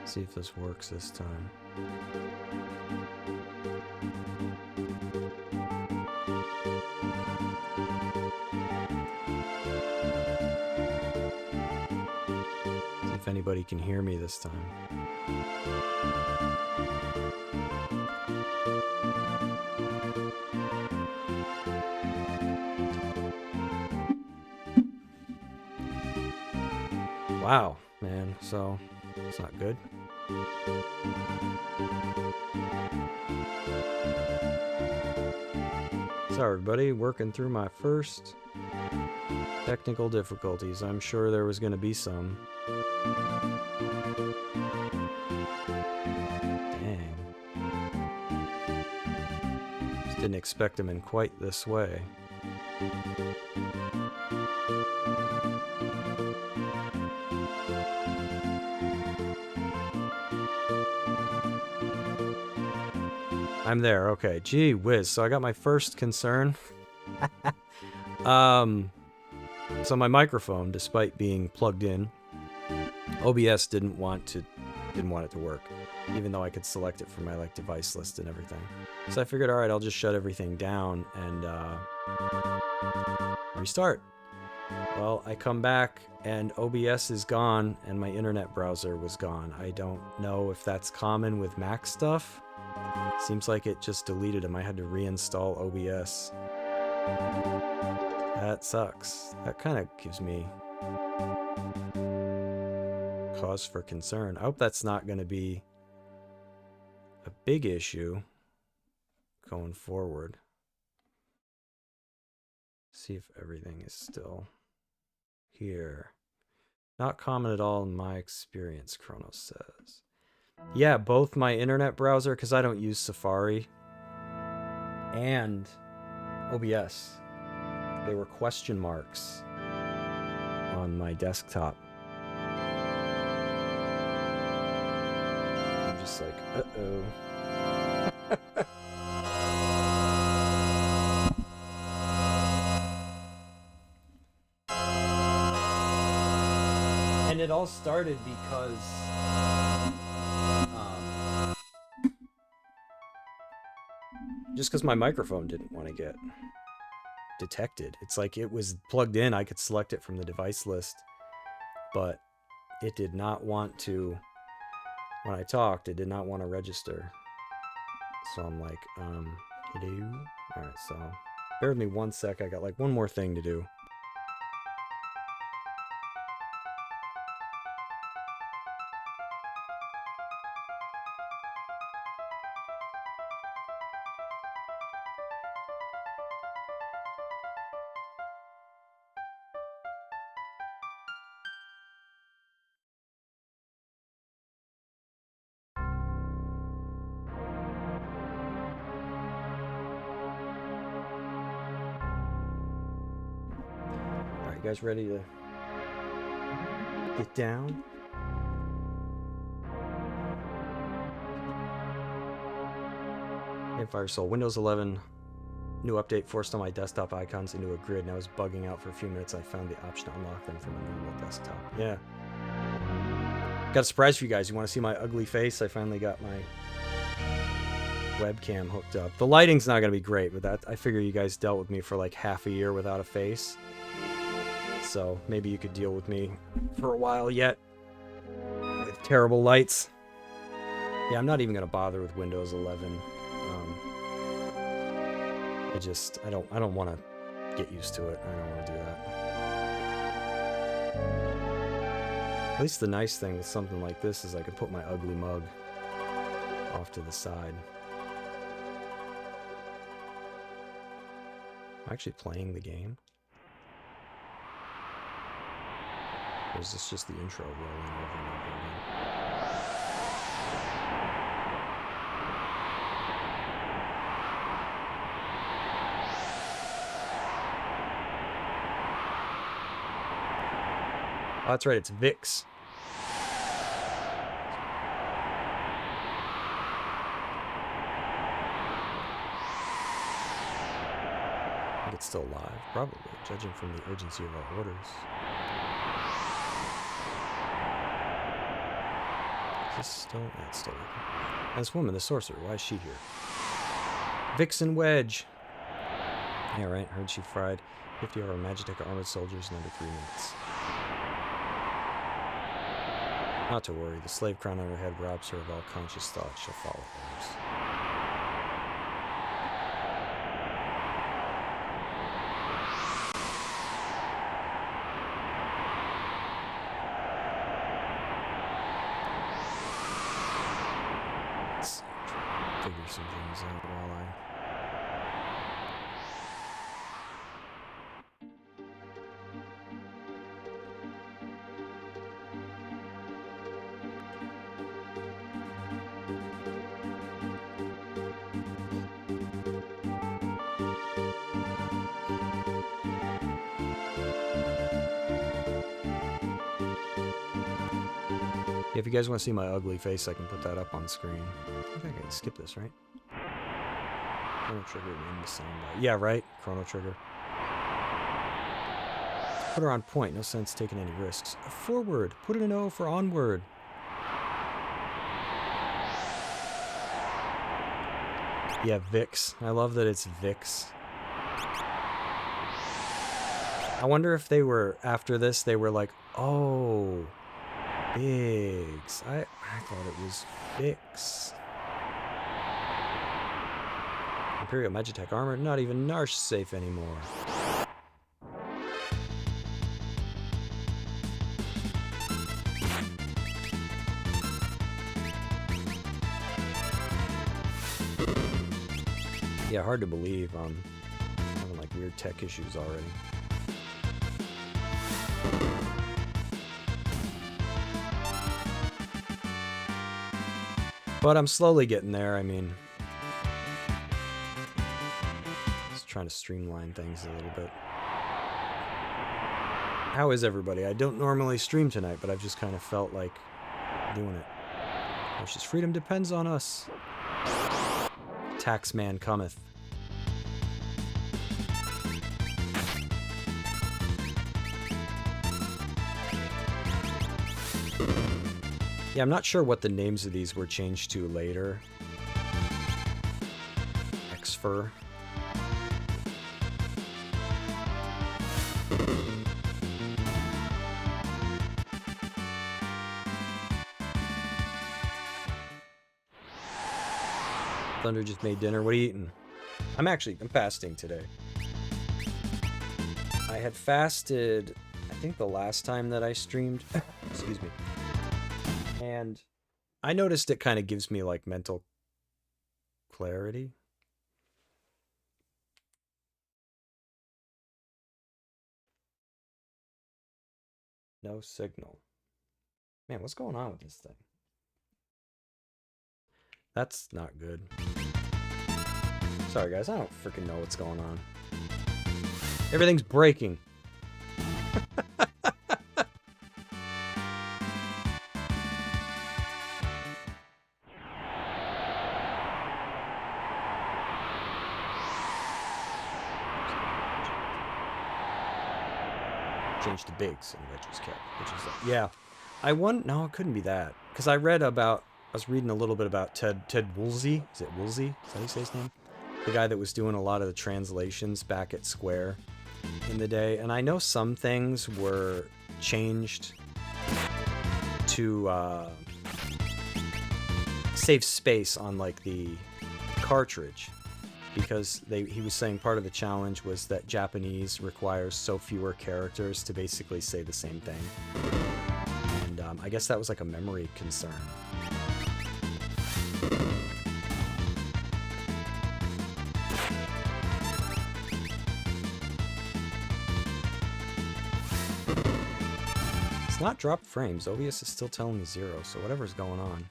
See if this works this time. See if anybody can hear me this time. Wow, man, so it's not good. Sorry, everybody, working through my first technical difficulties. I'm sure there was going to be some. Dang. Just didn't expect them in quite this way. I'm there, okay. Gee whiz, so I got my first concern. So my microphone, despite being plugged in, OBS didn't want it to work, even though I could select it from my device list and everything. So I figured, all right, I'll just shut everything down and restart. Well, I come back and OBS is gone and my internet browser was gone. I don't know if that's common with Mac stuff. Seems like it just deleted them. I had to reinstall OBS. That sucks. That kind of gives me cause for concern. I hope that's not going to be a big issue going forward. See if everything is still here. Not common at all in my experience, Chronos says. Yeah, both my internet browser, because I don't use Safari, and OBS, they were question marks on my desktop. I'm just like, uh-oh. And it all started because just because my microphone didn't want to get detected. It's like it was plugged in, I could select it from the device list, but it did not want to, when I talked, it did not want to register. So I'm like, hello? Alright, so bear with me one sec, I got like one more thing to do. You guys ready to get down? Campfire Soul, Windows 11, New update forced all my desktop icons into a grid, and I was bugging out for a few minutes. I found the option to unlock them from a normal desktop. Yeah. Got a surprise for you guys. You want to see my ugly face? I finally got my webcam hooked up. The lighting's not going to be great, but that I figure you guys dealt with me for like half a year without a face. So maybe you could deal with me for a while yet with terrible lights. Yeah, I'm not even going to bother with Windows 11. I don't want to get used to it. I don't want to do that. At least the nice thing with something like this is I can put my ugly mug off to the side. I'm actually playing the game. Or is this just the intro rolling over and over again? Oh, that's right, it's Vix. I think it's still live, probably, judging from the urgency of our orders. Is this still? Yeah, it's still working. And this woman, the sorcerer, why is she here? Vixen Wedge! Yeah, right, heard she fried 50-hour Magitech armored soldiers in under 3 minutes. Not to worry, the slave crown on her head robs her of all conscious thought. She'll follow orders. Let's see, figure some things out while I... If you guys want to see my ugly face, I can put that up on screen. I think I can skip this, right? Chrono Trigger in the soundbite. Yeah, right? Chrono Trigger. Put her on point. No sense taking any risks. Forward. Put an O for onward. Yeah, Vix. I love that it's Vix. I wonder if they were, after this, they were like, oh... Biggs. I thought it was Vix. Imperial Magitech armor, not even Narsh safe anymore. Yeah, hard to believe I'm having like weird tech issues already. But I'm slowly getting there. I mean, just trying to streamline things a little bit. How is everybody? I don't normally stream tonight, but I've just kind of felt like doing it. Precious freedom depends on us. Taxman cometh. Yeah, I'm not sure what the names of these were changed to later. Xfer. Thunder just made dinner. What are you eating? I'm fasting today. I had fasted, I think the last time that I streamed. Excuse me. And I noticed it kind of gives me like mental clarity. No signal. Man, what's going on with this thing? That's not good. Sorry guys, I don't freaking know what's going on. Everything's breaking. changed to Biggs, and Wedge was kept. Which is like, yeah. No, it couldn't be that. Because I was reading a little bit about Ted Woolsey. Is it Woolsey? Is that how you say his name? The guy that was doing a lot of the translations back at Square in the day. And I know some things were changed to save space on like the cartridge, because he was saying part of the challenge was that Japanese requires so fewer characters to basically say the same thing. And I guess that was like a memory concern. It's not dropped frames. OBS is still telling me 0, so whatever's going on.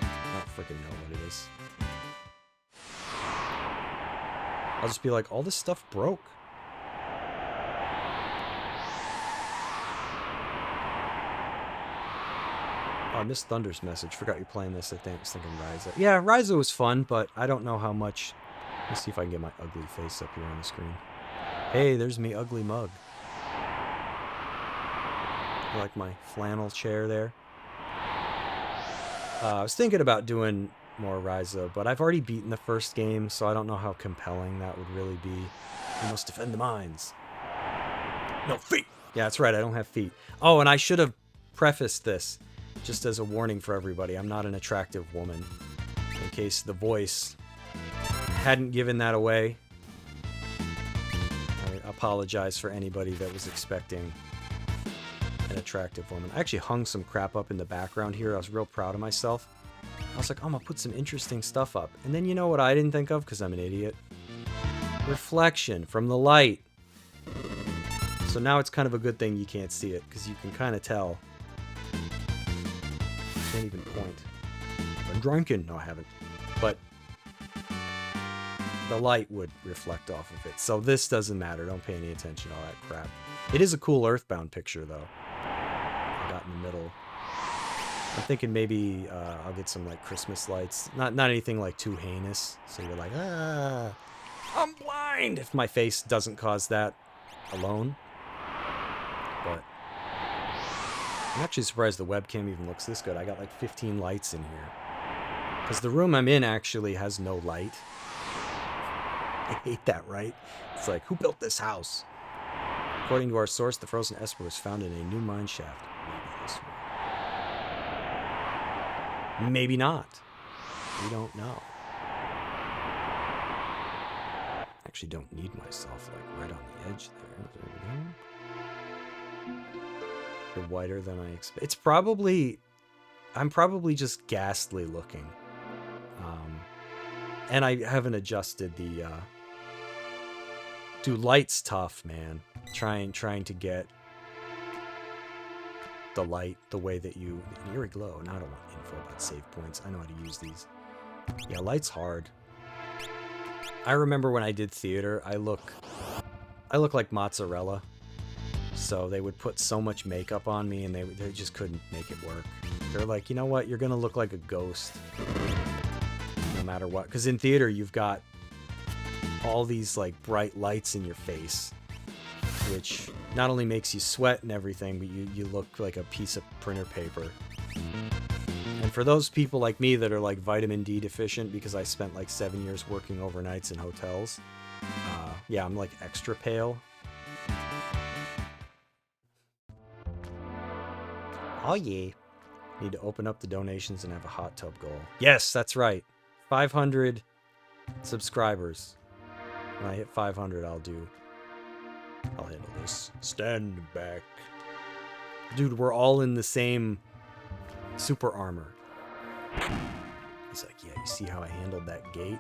I don't freaking know what it is. I'll just be like, all this stuff broke. Oh, I missed Thunder's message. Forgot you're playing this. I was thinking Ryza. Yeah, Ryza was fun, but I don't know how much. Let's see if I can get my ugly face up here on the screen. Hey, there's me ugly mug. I like my flannel chair there. I was thinking about doing more Ryza, but I've already beaten the first game, so I don't know how compelling that would really be. You must defend the mines. No feet! Yeah, that's right, I don't have feet. Oh, and I should have prefaced this, just as a warning for everybody. I'm not an attractive woman. In case the voice hadn't given that away. I apologize for anybody that was expecting an attractive woman. I actually hung some crap up in the background here. I was real proud of myself. I was like, I'm gonna put some interesting stuff up. And then you know what I didn't think of, because I'm an idiot? Reflection from the light. So now it's kind of a good thing you can't see it, because you can kind of tell. I can't even point. I'm drinking. No, I haven't. But the light would reflect off of it. So this doesn't matter. Don't pay any attention to all that crap. It is a cool Earthbound picture, though. I got in the middle. I'm thinking maybe I'll get some like Christmas lights. Not anything like too heinous. So you're like, ah, I'm blind! If my face doesn't cause that alone. But I'm actually surprised the webcam even looks this good. I got like 15 lights in here. Because the room I'm in actually has no light. I hate that, right? It's like, who built this house? According to our source, the frozen Esper was found in a new mine shaft. Maybe this one. Maybe not. We don't know. Actually don't need myself like right on the edge there. There we go. You're whiter than I expect. It's probably... I'm probably just ghastly looking. And I haven't adjusted the... Dude, light's tough, man. Trying to get the light the way that you... An eerie glow. Now I don't want info about save points. I know how to use these. Yeah, light's hard. I remember when I did theater, I look like mozzarella. So they would put so much makeup on me and they just couldn't make it work. They're like, you know what? You're gonna look like a ghost. No matter what. Because in theater, you've got all these like bright lights in your face, which not only makes you sweat and everything, but you look like a piece of printer paper. And for those people like me that are like vitamin D deficient because I spent like 7 years working overnights in hotels, yeah, I'm like extra pale. Oh yeah. Need to open up the donations and have a hot tub goal. Yes, that's right. 500 subscribers. When I hit 500, I'll handle this. Stand back. Dude, we're all in the same super armor. He's like, yeah, you see how I handled that gate?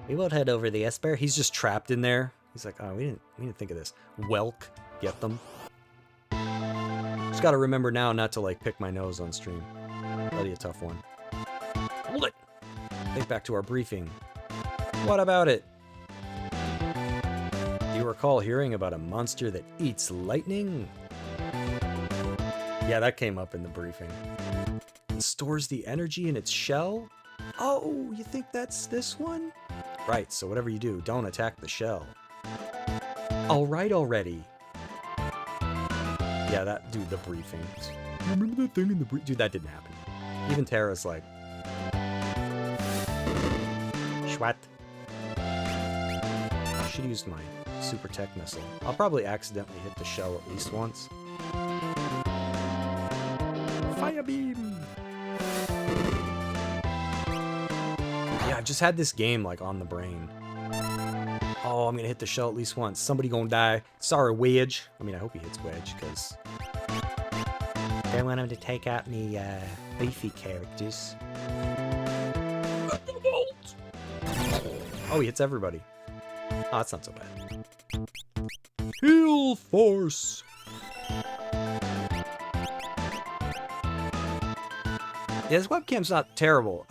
We won't head over the Esper. He's just trapped in there. He's like, oh, we didn't think of this. Welk, get them. Just gotta remember now not to like pick my nose on stream. That'll be a tough one. Hold it! Think back to our briefing. What about it? Do you recall hearing about a monster that eats lightning? Yeah, that came up in the briefing. It stores the energy in its shell? Oh, you think that's this one? Right, so whatever you do, don't attack the shell. Alright already. Yeah, that, dude, the briefing. Remember that thing in the brief? Dude, that didn't happen. Even Tara's like... Schwat. I should use my super tech missile. I'll probably accidentally hit the shell at least once. Fire beam! Yeah, I've just had this game, like, on the brain. Oh, I'm gonna hit the shell at least once. Somebody gonna die. Sorry, Wedge. I mean, I hope he hits Wedge, because... I want him to take out me, beefy characters. Oh, he hits everybody. Oh, that's not so bad. Heal Force! Yeah, this webcam's not terrible.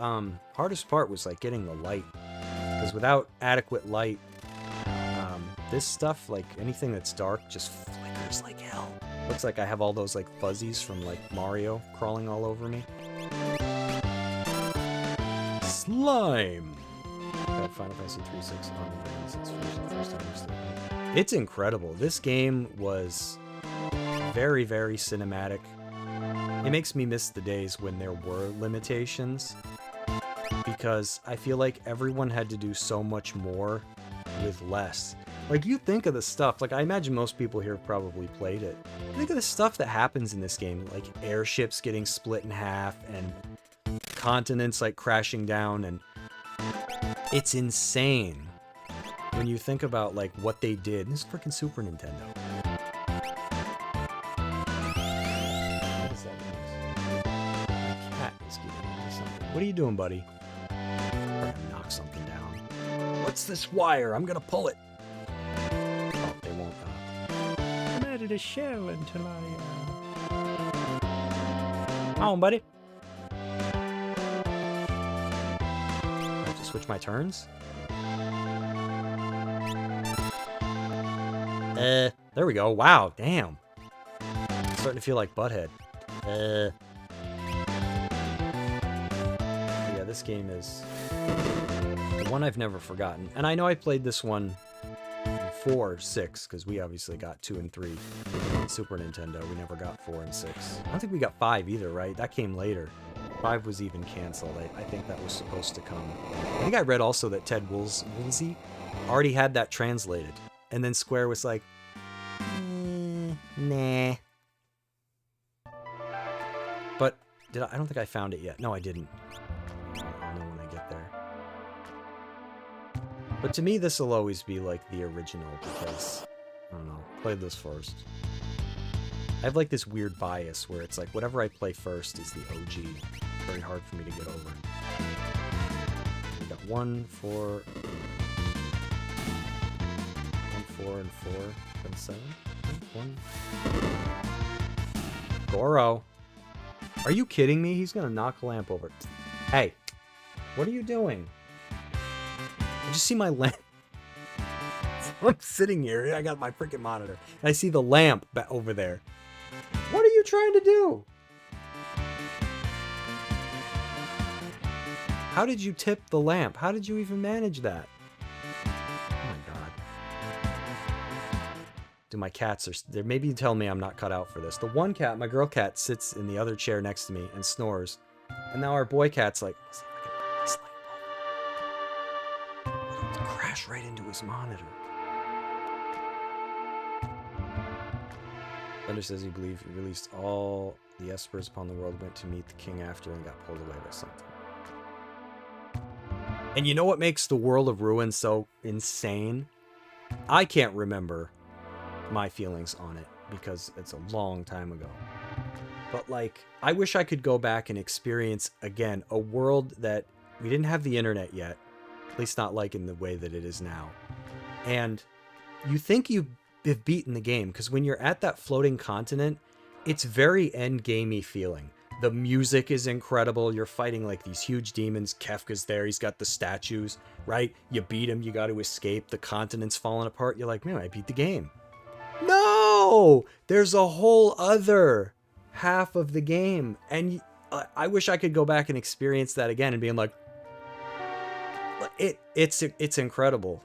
Hardest part was, like, getting the light. Because without adequate light, this stuff, like, anything that's dark, just flickers like hell. Looks like I have all those, like, fuzzies from, like, Mario crawling all over me. Slime! Got Final Fantasy 3-6 on the brain since the first time. It's incredible. This game was very, very cinematic. It makes me miss the days when there were limitations, because I feel like everyone had to do so much more with less. Like, you think of the stuff, like, I imagine most people here have probably played it. Think of the stuff that happens in this game, like airships getting split in half, and continents, like, crashing down, and it's insane when you think about, like, what they did. This is freaking Super Nintendo. What is that noise? My cat is getting into something. What are you doing, buddy? I'm gonna knock something down. What's this wire? I'm gonna pull it. Oh, they won't. I'm out of the shell until I. Come on, buddy. I have to switch my turns. There we go. Wow, damn. I'm starting to feel like Butthead. Yeah, this game is the one I've never forgotten. And I know I played this one before 6, because we obviously got 2 and 3 on Super Nintendo. We never got 4 and 6. I don't think we got 5 either, right? That came later. 5 was even canceled. I think that was supposed to come. I think I read also that Ted Woolsey already had that translated. And then Square was like, nah. But I don't think I found it yet. No, I didn't. I'll know when I get there. But to me, this will always be like the original, because, I don't know, played this first. I have like this weird bias where it's like whatever I play first is the OG. Very hard for me to get over. We got 1, 4, 4 and 4, then 7. 1. Goro. Are you kidding me? He's gonna knock a lamp over. Hey, what are you doing? I just see my lamp. I'm sitting here. I got my freaking monitor. And I see the lamp over there. What are you trying to do? How did you tip the lamp? How did you even manage that? Oh my god. Dude, my cats are... Maybe you tell me I'm not cut out for this. The one cat, my girl cat, sits in the other chair next to me and snores. And now our boy cat's like, let's see if I can put this lamp over. Crash right into his monitor. Thunder says he believes he released all the espers upon the world, went to meet the king after, and got pulled away by something. And you know what makes the World of Ruin so insane? I can't remember my feelings on it because it's a long time ago. But like, I wish I could go back and experience again a world that we didn't have the internet yet, at least not like in the way that it is now. And you think you've beaten the game because when you're at that floating continent, it's very end gamey feeling. The music is incredible. You're fighting like these huge demons. Kefka's there. He's got the statues, right? You beat him. You got to escape. The continent's falling apart. You're like, man, I beat the game. No! There's a whole other half of the game. And I wish I could go back and experience that again and being like, it's incredible.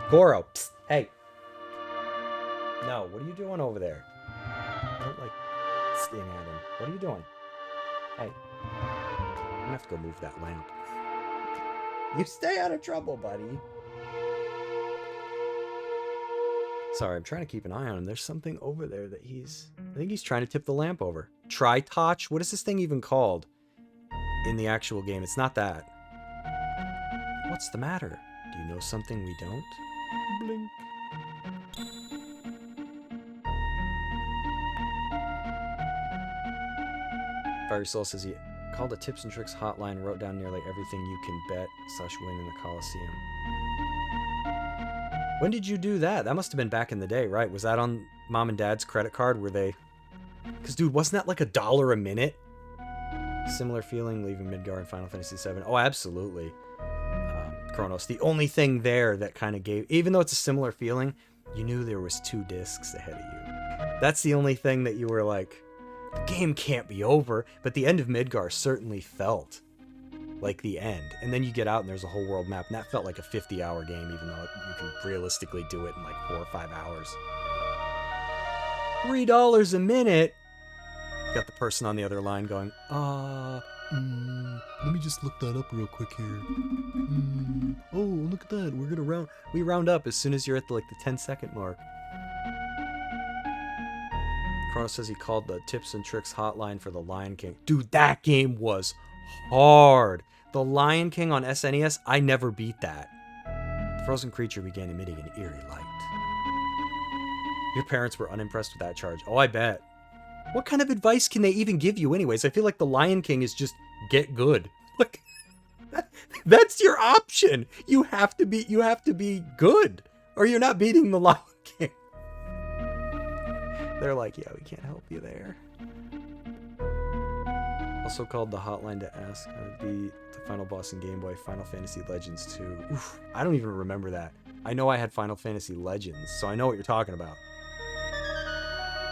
Goro, psst, hey. No, what are you doing over there? I don't like seeing at him. What are you doing? Hey. I'm gonna have to go move that lamp. You stay out of trouble, buddy. Sorry, I'm trying to keep an eye on him. There's something over there that I think he's trying to tip the lamp over. Tri-touch? What is this thing even called in the actual game? It's not that. What's the matter? Do you know something we don't? Blink. Fire Soul says he called a tips and tricks hotline, wrote down nearly everything you can bet / win in the Coliseum. When did you do that? That must have been back in the day, right? Was that on mom and dad's credit card? Were they... Because, dude, wasn't that like $1 a minute? Similar feeling leaving Midgar in Final Fantasy VII. Oh, absolutely. Chronos. The only thing there that kind of gave... Even though it's a similar feeling, you knew there was 2 discs ahead of you. That's the only thing that you were like, the game can't be over. But the end of Midgar certainly felt like the end. And then you get out and there's a whole world map. And that felt like a 50-hour game, even though you can realistically do it in like 4 or 5 hours. $3 a minute? Got the person on the other line going, let me just look that up real quick here. Oh, look at that. We're gonna round up as soon as you're at the 10-second mark. Chrono says he called the tips and tricks hotline for the Lion King. Dude, that game was hard. The Lion King on SNES, I never beat that. The frozen creature began emitting an eerie light. Your parents were unimpressed with that charge. Oh, I bet. What kind of advice can they even give you anyways? I feel like the Lion King is just get good. Like, that's your option. You have to be good, or you're not beating the Lion King. They're like, yeah, we can't help you there. Also called the hotline to ask how to beat the final boss in Game Boy, Final Fantasy Legends 2. Oof, I don't even remember that. I know I had Final Fantasy Legends, so I know what you're talking about.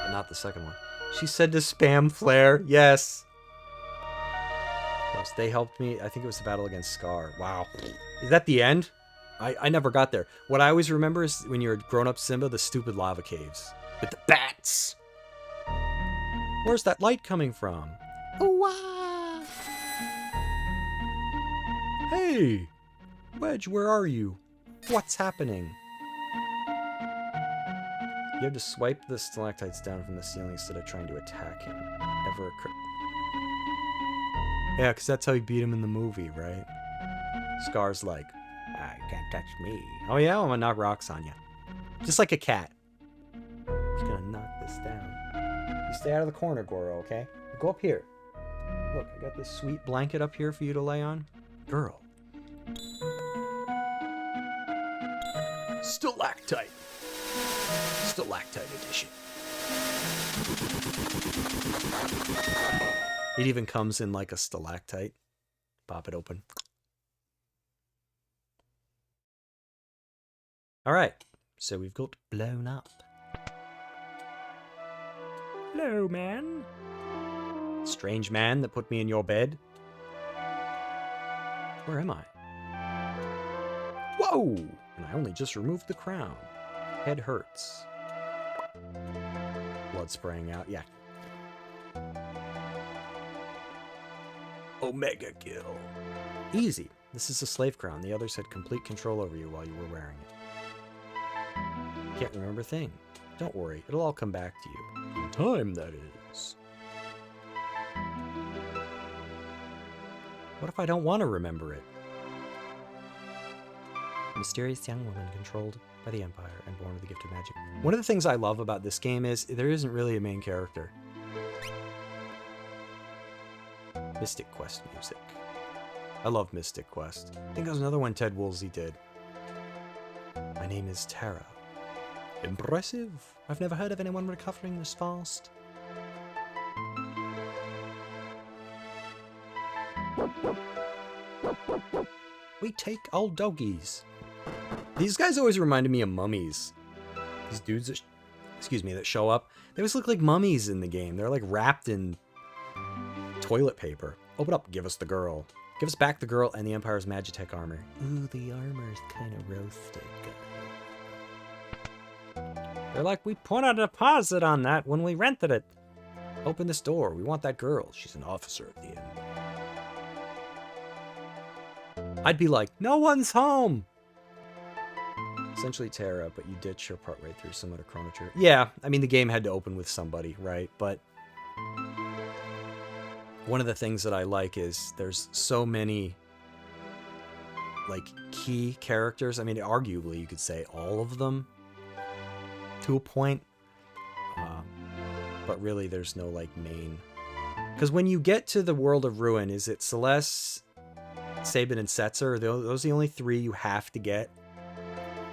But not the second one. She said to spam Flare. Yes. Yes, they helped me. I think it was the battle against Scar. Wow. Is that the end? I never got there. What I always remember is when you're a grown-up Simba, the stupid lava caves. With the bats. Where's that light coming from? Oh, wow. Hey. Wedge, where are you? What's happening? You have to swipe the stalactites down from the ceiling instead of trying to attack him. Never occur. Yeah, because that's how you beat him in the movie, right? Scar's like, ah, you can't touch me. Oh yeah, I'm gonna knock rocks on you. Just like a cat. I'm just gonna knock this down. You stay out of the corner, Goro, okay? Go up here. Look, I got this sweet blanket up here for you to lay on. Girl. Stalactite. Stalactite edition. It even comes in like a stalactite. Pop it open. Alright, so we've got blown up. Hello, man. Strange man that put me in your bed. Where am I? Whoa! And I only just removed the crown. Head hurts. Blood spraying out, yeah. Omega kill. Easy. This is a slave crown. The others had complete control over you while you were wearing it. Can't remember a thing. Don't worry, it'll all come back to you. In time, that is. What if I don't want to remember it? A mysterious young woman controlled by the Empire and born with the gift of magic. One of the things I love about this game is there isn't really a main character. Mystic Quest music. I love Mystic Quest. I think that was another one Ted Woolsey did. My name is Terra. Impressive. I've never heard of anyone recovering this fast. We take old doggies. These guys always reminded me of mummies. These dudes that, that show up. They always look like mummies in the game. They're like wrapped in toilet paper. Open up, give us the girl. Give us back the girl and the Empire's Magitech armor. Ooh, the armor's kind of roasted. They're like, we put a deposit on that when we rented it. Open this door. We want that girl. She's an officer at the end. I'd be like, no one's home. Essentially Terra, but you ditch her part right through similar to Chrono Trigger. Yeah, I mean, the game had to open with somebody, right? But one of the things that I like is there's so many, like, key characters. I mean, arguably, you could say all of them to a point. But really, there's no, like, main. Because when you get to the World of Ruin, is it Celeste, Sabin, and Setzer? Are those the only 3 you have to get?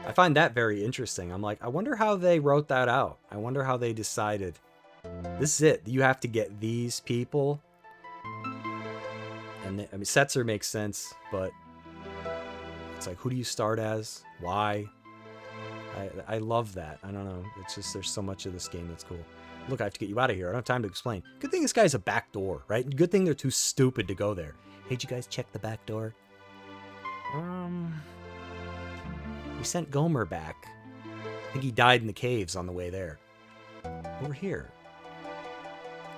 I find that very interesting. I'm like, I wonder how they wrote that out. I wonder how they decided. This is it. You have to get these people. And I mean, Setzer makes sense, but it's like, who do you start as? Why? I love that. I don't know. It's just, there's so much of this game that's cool. Look, I have to get you out of here. I don't have time to explain. Good thing this guy's a back door, right? Good thing they're too stupid to go there. Hey, did you guys check the back door? We sent Gomer back. I think he died in the caves on the way there. Over here.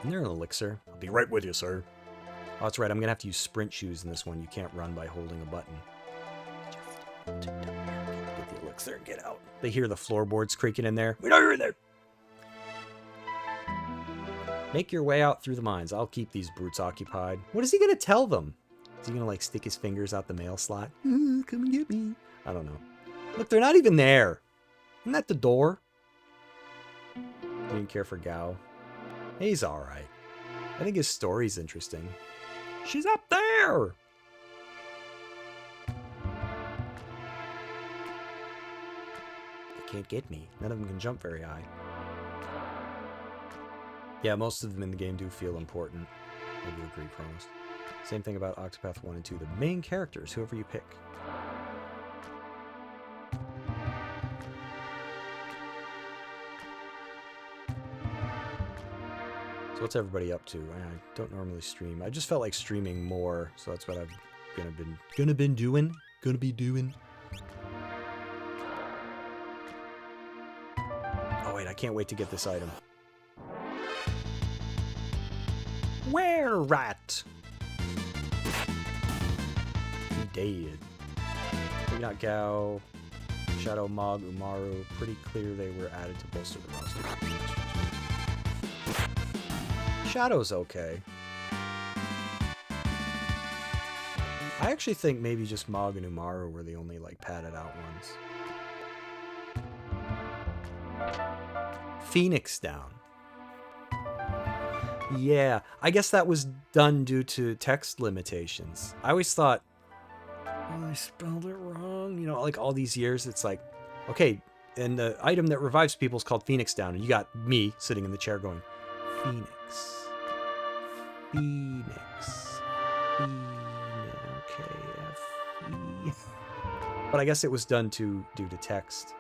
Isn't there an elixir? I'll be right with you, sir. Oh, that's right. I'm going to have to use sprint shoes in this one. You can't run by holding a button. Just get the elixir and get out. They hear the floorboards creaking in there. We know you're in there. Make your way out through the mines. I'll keep these brutes occupied. What is he going to tell them? Is he going to, like, stick his fingers out the mail slot? Come and get me. I don't know. Look, they're not even there. Isn't that the door? Didn't care for Gao. He's alright. I think his story's interesting. She's up there! They can't get me. None of them can jump very high. Yeah, most of them in the game do feel important. I do agree, Chronos. Same thing about Octopath 1 and 2. The main characters, whoever you pick. So what's everybody up to? I don't normally stream. I just felt like streaming more, so that's what I've gonna be doing. Oh wait, I can't wait to get this item. Where rat? I'm dead. Maybe not Gao, Shadow, Mog, Umaru. Pretty clear they were added to bolster the roster. Shadow's okay. I actually think maybe just Mog and Umaru were the only, like, padded out ones. Fenix Down. Yeah, I guess that was done due to text limitations. I always thought, oh, I spelled it wrong. You know, like all these years, it's like, okay, and the item that revives people is called Fenix Down. And you got me sitting in the chair going, Phoenix. Okay, F-E. But I guess it was done due to text.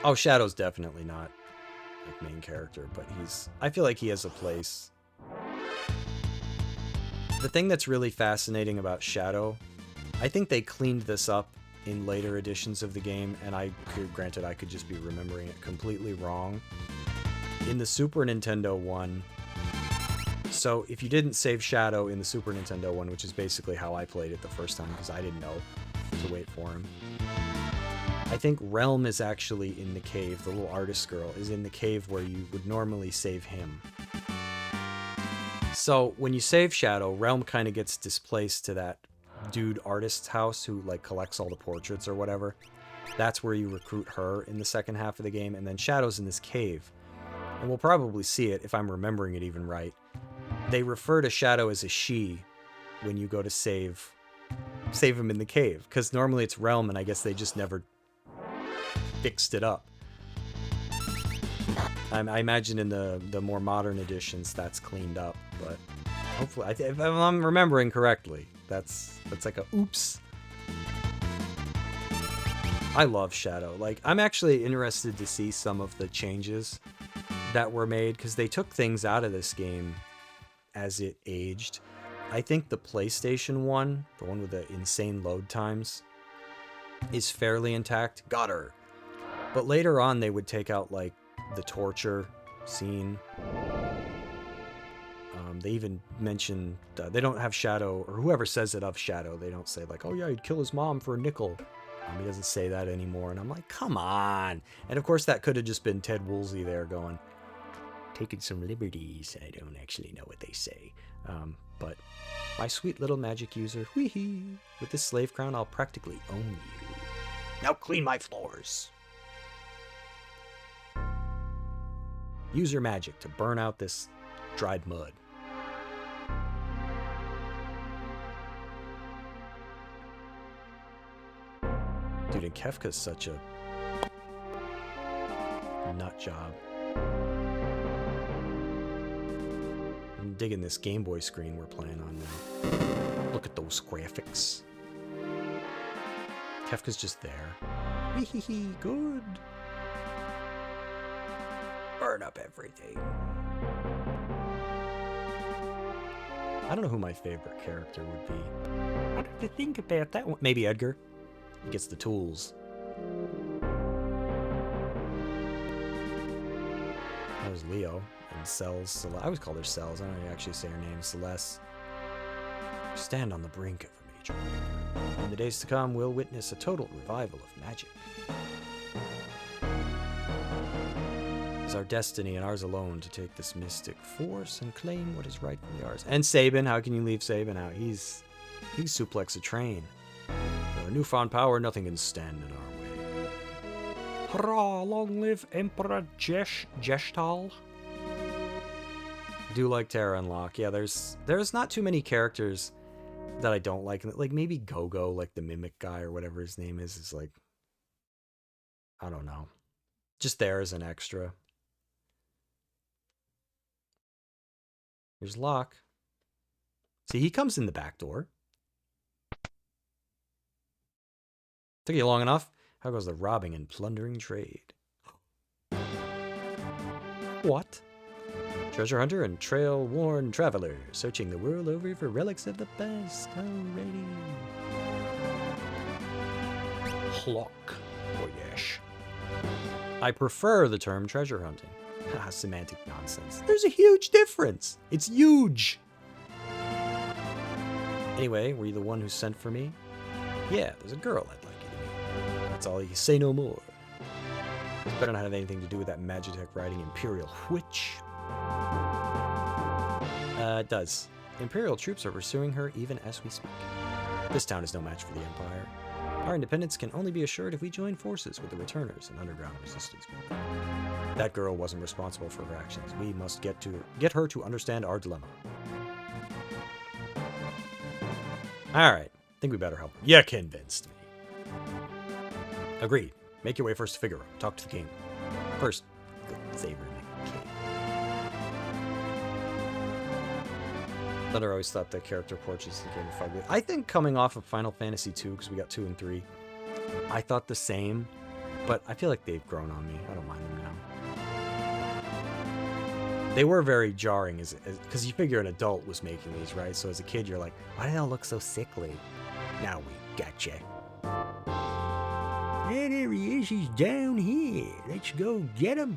Oh, Shadow's definitely not like main character, but I feel like he has a place. The thing that's really fascinating about Shadow, I think they cleaned this up in later editions of the game, and granted, I could just be remembering it completely wrong. In the Super Nintendo one, so if you didn't save Shadow in the Super Nintendo one, which is basically how I played it the first time because I didn't know to wait for him, I think Realm is actually in the cave. The little artist girl is in the cave where you would normally save him. So when you save Shadow, Realm kind of gets displaced to that dude artist's house who like collects all the portraits or whatever. That's where you recruit her in the second half of the game, and then Shadow's in this cave. And we'll probably see it if I'm remembering it even right. They refer to Shadow as a she when you go to save him in the cave, because normally it's Realm, and I guess they just never fixed it up. I imagine in the more modern editions that's cleaned up, but hopefully, if I'm remembering correctly, that's like a oops. I love Shadow. Like, I'm actually interested to see some of the changes that were made, because they took things out of this game as it aged. I think the PlayStation one, the one with the insane load times, is fairly intact. Got her. But later on, they would take out, like, the torture scene. They even mention they don't have Shadow, or whoever says it of Shadow, they don't say, like, oh yeah, he'd kill his mom for a nickel. He doesn't say that anymore, and I'm like, come on. And of course, that could have just been Ted Woolsey there going, taking some liberties. I don't actually know what they say. But my sweet little magic user, wee-hee. With this slave crown, I'll practically own you. Now clean my floors. Use your magic to burn out this dried mud. Dude, and Kefka's such a nut job. I'm digging this Game Boy screen we're playing on now. Look at those graphics. Kefka's just there. Wee-hee-hee, good. Burn up everything. I don't know who my favorite character would be. I'd have to think about that one. Maybe Edgar. He gets the tools. That was Leo and Cells. I always call her Cells. I don't actually say her name. Celeste. Stand on the brink of a major breakthrough. In the days to come, we'll witness a total revival of magic. It's our destiny and ours alone to take this mystic force and claim what is rightfully ours. And Sabin, how can you leave Sabin out? He's suplex a train. With our newfound power, nothing can stand in our way. Hurrah! Long live Emperor Geshtal. I do like Terra and Locke. Yeah, there's not too many characters that I don't like. Like maybe Gogo, like the mimic guy or whatever his name is like, I don't know. Just there as an extra. Here's Locke. See, he comes in the back door. Took you long enough? How goes the robbing and plundering trade? What? Treasure hunter and trail-worn traveler, searching the world over for relics of the past. Alrighty. Hlock. Oh, yes. I prefer the term treasure hunting. Ah, semantic nonsense. There's a huge difference. It's huge. Anyway, were you the one who sent for me? Yeah, there's a girl I'd like you to meet. That's all you say no more. This better not have anything to do with that Magitech riding Imperial witch. It does. Imperial troops are pursuing her even as we speak. This town is no match for the Empire. Our independence can only be assured if we join forces with the returners and underground resistance movement. That girl wasn't responsible for her actions. We must get her to understand our dilemma. Alright, think we better help her. You convinced me. Agreed. Make your way first to Figaro. Talk to the king. First, savor the king. Thunder always thought the character portraits in the game were ugly. I think coming off of Final Fantasy II, because we got 2 and 3, I thought the same, but I feel like they've grown on me. I don't mind them now. They were very jarring, because you figure an adult was making these, right? So as a kid, you're like, why do they all look so sickly? Now we gotcha. Yeah, there he is. He's down here. Let's go get him.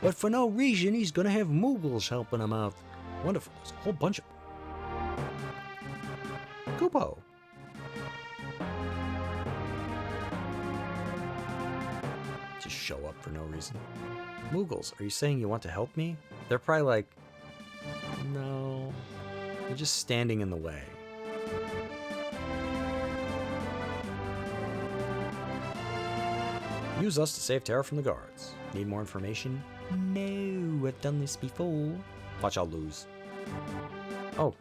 But for no reason, he's going to have Moogles helping him out. Wonderful. There's a whole bunch of them. Kupo. Just show up for no reason. Moogles, are you saying you want to help me? They're probably like, no. You're just standing in the way. Use us to save Terra from the guards. Need more information? No, I've done this before. Watch, I'll lose. Oh.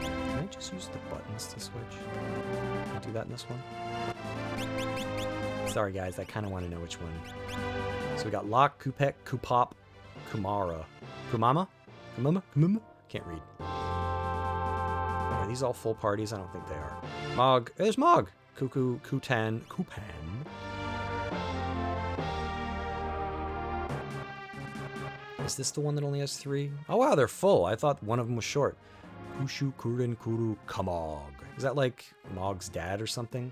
Can I just use the buttons to switch? Can I do that in this one? Sorry guys, I kind of want to know which one. So we got Locke, Kupek, Kupop, Kumara. Kumama? Kumama? Kumama? Can't read. Are these all full parties? I don't think they are. Mog. There's Mog! Cuckoo, Kutan, Kupan. Is this the one that only has 3? Oh wow, they're full. I thought one of them was short. Kushu Kurin Kuru Kamog. Is that like Mog's dad or something?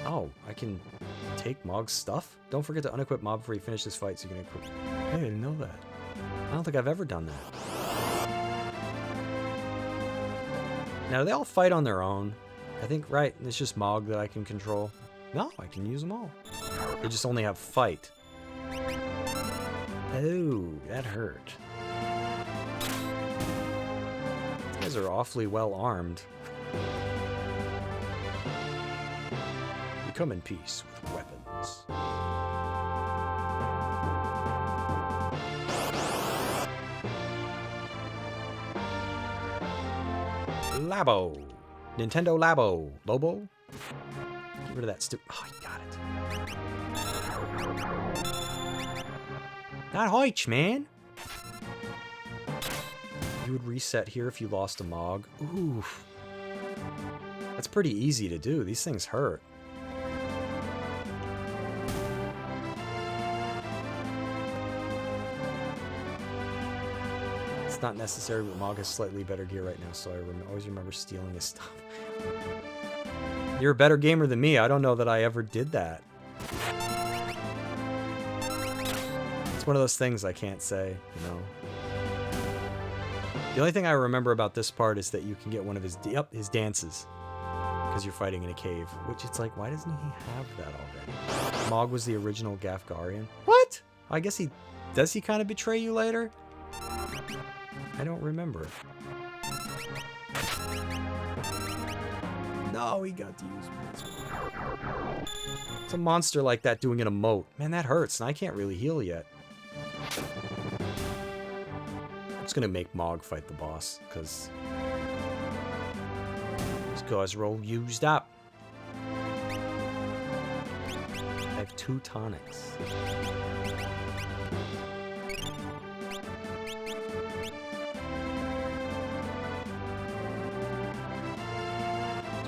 Oh, I can take Mog's stuff? Don't forget to unequip Mog before you finish this fight so you can equip... Hey, I didn't know that. I don't think I've ever done that. Now, do they all fight on their own? I think, right, it's just Mog that I can control. No, I can use them all. They just only have fight. Oh, that hurt. These guys are awfully well armed. We come in peace with weapons. Labo. Nintendo Labo. Lobo? Get rid of that stupid... Oh, you got it. Not Hoich, man. You would reset here if you lost a Mog. Ooh. That's pretty easy to do. These things hurt. It's not necessary, but Mog has slightly better gear right now, so I always remember stealing his stuff. You're a better gamer than me. I don't know that I ever did that. It's one of those things I can't say, you know. The only thing I remember about this part is that you can get one of his dances. Because you're fighting in a cave. Which it's like, why doesn't he have that already? Mog was the original Gafgarian. What? I guess he... Does he kind of betray you later? I don't remember. No, he got to use it. It's a monster like that doing an emote. Man, that hurts, and I can't really heal yet. I'm just gonna make Mog fight the boss, because these guys are all used up. I have 2 tonics.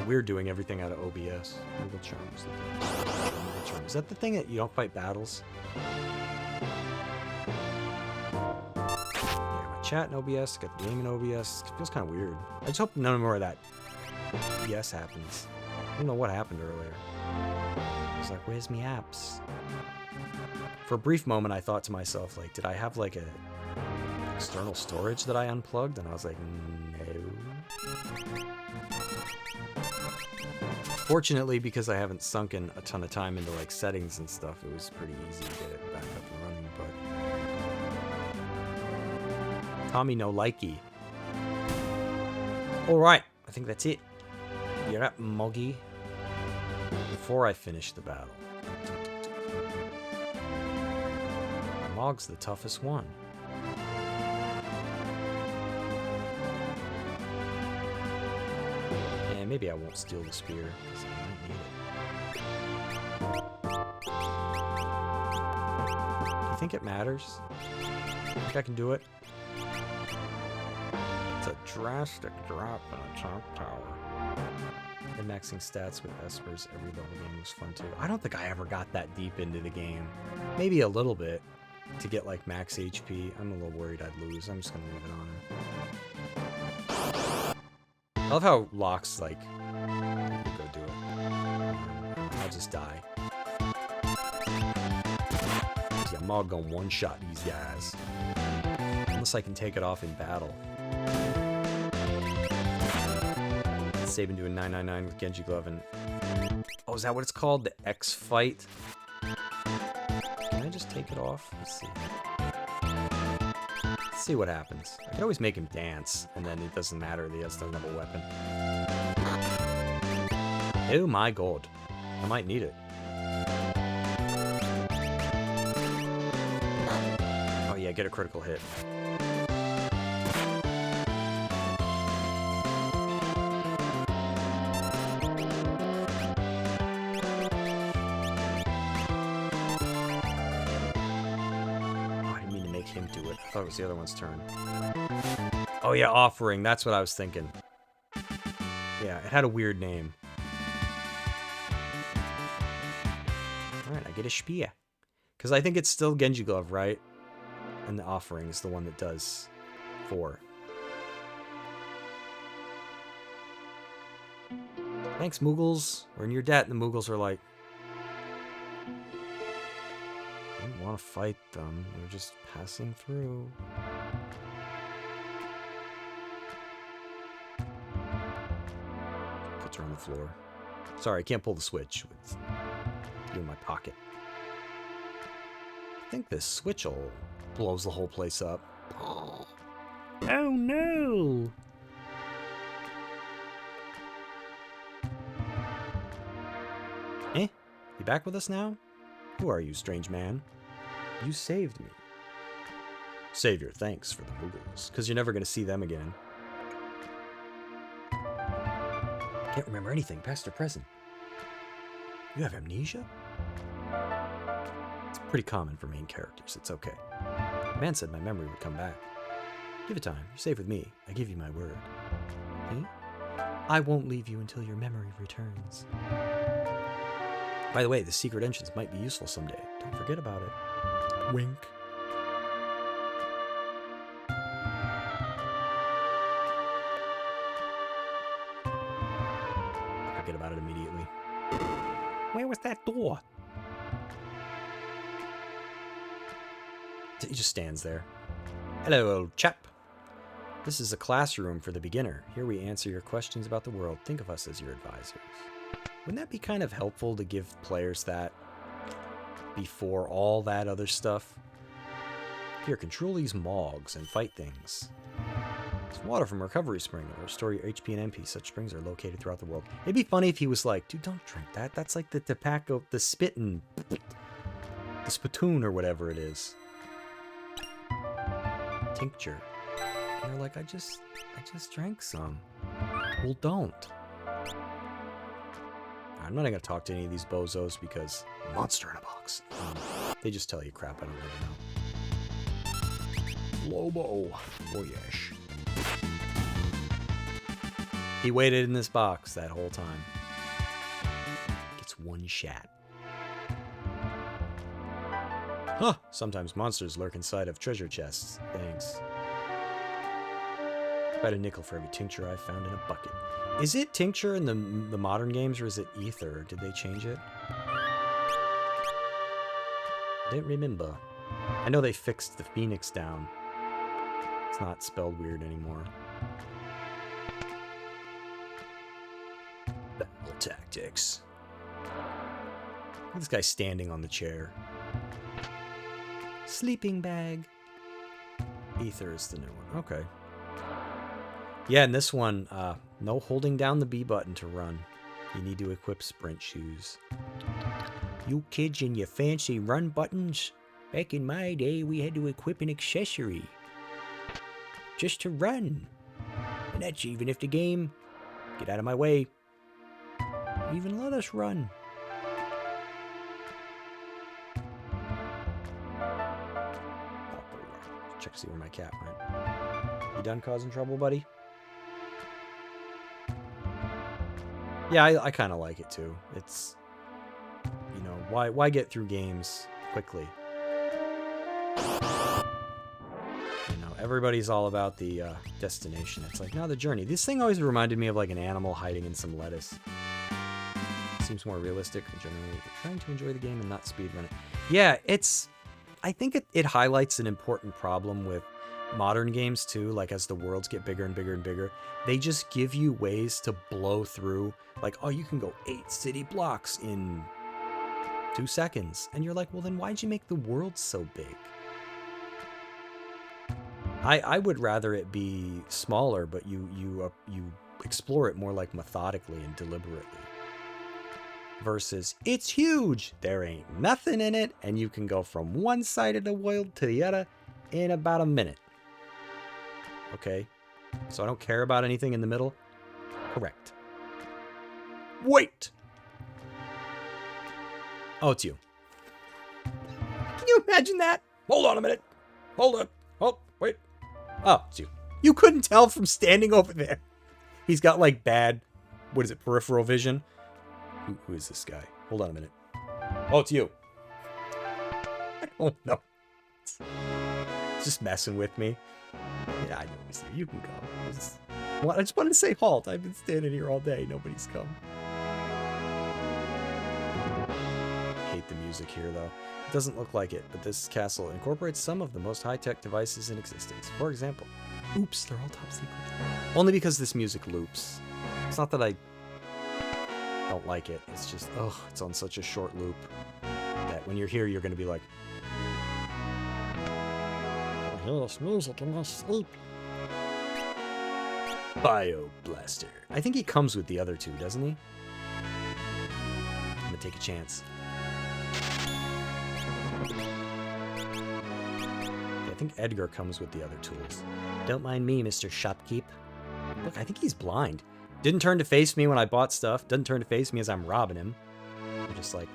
We're doing everything out of OBS. Google Charms. Is that the thing that you don't fight battles? Yeah, my chat in OBS, got the game in OBS. It feels kind of weird. I just hope none more of that BS happens. I don't know what happened earlier. I was like, where's me apps? For a brief moment, I thought to myself, like, did I have like a external storage that I unplugged? And I was like, no. Fortunately, because I haven't sunken a ton of time into like settings and stuff, it was pretty easy to get it back up and running, but... Tommy no likey. Alright, I think that's it. You're up, Moggy. Before I finish the battle. Mog's the toughest one. Maybe I won't steal the spear, because I might need it. Do you think it matters? Think I can do it? It's a drastic drop in a top tower. And maxing stats with Espers every level game was fun too. I don't think I ever got that deep into the game. Maybe a little bit to get like max HP. I'm a little worried I'd lose. I'm just gonna leave it on. I love how Locke's like, go do it. I'll just die. Yeah, Mog gonna one-shot these guys. Unless I can take it off in battle. Sabin doing 999 with Genji Glove and... Oh, is that what it's called? The X fight? Can I just take it off? Let's see. Let's see what happens. I can always make him dance, and then it doesn't matter that he has another weapon. Oh my god. I might need it. Oh yeah, get a critical hit. I thought it was the other one's turn. Oh yeah, Offering. That's what I was thinking. Yeah, it had a weird name. Alright, I get a spear. Because I think it's still Genji Glove, right? And the Offering is the one that does 4. Thanks, Moogles. We're in your debt. And the Moogles are like, I didn't want to fight them. We're just passing through. Puts her on the floor. Sorry, I can't pull the switch with you in my pocket. I think this switch will blows the whole place up. Oh no! Eh? You back with us now? Who are you, strange man? You saved me. Savior, thanks for the Moogles, because you're never going to see them again. Can't remember anything, past or present. You have amnesia? It's pretty common for main characters. It's okay. The man said my memory would come back. Give it time. You're safe with me. I give you my word. Me? I won't leave you until your memory returns. By the way, the secret entrance might be useful someday. Don't forget about it. Wink. Forget about it immediately. Where was that door? He just stands there. Hello, old chap. This is a classroom for the beginner. Here we answer your questions about the world. Think of us as your advisors. Wouldn't that be kind of helpful to give players that before all that other stuff? Here, control these mogs and fight things. It's water from recovery spring. It'll restore your HP and MP. Such springs are located throughout the world. It'd be funny if he was like, dude, don't drink that. That's like the tobacco, the spittin', the spittoon or whatever it is. Tincture. And they're like, I just drank some. Well, don't. I'm not gonna talk to any of these bozos because monster in a box. They just tell you crap I don't really know. Lobo. Oh yes. He waited in this box that whole time. Gets one shot. Huh. Sometimes monsters lurk inside of treasure chests. Thanks. About a nickel for every tincture I found in a bucket. Is it tincture in the modern games, or is it ether? Did they change it? I don't remember. I know they fixed the Fenix Down. It's not spelled weird anymore. Battle tactics. Look at this guy standing on the chair. Sleeping bag. Ether is the new one. Okay. Yeah, in this one, no holding down the B button to run. You need to equip sprint shoes. You kids and your fancy run buttons. Back in my day, we had to equip an accessory. Just to run. And that's even if the game, get out of my way, even let us run. Oh, there we are. Check to see where my cat went. You done causing trouble, buddy? Yeah, I kind of like it too. It's, you know, why get through games quickly? You know, everybody's all about the destination. It's like, no, the journey. This thing always reminded me of like an animal hiding in some lettuce. Seems more realistic and generally trying to enjoy the game and not speedrun it. Yeah, it's, I think it highlights an important problem with modern games too. Like as the worlds get bigger and bigger and bigger, they just give you ways to blow through. Like, oh, you can go 8 city blocks in 2 seconds. And you're like, well, then why'd you make the world so big? I would rather it be smaller, but you explore it more like methodically and deliberately. Versus, it's huge, there ain't nothing in it, and you can go from one side of the world to the other in about a minute. Okay, so I don't care about anything in the middle? Correct. Wait! Oh, it's you. Can you imagine that? Hold on a minute. Hold on. Oh, wait. Oh, it's you. You couldn't tell from standing over there. He's got like bad, what is it, peripheral vision? Who is this guy? Hold on a minute. Oh, it's you. Oh, no. It's just messing with me. Yeah, I know. You can go. I just wanted to say halt. I've been standing here all day. Nobody's come. Hate the music here, though. It doesn't look like it, but this castle incorporates some of the most high-tech devices in existence. For example, oops, they're all top secret. Only because this music loops. It's not that I don't like it. It's just, it's on such a short loop that when you're here, you're going to be like, I hear this music in my sleep. Bio Blaster. I think he comes with the other two, doesn't he? I'm going to take a chance. I think Edgar comes with the other tools. Don't mind me, Mr. Shopkeep. Look, I think he's blind. Didn't turn to face me when I bought stuff. Doesn't turn to face me as I'm robbing him. I'm just like...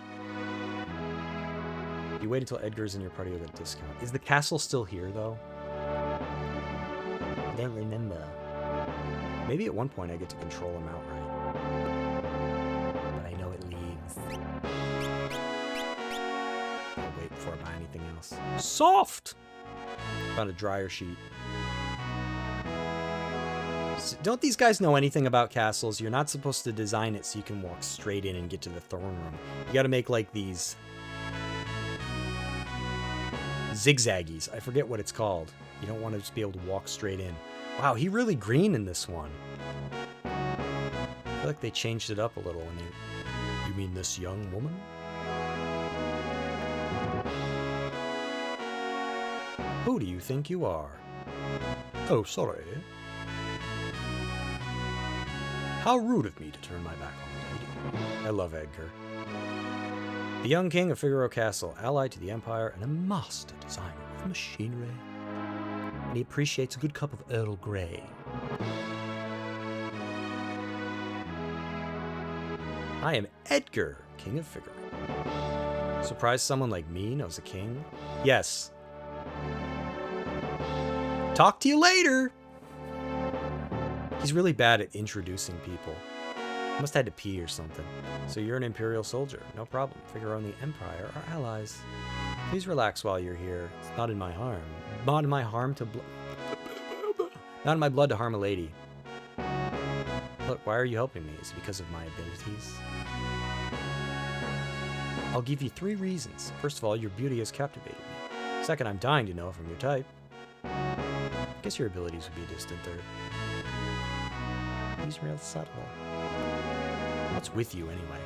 You wait until Edgar's in your party with a discount. Is the castle still here, though? I don't remember. Maybe at one point I get to control him outright. But I know it leaves. I'll wait before I buy anything else. Soft! Found a dryer sheet. So don't these guys know anything about castles? You're not supposed to design it so you can walk straight in and get to the throne room. You gotta make like these zigzaggies. I forget what it's called. You don't want to just be able to walk straight in. Wow, he really green in this one. I feel like they changed it up a little when they... You mean this young woman? Who do you think you are? Oh, sorry. How rude of me to turn my back on the lady. I love Edgar. The young king of Figaro Castle, allied to the Empire and a master designer of machinery. And he appreciates a good cup of Earl Grey. I am Edgar, king of Figaro. Surprised someone like me knows a king? Yes. Talk to you later! He's really bad at introducing people. Must have had to pee or something. So you're an Imperial soldier. No problem. Figaro and the Empire are allies. Please relax while you're here. It's not in my harm. Not in my harm to Not in my blood to harm a lady. Look, why are you helping me? Is it because of my abilities? I'll give you 3 reasons. First of all, your beauty has captivated me. Second, I'm dying to know if I'm your type. I guess your abilities would be a distant third. He's real subtle. What's with you, anyway?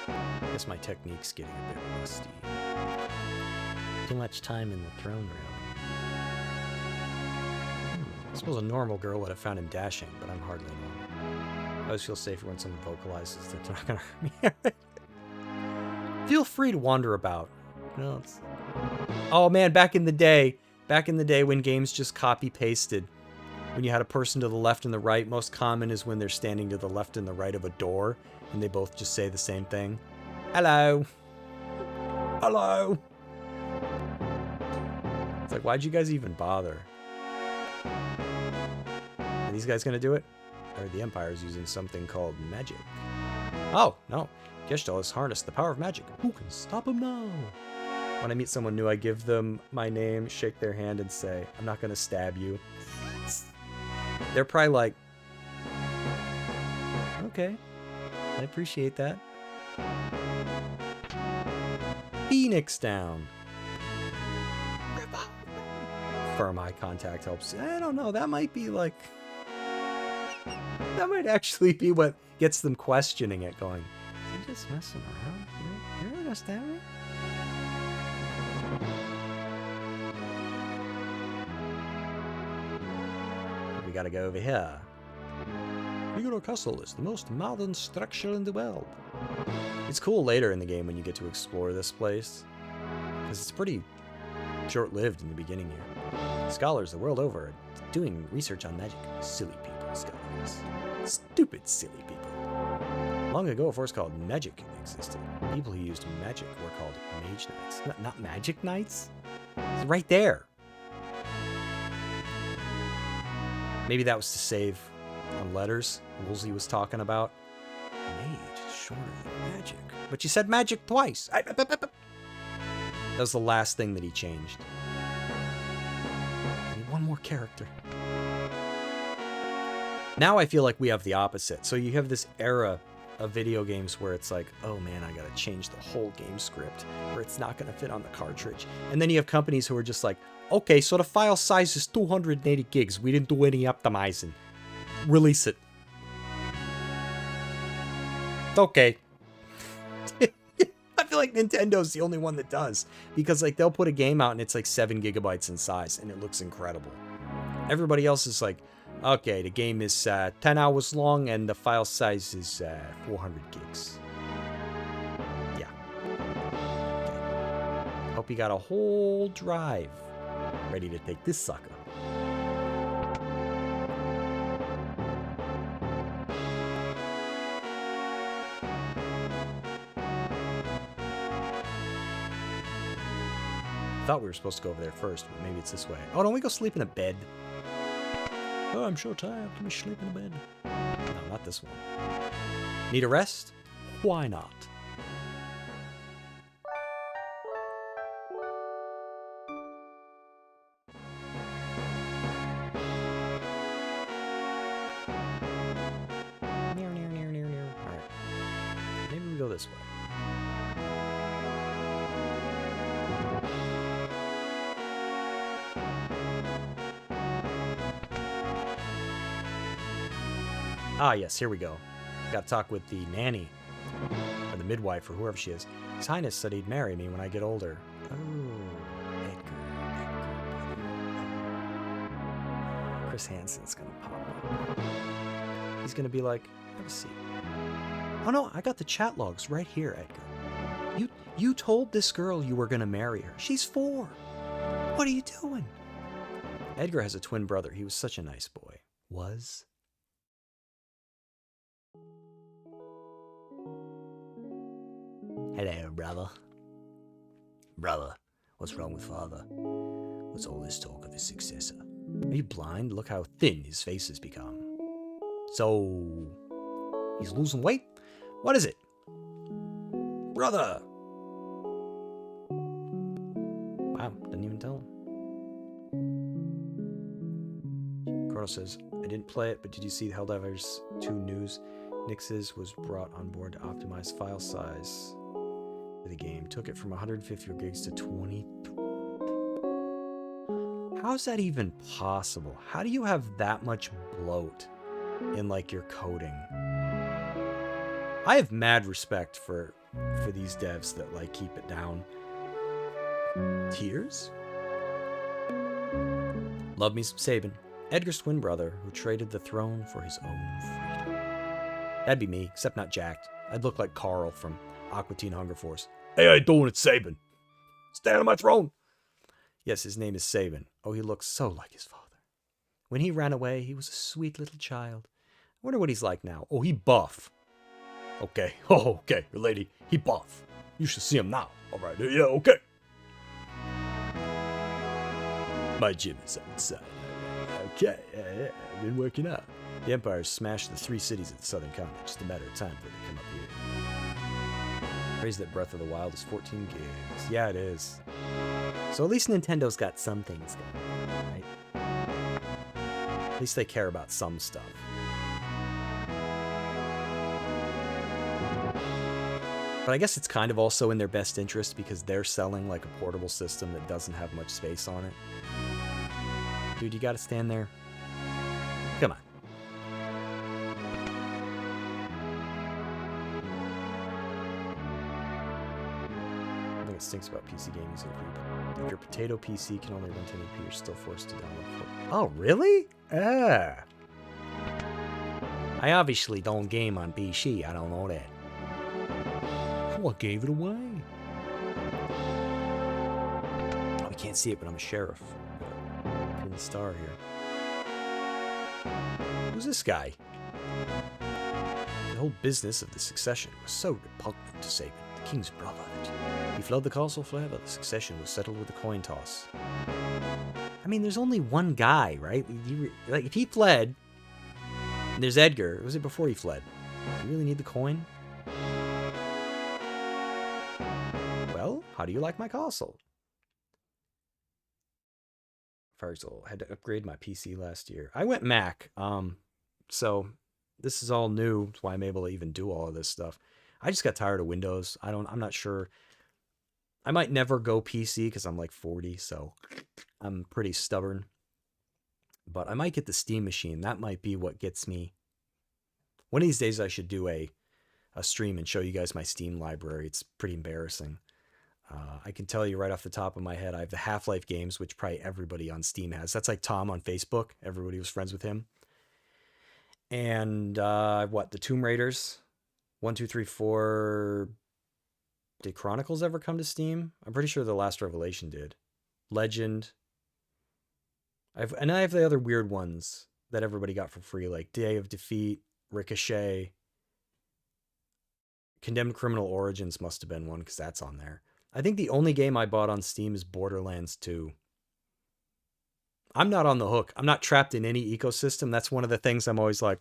I guess my technique's getting a bit rusty. Too much time in the throne room. I suppose a normal girl would have found him dashing, but I'm hardly normal. I always feel safer when someone vocalizes that they're not gonna hurt me. Feel free to wander about. No, oh man, back in the day when games just copy-pasted. When you had a person to the left and the right, most common is when they're standing to the left and the right of a door, and they both just say the same thing. Hello. Hello. It's like, why'd you guys even bother? Are these guys gonna do it? Or the Empire's using something called magic? Oh, no. Gestalt has harnessed the power of magic. Who can stop him now? When I meet someone new, I give them my name, shake their hand, and say, I'm not gonna stab you. They're probably like, okay, I appreciate that. Fenix Down. Firm eye contact helps. I don't know, that might be like... That might actually be what gets them questioning it, going, is he just messing around? You're really gonna stab me? We gotta go over here. Figaro Castle is the most modern structure in the world. It's cool later in the game when you get to explore this place, because it's pretty short-lived in the beginning here. Scholars the world over are doing research on magic. Silly people, scholars. Stupid, silly people. Long ago, a force called Magic existed. People who used magic were called Mage Knights. Not Magic Knights? It's right there. Maybe that was to save on letters. Woolsey was talking about. Mage is shorter than magic. But you said magic twice. That was the last thing that he changed. I need one more character. Now I feel like we have the opposite. So you have this era of video games where it's like, oh man, I gotta change the whole game script, or it's not gonna fit on the cartridge. And then you have companies who are just like, okay, so the file size is 280 gigs. We didn't do any optimizing. Release it. Okay. I feel like Nintendo's the only one that does, because like they'll put a game out and it's like 7 gigabytes in size and it looks incredible. Everybody else is like, okay, the game is 10 hours long and the file size is 400 gigs. Yeah. Okay. Hope you got a whole drive ready to take this sucker. I thought we were supposed to go over there first, but maybe it's this way. Oh, don't we go sleep in a bed? Oh, I'm so tired. Can we sleep in a bed? No, not this one. Need a rest? Why not? Alright. Maybe we go this way. Ah, yes, here we go. Got to talk with the nanny, or the midwife, or whoever she is. His Highness said he'd marry me when I get older. Oh, Edgar. Chris Hansen's gonna pop up. He's gonna be like, have a seat. Oh no, I got the chat logs right here, Edgar. You told this girl you were gonna marry her. She's 4. What are you doing? Edgar has a twin brother. He was such a nice boy. Was? Hello, brother. Brother, what's wrong with father? What's all this talk of his successor? Are you blind? Look how thin his face has become. So, he's losing weight? What is it? Brother! Wow, didn't even tell him. Chrono says, I didn't play it, but did you see Helldivers 2 news? Nix's was brought on board to optimize file size for the game. Took it from 150 gigs to 23. How is that even possible? How do you have that much bloat in like your coding? I have mad respect for these devs that like keep it down. Tears? Love me some Sabin. Edgar's twin brother who traded the throne for his own freedom. That'd be me, except not jacked. I'd look like Carl from Aqua Teen Hunger Force. Hey, how you doing? It's Sabin. Stand on my throne. Yes, his name is Sabin. Oh, he looks so like his father. When he ran away, he was a sweet little child. I wonder what he's like now. Oh, he buff. Okay. Oh, okay, lady. He buff. You should see him now. All right. Yeah, okay. My gym is outside. Okay. Yeah. Been working out. The Empire smashed the 3 cities of the southern continent. Just a matter of time before they come up here. Praise that Breath of the Wild is 14 gigs. Yeah, it is. So at least Nintendo's got some things going on, right? At least they care about some stuff. But I guess it's kind of also in their best interest because they're selling like a portable system that doesn't have much space on it. Dude, you gotta stand there. Come on. I think it stinks about PC gaming. If your potato PC can only run 1080p, you're still forced to download 4. Oh, really? Ah. I obviously don't game on PC. I don't know that. What gave it away? Oh, I can't see it, but I'm a sheriff. Pin the star here. Who's this guy? The whole business of the succession was so repugnant to Sabin, the king's brother, that he fled the castle forever. The succession was settled with a coin toss. I mean, there's only one guy, right? Like, if he fled, and there's Edgar. Was it before he fled? Do you really need the coin? Well, how do you like my castle? First of all, I had to upgrade my PC last year. I went Mac, so This is all new. That's why I'm able to even do all of this stuff. I just got tired of Windows. I'm not sure. I might never go PC because I'm like 40, so I'm pretty stubborn. But I might get the Steam machine. That might be what gets me. One of these days I should do a stream and show you guys my Steam library. It's pretty embarrassing. I can tell you right off the top of my head, I have the Half-Life games, which probably everybody on Steam has. That's like Tom on Facebook. Everybody was friends with him. And the Tomb Raiders? 1, 2, 3, 4. Did Chronicles ever come to Steam? I'm pretty sure The Last Revelation did. Legend. I have the other weird ones that everybody got for free, like Day of Defeat, Ricochet. Condemned Criminal Origins must have been one because that's on there. I think the only game I bought on Steam is Borderlands 2. I'm not on the hook. I'm not trapped in any ecosystem. That's one of the things I'm always like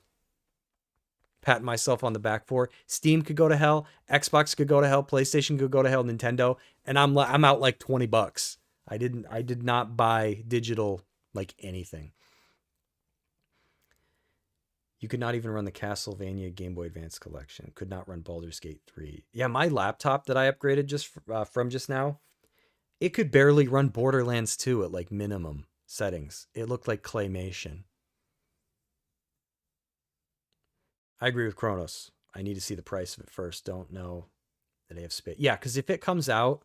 patting myself on the back for. Steam could go to hell. Xbox could go to hell. PlayStation could go to hell. Nintendo. And I'm out like $20. I did not buy digital like anything. You could not even run the Castlevania Game Boy Advance collection. Could not run Baldur's Gate 3. Yeah, my laptop that I upgraded from just now, it could barely run Borderlands 2 at like minimum settings. It looked like claymation. I agree with Kronos. I need to see the price of it first. Don't know that they have space. Yeah, because if it comes out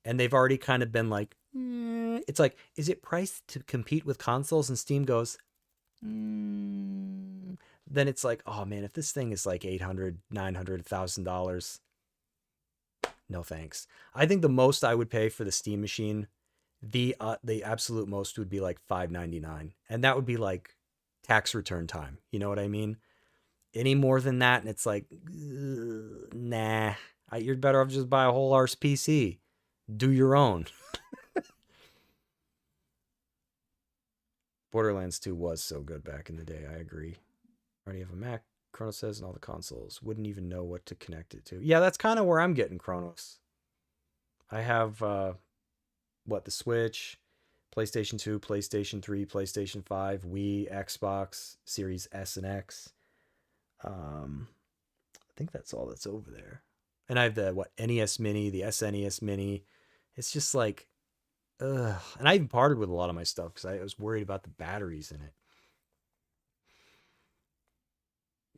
and they've already kind of been like, it's like, is it priced to compete with consoles? And Steam goes, then it's like, oh man, if this thing is like $800, $900, $1,000, no thanks. I think the most I would pay for the Steam machine, the absolute most would be like $5.99, and that would be like tax return time. You know what I mean? Any more than that, and it's like, nah. You're better off just buy a whole arse PC. Do your own. Borderlands 2 was so good back in the day. I agree. Already have a Mac, Kronos says, and all the consoles. Wouldn't even know what to connect it to. Yeah, that's kind of where I'm getting Kronos. I have, the Switch, PlayStation 2, PlayStation 3, PlayStation 5, Wii, Xbox, Series S and X. I think that's all that's over there. And I have the, NES Mini, the SNES Mini. It's just like, ugh. And I even parted with a lot of my stuff because I was worried about the batteries in it.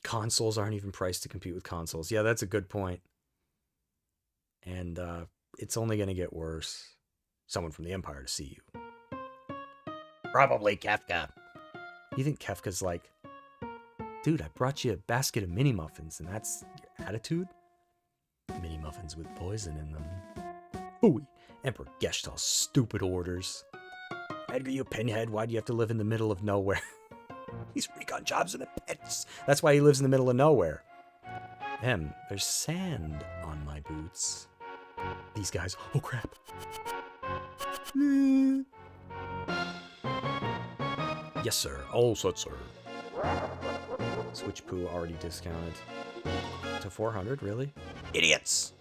Consoles aren't even priced to compete with consoles. Yeah, that's a good point. And it's only going to get worse. Someone from the Empire to see you. Probably Kefka. You think Kefka's like, dude, I brought you a basket of mini muffins, and that's your attitude? Mini muffins with poison in them. Ooh, Emperor Geshtal's stupid orders. Edgar, you pinhead, why do you have to live in the middle of nowhere? These recon jobs in the pits. That's why he lives in the middle of nowhere. There's sand on my boots. These guys, oh crap. Yes, sir. All set, sir. Switch poo already discounted to 400, really? Idiots!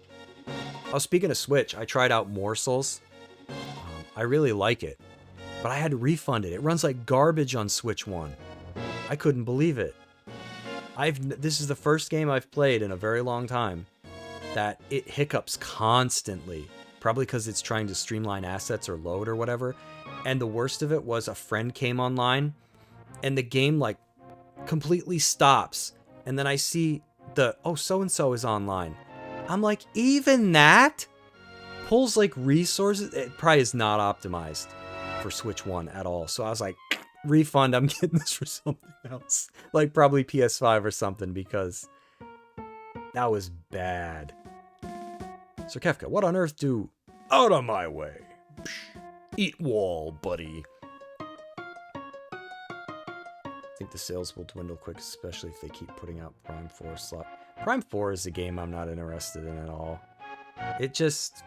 Oh, speaking of Switch, I tried out Morsels. I really like it, but I had to refund it. It runs like garbage on Switch 1. I couldn't believe it. This is the first game I've played in a very long time that it hiccups constantly. Probably because it's trying to streamline assets or load or whatever. And the worst of it was a friend came online and the game like completely stops. And then I see so-and-so is online. I'm like, even that pulls like resources. It probably is not optimized for Switch 1 at all. So I was like, refund, I'm getting this for something else. Like probably PS5 or something, because that was bad. Sir Kefka, what on earth do... Out of my way. Psh, eat wall, buddy. I think the sales will dwindle quick, especially if they keep putting out Prime 4 slot. Prime 4 is a game I'm not interested in at all. It just...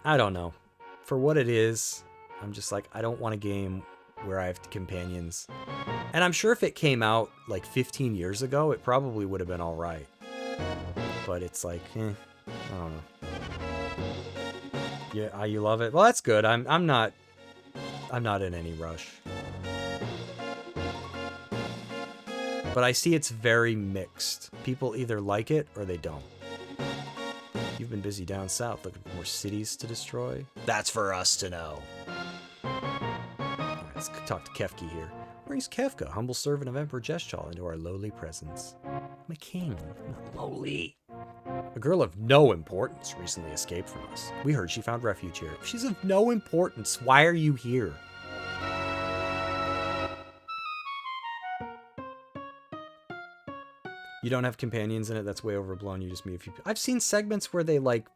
I don't know. For what it is, I'm just like, I don't want a game where I have companions. And I'm sure if it came out like 15 years ago, it probably would have been alright. But it's like, I don't know. Yeah, you love it? Well, that's good. I'm not in any rush. But I see it's very mixed. People either like it or they don't. You've been busy down south looking for more cities to destroy. That's for us to know. Right, let's talk to Kefka here. Brings Kefka, humble servant of Emperor Jeschal, into our lowly presence. I'm a king, not lowly. A girl of no importance recently escaped from us. We heard she found refuge here. If she's of no importance, why are you here? You don't have companions in it? That's way overblown. You just meet a few people. I've seen segments where they, like...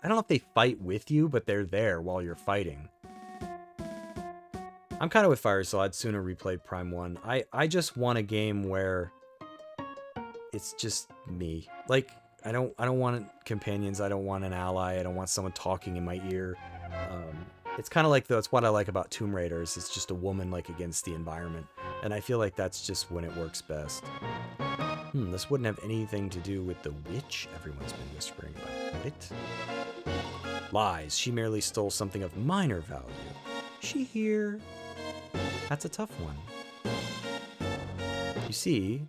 I don't know if they fight with you, but they're there while you're fighting. I'm kind of with Fire, so I'd sooner replay Prime 1. I just want a game where... it's just me. Like, I don't want companions. I don't want an ally. I don't want someone talking in my ear. It's kind of like, though, it's what I like about Tomb Raiders. It's just a woman, like, against the environment. And I feel like that's just when it works best. This wouldn't have anything to do with the witch everyone's been whispering about, would it? Lies. She merely stole something of minor value. Is she here? That's a tough one. You see...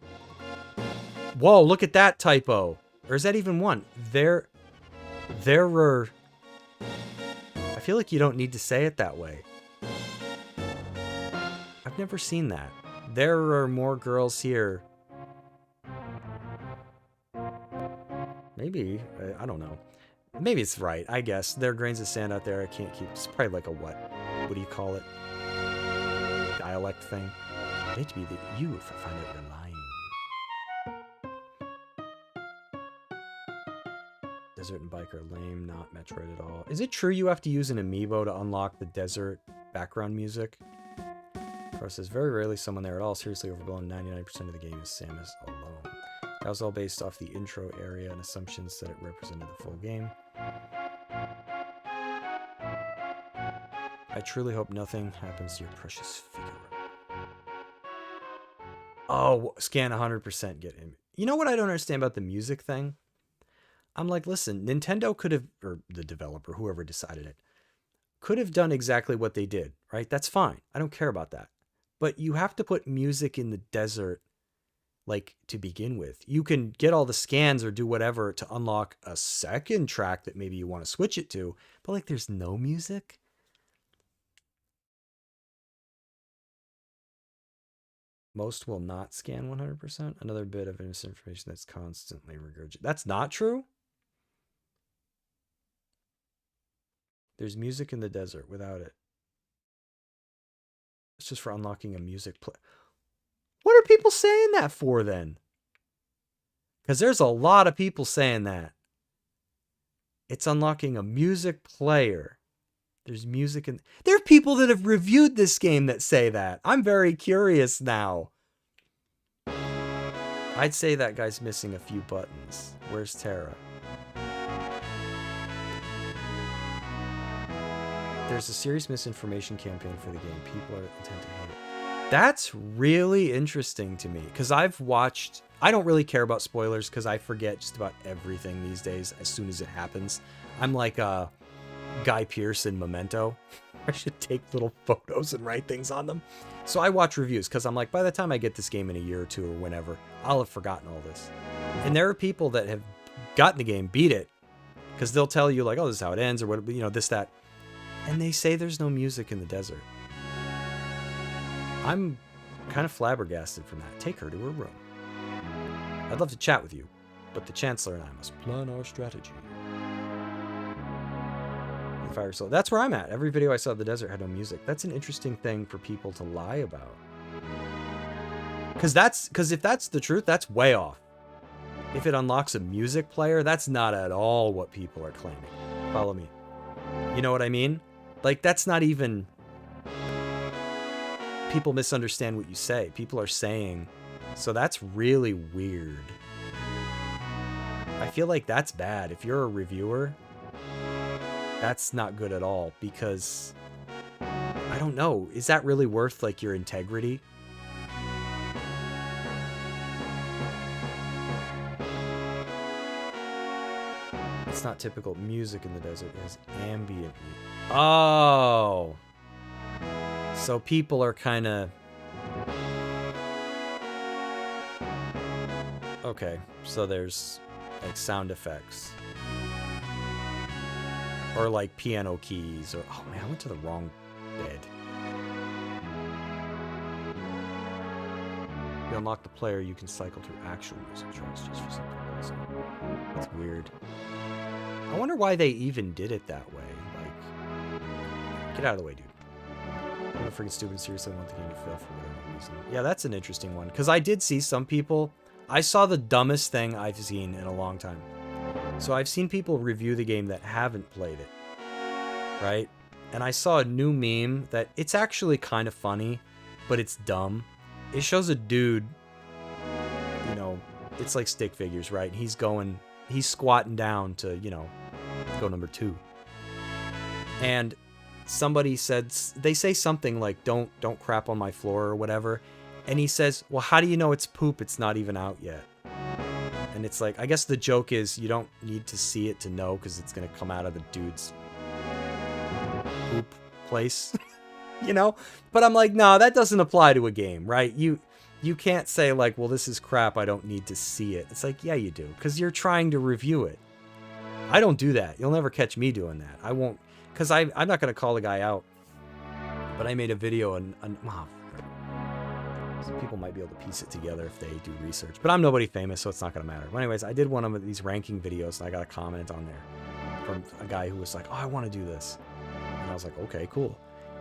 Whoa, look at that typo. Or is that even one? There were... I feel like you don't need to say it that way. I've never seen that. There are more girls here. Maybe. I don't know. Maybe it's right, I guess. There are grains of sand out there I can't keep. It's probably like a what? What do you call it? Dialect thing. I hate to be you if I find out you're lying. Desert and bike are lame, not Metroid at all. Is it true you have to use an amiibo to unlock the desert background music? Pro says, very rarely someone there at all. Seriously overblown. 99% of the game is Samus alone. That was all based off the intro area and assumptions that it represented the full game. I truly hope nothing happens to your precious figure. Oh, scan 100%, get him. You know what I don't understand about the music thing? I'm like, listen, Nintendo could have, or the developer, whoever decided it, could have done exactly what they did, right? That's fine. I don't care about that. But you have to put music in the desert, like, to begin with. You can get all the scans or do whatever to unlock a second track that maybe you want to switch it to, but, like, there's no music? Most will not scan 100%. Another bit of misinformation that's constantly regurgitated. That's not true? There's music in the desert without it. It's just for unlocking a music play. What are people saying that for then? Because there's a lot of people saying that. It's unlocking a music player. There's music in... There are people that have reviewed this game that say that. I'm very curious now. I'd say that guy's missing a few buttons. Where's Terra? There's a serious misinformation campaign for the game. People are intent to hate it. That's really interesting to me, because I've watched... I don't really care about spoilers, because I forget just about everything these days as soon as it happens. I'm like Guy Pearce in Memento. I should take little photos and write things on them. So I watch reviews, because I'm like, by the time I get this game in a year or two or whenever, I'll have forgotten all this. And there are people that have gotten the game, beat it, because they'll tell you, like, oh, this is how it ends, or what, you know, this, that. And they say there's no music in the desert. I'm kind of flabbergasted from that. Take her to her room. I'd love to chat with you, but the Chancellor and I must plan our strategy. Fire Soul. That's where I'm at. Every video I saw of the desert had no music. That's an interesting thing for people to lie about. Because if that's the truth, that's way off. If it unlocks a music player, that's not at all what people are claiming. Follow me. You know what I mean? Like, that's not even... People misunderstand what you say. People are saying... So that's really weird. I feel like that's bad. If you're a reviewer, that's not good at all, because... I don't know. Is that really worth, like, your integrity? It's not typical music in the desert. It has ambient music. Oh! So people are kind of... Okay, so there's like sound effects. Or like piano keys, or oh man, I went to the wrong bed. You unlock the player, you can cycle through actual music tracks just for something else. That's weird. I wonder why they even did it that way. Like, get out of the way, dude. I'm freaking stupid. Seriously, I want the game to fail for whatever reason. Yeah, that's an interesting one. Because I did see some people. I saw the dumbest thing I've seen in a long time. So I've seen people review the game that haven't played it. Right? And I saw a new meme that it's actually kind of funny, but it's dumb. It shows a dude, you know, it's like stick figures, right? He's squatting down to, you know, go number 2. And somebody said, they say something like, don't crap on my floor or whatever. And he says, well, how do you know it's poop? It's not even out yet. And it's like, I guess the joke is you don't need to see it to know because it's going to come out of the dude's poop place. You know, but I'm like, no, that doesn't apply to a game, right? You can't say like, well, this is crap, I don't need to see it. It's like, yeah, you do, because you're trying to review it. I don't do that. You'll never catch me doing that. I won't, because I'm not going to call the guy out. But I made a video and some people might be able to piece it together if they do research. But I'm nobody famous, so it's not going to matter. But anyways, I did one of these ranking videos, and I got a comment on there from a guy who was like, oh, I want to do this. And I was like, okay, cool.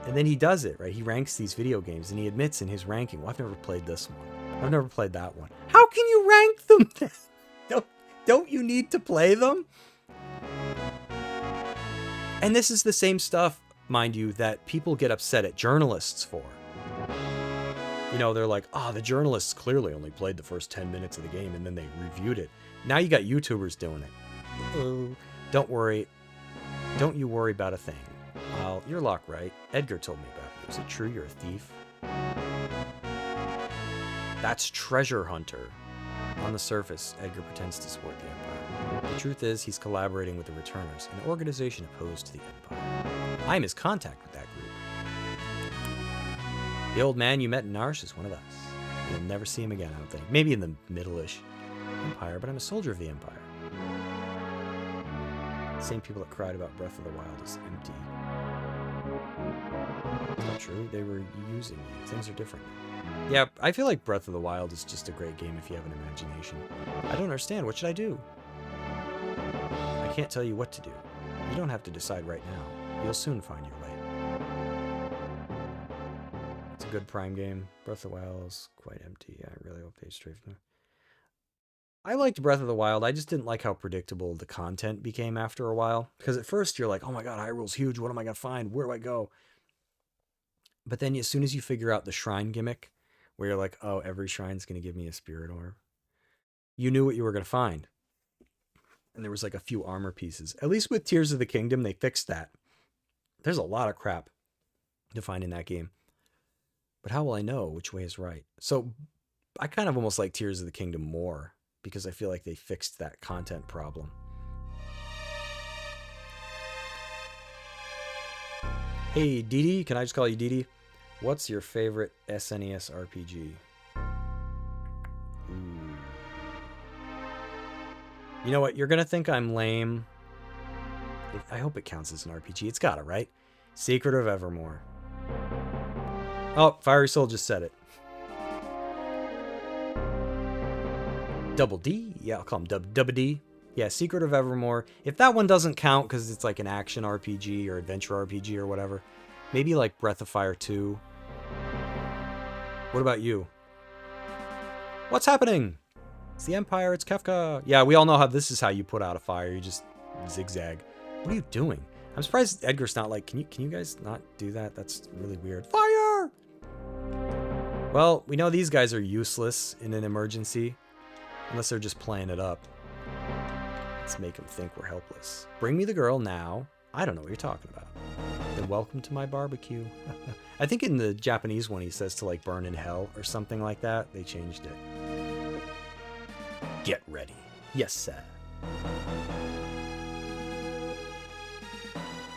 And then he does it, right? He ranks these video games, and he admits in his ranking, well, I've never played this one. I've never played that one. How can you rank them? Don't you need to play them? And this is the same stuff, mind you, that people get upset at journalists for. You know, they're like, oh, the journalists clearly only played the first 10 minutes of the game, and then they reviewed it. Now you got YouTubers doing it. Oh, don't worry. Don't you worry about a thing. You're locked, right? Edgar told me about you. Is it true you're a thief? That's Treasure Hunter. On the surface, Edgar pretends to support the Empire. The truth is, he's collaborating with the Returners, an organization opposed to the Empire. I'm his contact with that group. The old man you met in Narsh is one of us. You'll never see him again, I don't think. Maybe in the middle-ish Empire, but I'm a soldier of the Empire. The same people that cried about Breath of the Wild is empty. It's not true. They were using you. Things are different. Yeah, I feel like Breath of the Wild is just a great game if you have an imagination. I don't understand. What should I do? I can't tell you what to do. You don't have to decide right now. You'll soon find your way. It's a good Prime game. Breath of the Wild is quite empty. I really hope they straight from there. I liked Breath of the Wild. I just didn't like how predictable the content became after a while. Because at first you're like, oh my god, Hyrule's huge. What am I going to find? Where do I go? But then as soon as you figure out the shrine gimmick, where you're like, oh, every shrine's going to give me a spirit orb, you knew what you were going to find. And there was like a few armor pieces. At least with Tears of the Kingdom, they fixed that. There's a lot of crap to find in that game. But how will I know which way is right? So I kind of almost like Tears of the Kingdom more, because I feel like they fixed that content problem. Hey, Didi, can I just call you Didi? What's your favorite SNES RPG? Ooh. You know what? You're going to think I'm lame. I hope it counts as an RPG. It's got it, right? Secret of Evermore. Oh, Fiery Soul just said it. Double D? Yeah, I'll call him Double D. Yeah, Secret of Evermore. If that one doesn't count because it's like an action RPG or adventure RPG or whatever, maybe like Breath of Fire 2. What about you? What's happening? It's the Empire, it's Kefka. Yeah, we all know how this is how you put out a fire. You just zigzag. What are you doing? I'm surprised Edgar's not like, can you guys not do that? That's really weird. Fire! Well, we know these guys are useless in an emergency. Unless they're just playing it up. Let's make them think we're helpless. Bring me the girl now. I don't know what you're talking about. Then welcome to my barbecue. I think in the Japanese one he says to like burn in hell or something like that. They changed it. Get ready. Yes, sir.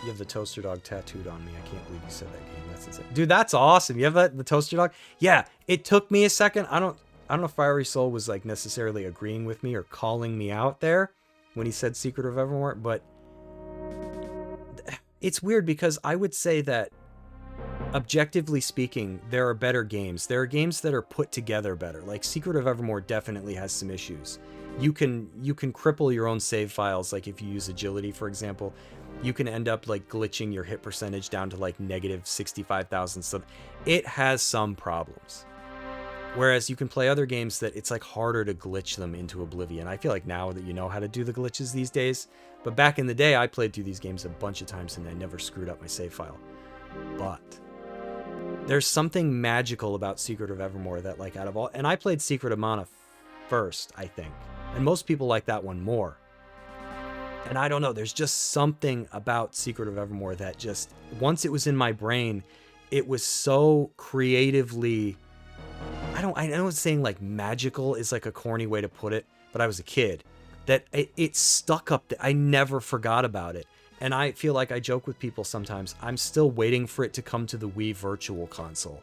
You have the toaster dog tattooed on me. I can't believe you said that game. That's insane. Dude, that's awesome. You have the toaster dog? Yeah, it took me a second. I don't know if Fiery Soul was like necessarily agreeing with me or calling me out there when he said Secret of Evermore, but it's weird because I would say that objectively speaking, there are better games. There are games that are put together better. Like Secret of Evermore definitely has some issues. You can cripple your own save files. Like if you use agility, for example, you can end up like glitching your hit percentage down to like negative 65,000. So it has some problems. Whereas you can play other games that it's like harder to glitch them into oblivion. I feel like now that you know how to do the glitches these days, but back in the day, I played through these games a bunch of times and I never screwed up my save file. But there's something magical about Secret of Evermore that like out of all, and I played Secret of Mana first, I think. And most people like that one more. And I don't know, there's just something about Secret of Evermore that just, once it was in my brain, it was so creatively, I know saying like magical is like a corny way to put it, but I was a kid, that it stuck up, I never forgot about it. And I feel like I joke with people sometimes, I'm still waiting for it to come to the Wii Virtual Console.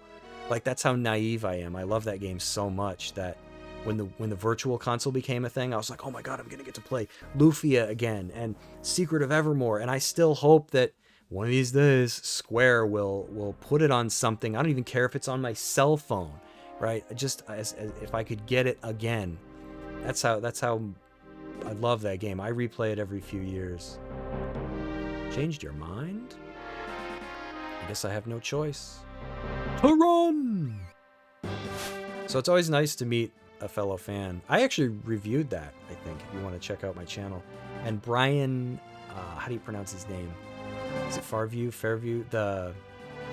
Like that's how naive I am. I love that game so much that when the Virtual Console became a thing, I was like, oh my god, I'm gonna get to play Lufia again and Secret of Evermore. And I still hope that one of these days Square will put it on something. I don't even care if it's on my cell phone, right? Just as if I could get it again. That's how I love that game. I replay it every few years. Changed your mind? I guess I have no choice. To run! So it's always nice to meet a fellow fan. I actually reviewed that, I think, if you want to check out my channel. And Brian, how do you pronounce his name? Is it Fairview? The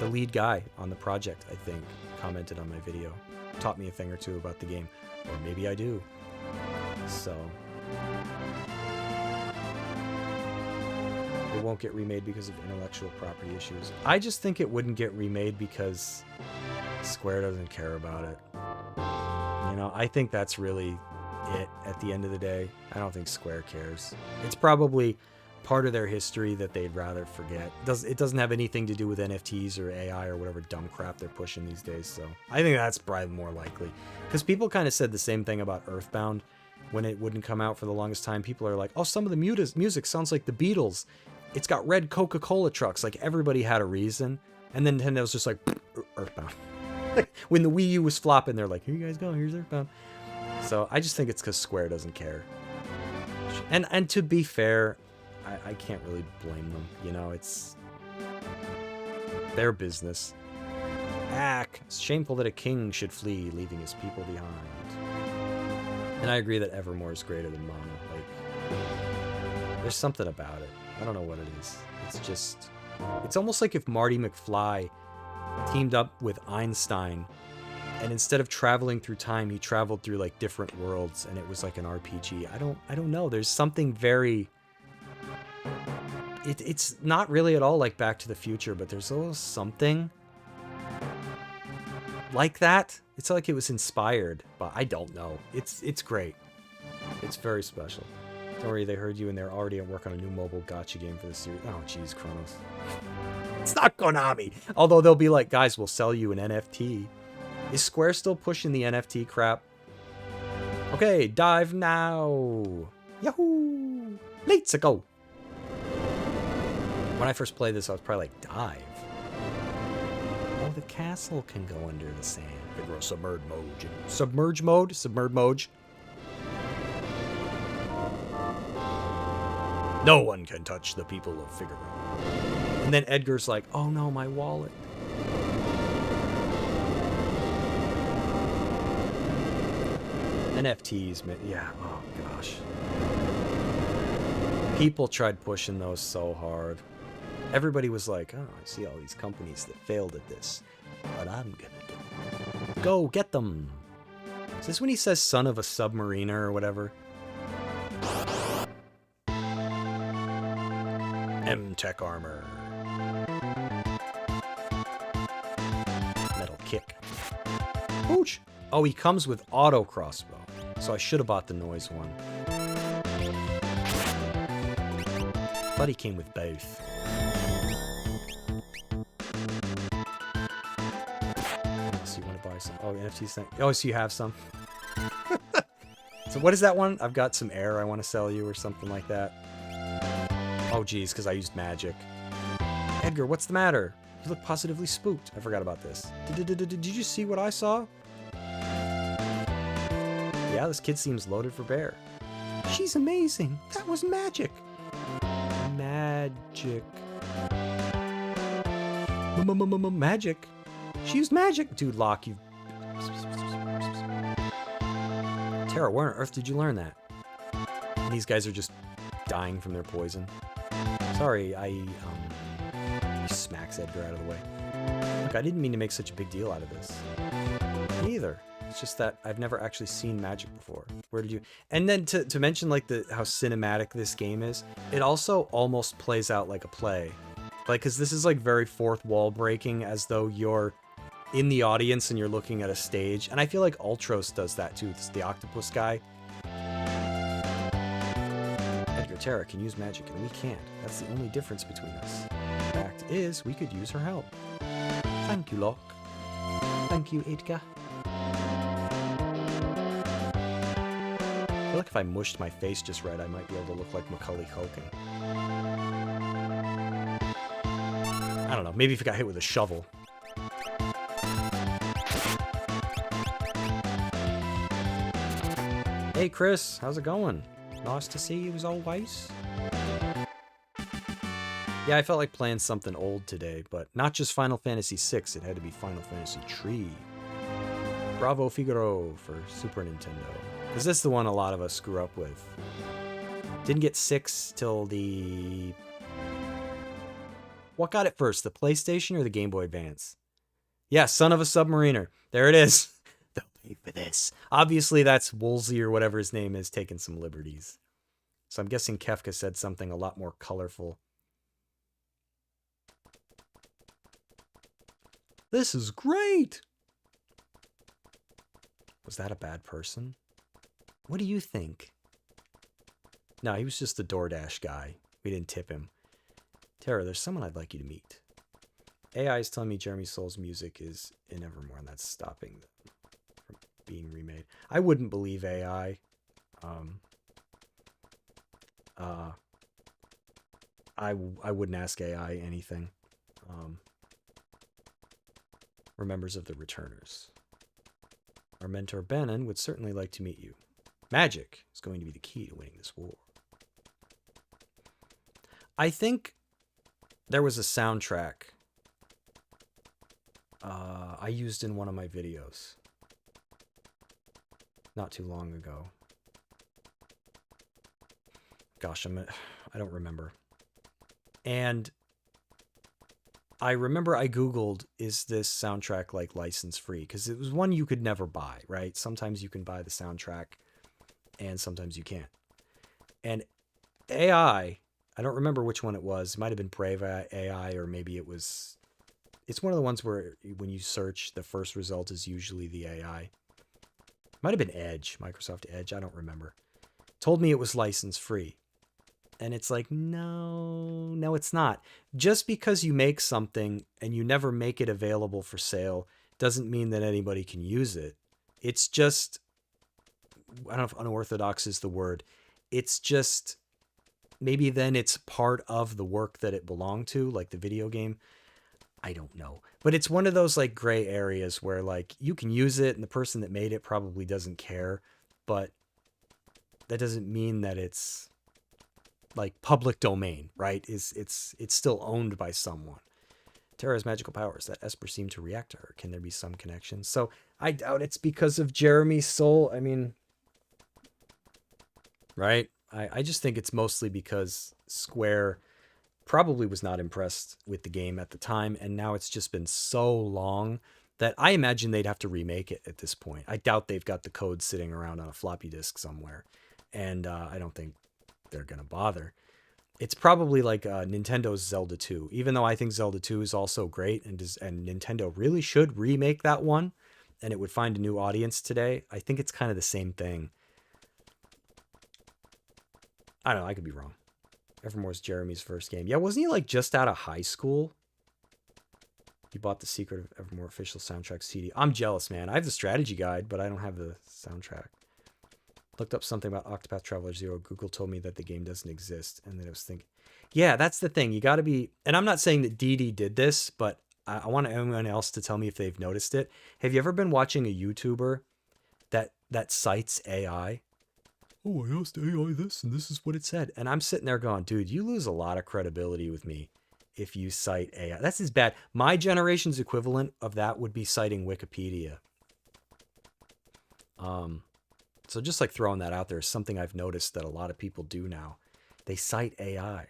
lead guy on the project, I think, commented on my video. Taught me a thing or two about the game. Or maybe I do. So it won't get remade because of intellectual property issues. I just think it wouldn't get remade because Square doesn't care about it. You know, I think that's really it at the end of the day. I don't think Square cares. It's probably part of their history that they'd rather forget. It doesn't have anything to do with NFTs or AI or whatever dumb crap they're pushing these days. So I think that's probably more likely. Because people kind of said the same thing about Earthbound when it wouldn't come out for the longest time. People are like, oh, some of the music sounds like the Beatles. It's got red Coca-Cola trucks. Like everybody had a reason. And then Nintendo's just like, Earthbound. When the Wii U was flopping, they're like, here you guys go, here's Earthbound. So I just think it's because Square doesn't care. And to be fair, I can't really blame them. You know, it's their business. It's shameful that a king should flee, leaving his people behind. And I agree that Evermore is greater than Mana. Like, there's something about it. I don't know what it is. It's just, it's almost like if Marty McFly teamed up with Einstein, and instead of traveling through time, he traveled through like different worlds, and it was like an RPG. I don't know. There's something very. It's not really at all like Back to the Future, but there's a little something like that. It's like it was inspired, but I don't know. It's great. It's very special. Don't worry, they heard you and they're already at work on a new mobile gacha game for the series. Oh, jeez, Kronos. It's not Konami. Although they'll be like, guys, we'll sell you an NFT. Is Square still pushing the NFT crap? Okay, dive now. Yahoo! Let's go. When I first played this, I was probably like, dive? Oh, the castle can go under the sand. Figaro submerge mode. Submerge mode? Submerge mode. No one can touch the people of Figaro. And then Edgar's like, oh no, my wallet. NFTs, man. Yeah, oh gosh. People tried pushing those so hard. Everybody was like, oh, I see all these companies that failed at this. But I'm gonna do it. Go, get them. Is this when he says son of a submariner or whatever? M-Tech armor. Metal kick. Pooch! Oh, he comes with auto crossbow. So I should have bought the noise one. But he came with both. Unless you want to buy some. Oh, NFTs. Oh, so you have some. So what is that one? I've got some air I want to sell you or something like that. Oh, geez, because I used magic. Edgar, what's the matter? You look positively spooked. I forgot about this. Did you see what I saw? Yeah, this kid seems loaded for bear. She's amazing. That was magic. Magic. Magic. She used magic. Dude, Locke, you... Tara, where on earth did you learn that? And these guys are just dying from their poison. Sorry, he smacks Edgar out of the way. Look, I didn't mean to make such a big deal out of this. Me either. It's just that I've never actually seen magic before. Where did you... And then to mention, like, how cinematic this game is, it also almost plays out like a play. Like, because this is, like, very fourth wall breaking, as though you're in the audience and you're looking at a stage. And I feel like Ultros does that, too. It's the octopus guy. Edgar, Tara can use magic, and we can't. That's the only difference between us. The fact is, we could use her help. Thank you, Locke. Thank you, Edgar. I feel like if I mushed my face just right, I might be able to look like Macaulay Culkin. I don't know. Maybe if you got hit with a shovel. Hey, Chris. How's it going? Nice to see you as always. Yeah, I felt like playing something old today, but not just Final Fantasy VI. It had to be Final Fantasy III. Bravo Figaro for Super Nintendo. Because this is the one a lot of us grew up with. Didn't get 6 till the... What got it first, the PlayStation or the Game Boy Advance? Yeah, Son of a Submariner. There it is. They'll pay for this. Obviously, that's Woolsey or whatever his name is taking some liberties. So I'm guessing Kefka said something a lot more colorful. This is great! Was that a bad person? What do you think? No, he was just the DoorDash guy. We didn't tip him. Tara, there's someone I'd like you to meet. AI is telling me Jeremy Soul's music is in Evermore, and that's stopping them from being remade. I wouldn't believe AI. I wouldn't ask AI anything. We're members of the Returners. Our mentor Bannon would certainly like to meet you. Magic is going to be the key to winning this war. I think there was a soundtrack I used in one of my videos not too long ago. Gosh, I don't remember. And I remember I Googled, is this soundtrack like license free? Because it was one you could never buy, right? Sometimes you can buy the soundtrack and sometimes you can't. And AI, I don't remember which one it was. It might have been Brave AI, or maybe it was... It's one of the ones where when you search, the first result is usually the AI. Might have been Edge, Microsoft Edge, I don't remember. Told me it was license free. And it's like, no, it's not. Just because you make something and you never make it available for sale doesn't mean that anybody can use it. It's just, I don't know if unorthodox is the word. It's just, maybe then it's part of the work that it belonged to, like the video game. I don't know. But it's one of those like gray areas where like you can use it and the person that made it probably doesn't care. But that doesn't mean that it's like public domain, right? It's still owned by someone. Tara's magical powers, that Esper seemed to react to her. Can there be some connection? So I doubt it's because of Jeremy Soule. I mean, right? I just think it's mostly because Square probably was not impressed with the game at the time, and now it's just been so long that I imagine they'd have to remake it at this point. I doubt they've got the code sitting around on a floppy disk somewhere, and I don't think they're gonna bother. It's probably like Nintendo's Zelda 2, even though I think Zelda 2 is also great, and Nintendo really should remake that one, and it would find a new audience today. I think it's kind of the same thing. I don't know, I could be wrong. Evermore's Jeremy's first game. Yeah, wasn't he like just out of high school? He bought the Secret of Evermore official soundtrack CD. I'm jealous, man. I have the strategy guide, but I don't have the soundtrack. Looked up something about Octopath Traveler 0. Google told me that the game doesn't exist. And then I was thinking, yeah, that's the thing. You got to be, and I'm not saying that Dee did this, but I want anyone else to tell me if they've noticed it. Have you ever been watching a YouTuber that cites AI? Oh, I asked AI this, and this is what it said. And I'm sitting there going, dude, you lose a lot of credibility with me if you cite AI. That's as bad. My generation's equivalent of that would be citing Wikipedia. So just like throwing that out there is something I've noticed that a lot of people do now. They cite AI.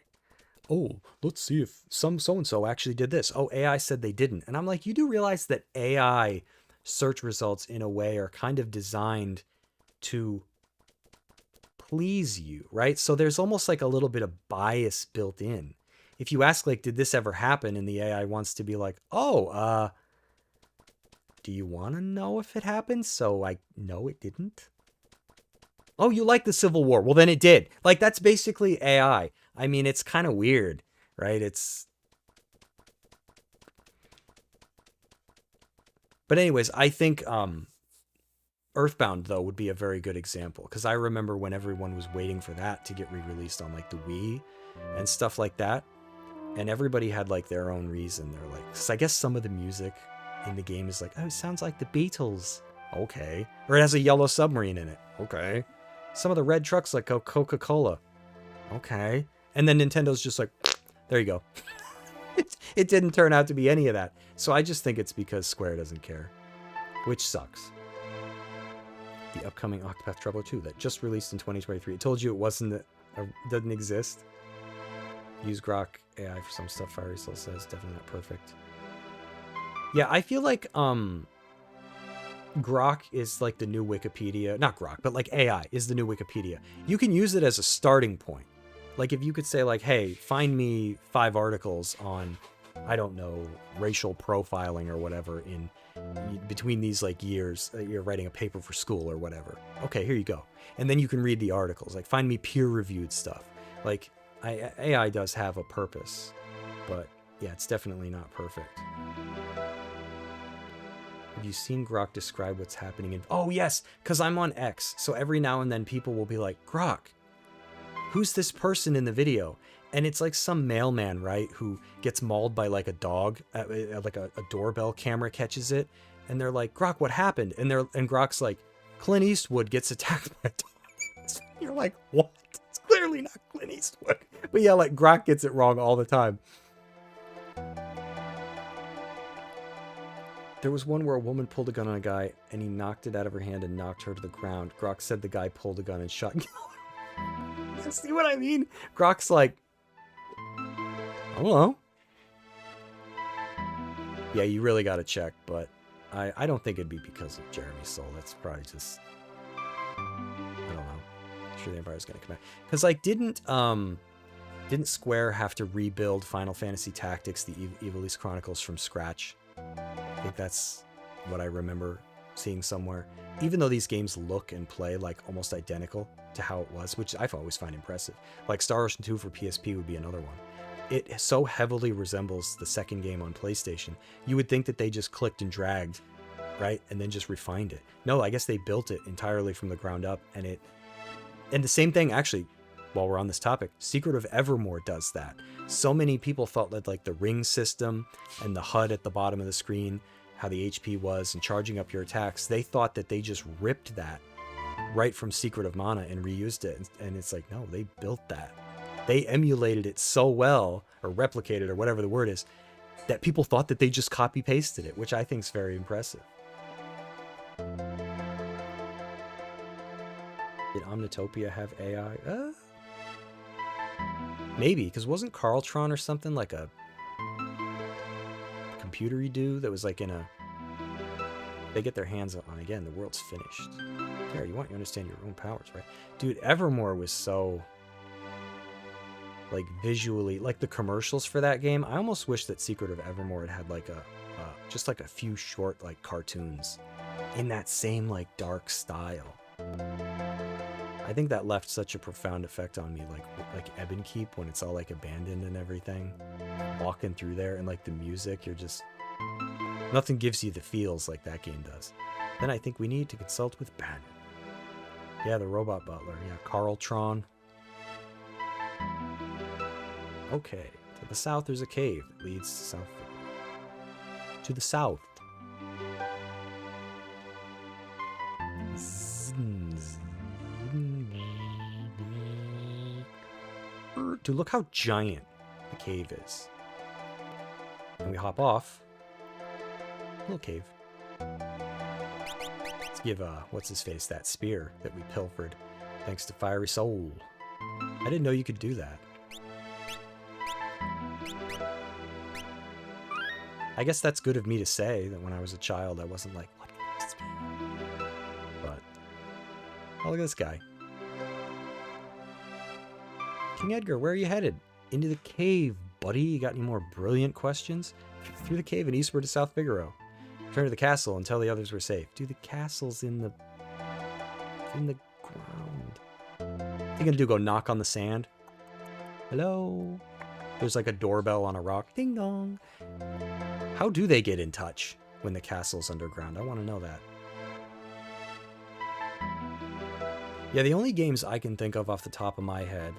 Oh, let's see if so-and-so actually did this. Oh, AI said they didn't. And I'm like, you do realize that AI search results in a way are kind of designed to please you, right? So there's almost like a little bit of bias built in. If you ask, like, did this ever happen? And the AI wants to be like, oh, do you want to know if it happened? So no, it didn't. Oh, you like the Civil War? Well, then it did. Like, that's basically AI. I mean, it's kind of weird, right? But anyways, I think Earthbound, though, would be a very good example. Because I remember when everyone was waiting for that to get re-released on, like, the Wii and stuff like that. And everybody had, like, their own reason. They're like, because I guess some of the music in the game is like, oh, it sounds like the Beatles. Okay. Or it has a yellow submarine in it. Okay. Some of the red trucks like Coca-Cola. Okay. And then Nintendo's just like, there you go. It didn't turn out to be any of that. So I just think it's because Square doesn't care. Which sucks. The upcoming Octopath Traveler 2 that just released in 2023. It told you it doesn't exist. Use Grok AI for some stuff, Fiery Soul says. Definitely not perfect. Yeah, I feel like Grok is like the new Wikipedia. Not Grok, but like AI is the new Wikipedia. You can use it as a starting point. Like if you could say like, hey, find me 5 articles on, I don't know, racial profiling or whatever in between these like years, you're writing a paper for school or whatever. Okay, here you go. And then you can read the articles. Like find me peer-reviewed stuff. Like AI does have a purpose, but yeah, it's definitely not perfect. Have you seen Grok describe what's happening in... Oh, yes, because I'm on X. So every now and then people will be like, Grok, who's this person in the video? And it's like some mailman, right, who gets mauled by like a dog, like a doorbell camera catches it. And they're like, Grok, what happened? And Grok's like, Clint Eastwood gets attacked by a dog. You're like, what? It's clearly not Clint Eastwood. But yeah, like Grok gets it wrong all the time. There was one where a woman pulled a gun on a guy and he knocked it out of her hand and knocked her to the ground. Grok said the guy pulled a gun and shot. See what I mean? Grok's like, hello. Yeah, you really got to check, but I don't think it'd be because of Jeremy Soule. That's probably just, I don't know. I'm sure the Empire's gonna come back. Because like, didn't Square have to rebuild Final Fantasy Tactics, the Ivalice Chronicles from scratch? I think that's what I remember seeing somewhere. Even though these games look and play like almost identical to how it was, which I've always find impressive. Like Star Ocean 2 for PSP would be another one. It so heavily resembles the second game on PlayStation. You would think that they just clicked and dragged, right? And then just refined it. No, I guess they built it entirely from the ground up. And the same thing, actually, while we're on this topic, Secret of Evermore does that. So many people thought that like the ring system and the HUD at the bottom of the screen, how the HP was and charging up your attacks, they thought that they just ripped that right from Secret of Mana and reused it. And it's like, no, they built that. They emulated it so well, or replicated, or whatever the word is, that people thought that they just copy-pasted it, which I think is very impressive. Did Omnitopia have AI? Maybe, because wasn't Carltron or something like a computery dude that was like in a... They get their hands on, again, the world's finished. There, you understand your own powers, right? Dude, Evermore was so... like visually, like the commercials for that game, I almost wish that Secret of Evermore had like just like a few short like cartoons in that same like dark style. I think that left such a profound effect on me, like Ebon Keep, when it's all like abandoned and everything, walking through there, and like the music, you're just, nothing gives you the feels like that game does. Then I think we need to consult with Bannon. Yeah, the robot butler. Yeah, Carltron. Okay, to the south there's a cave. It leads to south. To the south. Dude, look how giant the cave is. And we hop off. Little cave. Let's give, what's his face, that spear that we pilfered. Thanks to Fiery Soul. I didn't know you could do that. I guess that's good of me to say, that when I was a child, I wasn't like, what is this spear? But, oh, look at this guy. King Edgar, where are you headed? Into the cave, buddy. You got any more brilliant questions? Through the cave and eastward to South Figaro. Return to the castle and tell the others we're safe. Dude, the castle's in the ground. What are you gonna do, go knock on the sand? Hello? There's like a doorbell on a rock. Ding dong. How do they get in touch when the castle's underground? I want to know that. Yeah, the only games I can think of off the top of my head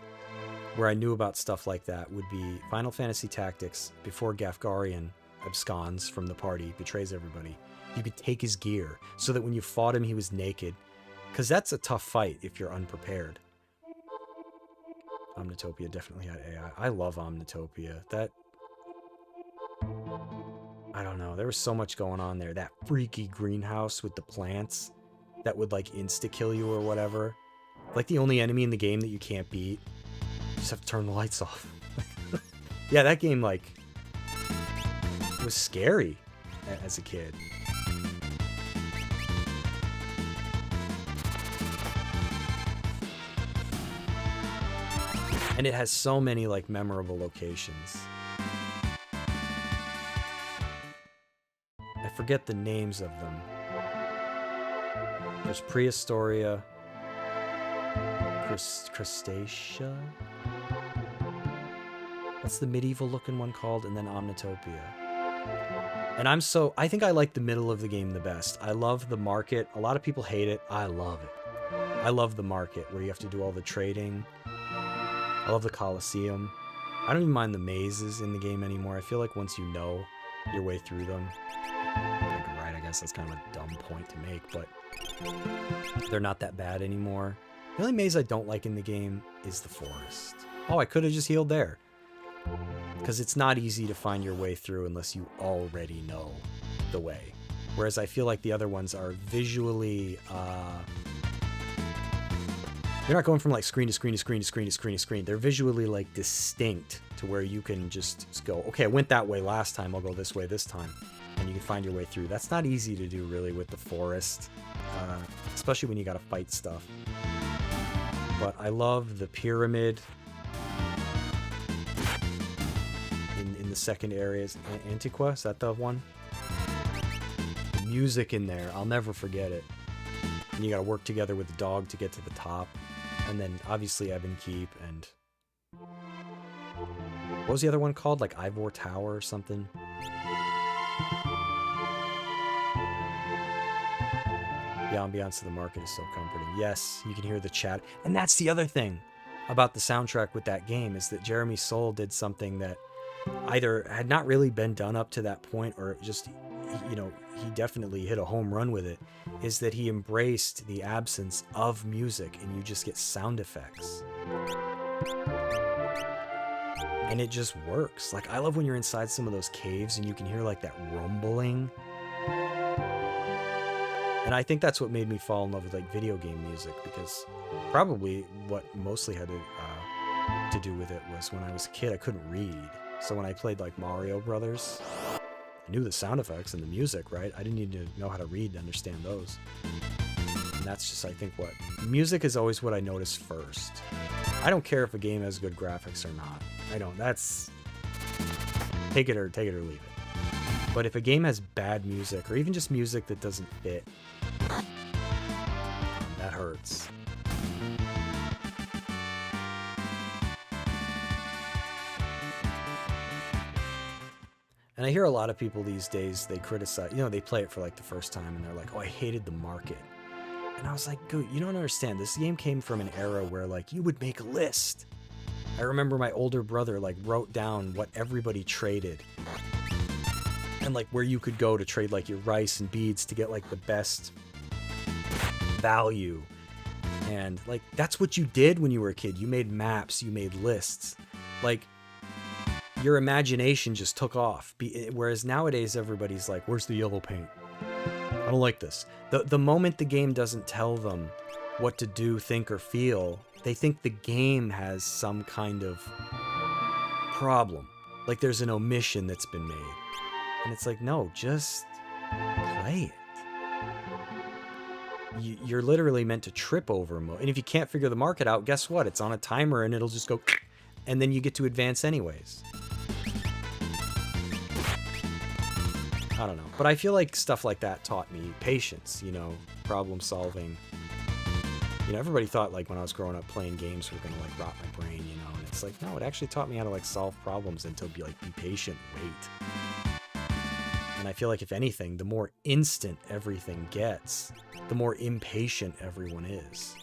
where I knew about stuff like that would be Final Fantasy Tactics before Gafgarian absconds from the party, betrays everybody. You could take his gear so that when you fought him, he was naked. Because that's a tough fight if you're unprepared. Omnitopia definitely had AI. I love Omnitopia. That... I don't know. There was so much going on there. That freaky greenhouse with the plants that would, like, insta-kill you or whatever. Like, the only enemy in the game that you can't beat. You just have to turn the lights off. Yeah, that game, like... was scary as a kid. And it has so many, like, memorable locations. I forget the names of them. There's Prehistoria, Crustacea. What's the medieval looking one called? And then Omnitopia. And I think I like the middle of the game the best. I love the market. A lot of people hate it. I love it. I love the market where you have to do all the trading. I love the Colosseum. I don't even mind the mazes in the game anymore. I feel like once you know your way through them, like, right, I guess that's kind of a dumb point to make, but they're not that bad anymore. The only maze I don't like in the game is the forest. Oh, I could have just healed there. Because it's not easy to find your way through unless you already know the way. Whereas I feel like the other ones are visually... You're not going from like screen to screen to screen to screen to screen to screen. They're visually like distinct to where you can just go, okay, I went that way last time, I'll go this way this time. And you can find your way through. That's not easy to do really with the forest, especially when you gotta fight stuff. But I love the pyramid in the second areas. Antiqua, is that the one? The music in there, I'll never forget it. And you gotta work together with the dog to get to the top. And then, obviously, Ebon Keep, and... what was the other one called? Like, Ivor Tower or something? The ambiance of the market is so comforting. Yes, you can hear the chat. And that's the other thing about the soundtrack with that game, is that Jeremy Soule did something that either had not really been done up to that point, or just, you know, he definitely hit a home run with it, is that he embraced the absence of music and you just get sound effects. And it just works. Like, I love when you're inside some of those caves and you can hear like that rumbling. And I think that's what made me fall in love with like video game music, because probably what mostly had to do with it was when I was a kid, I couldn't read. So when I played like Mario Brothers, I knew the sound effects and the music, right? I didn't need to know how to read to understand those. And that's just, I think, what... music is always what I notice first. I don't care if a game has good graphics or not. I don't. That's... take it or leave it. But if a game has bad music, or even just music that doesn't fit, that hurts. And I hear a lot of people these days, they criticize, you know, they play it for like the first time and they're like, oh, I hated the market. And I was like, dude, you don't understand. This game came from an era where, like, you would make a list. I remember my older brother, like, wrote down what everybody traded. And, like, where you could go to trade, like, your rice and beads to get, like, the best value. And, like, that's what you did when you were a kid. You made maps. You made lists. Like, your imagination just took off. Whereas nowadays, everybody's like, where's the yellow paint? I don't like this. The moment the game doesn't tell them what to do, think, or feel, they think the game has some kind of problem. Like there's an omission that's been made. And it's like, no, just play it. You're literally meant to trip over them. And if you can't figure the market out, guess what? It's on a timer and it'll just go, and then you get to advance anyways. I don't know. But I feel like stuff like that taught me patience, you know, problem solving. You know, everybody thought, like, when I was growing up playing games were going to, like, rot my brain, you know. And it's like, no, it actually taught me how to, like, solve problems and to be, like, be patient, wait. And I feel like, if anything, the more instant everything gets, the more impatient everyone is.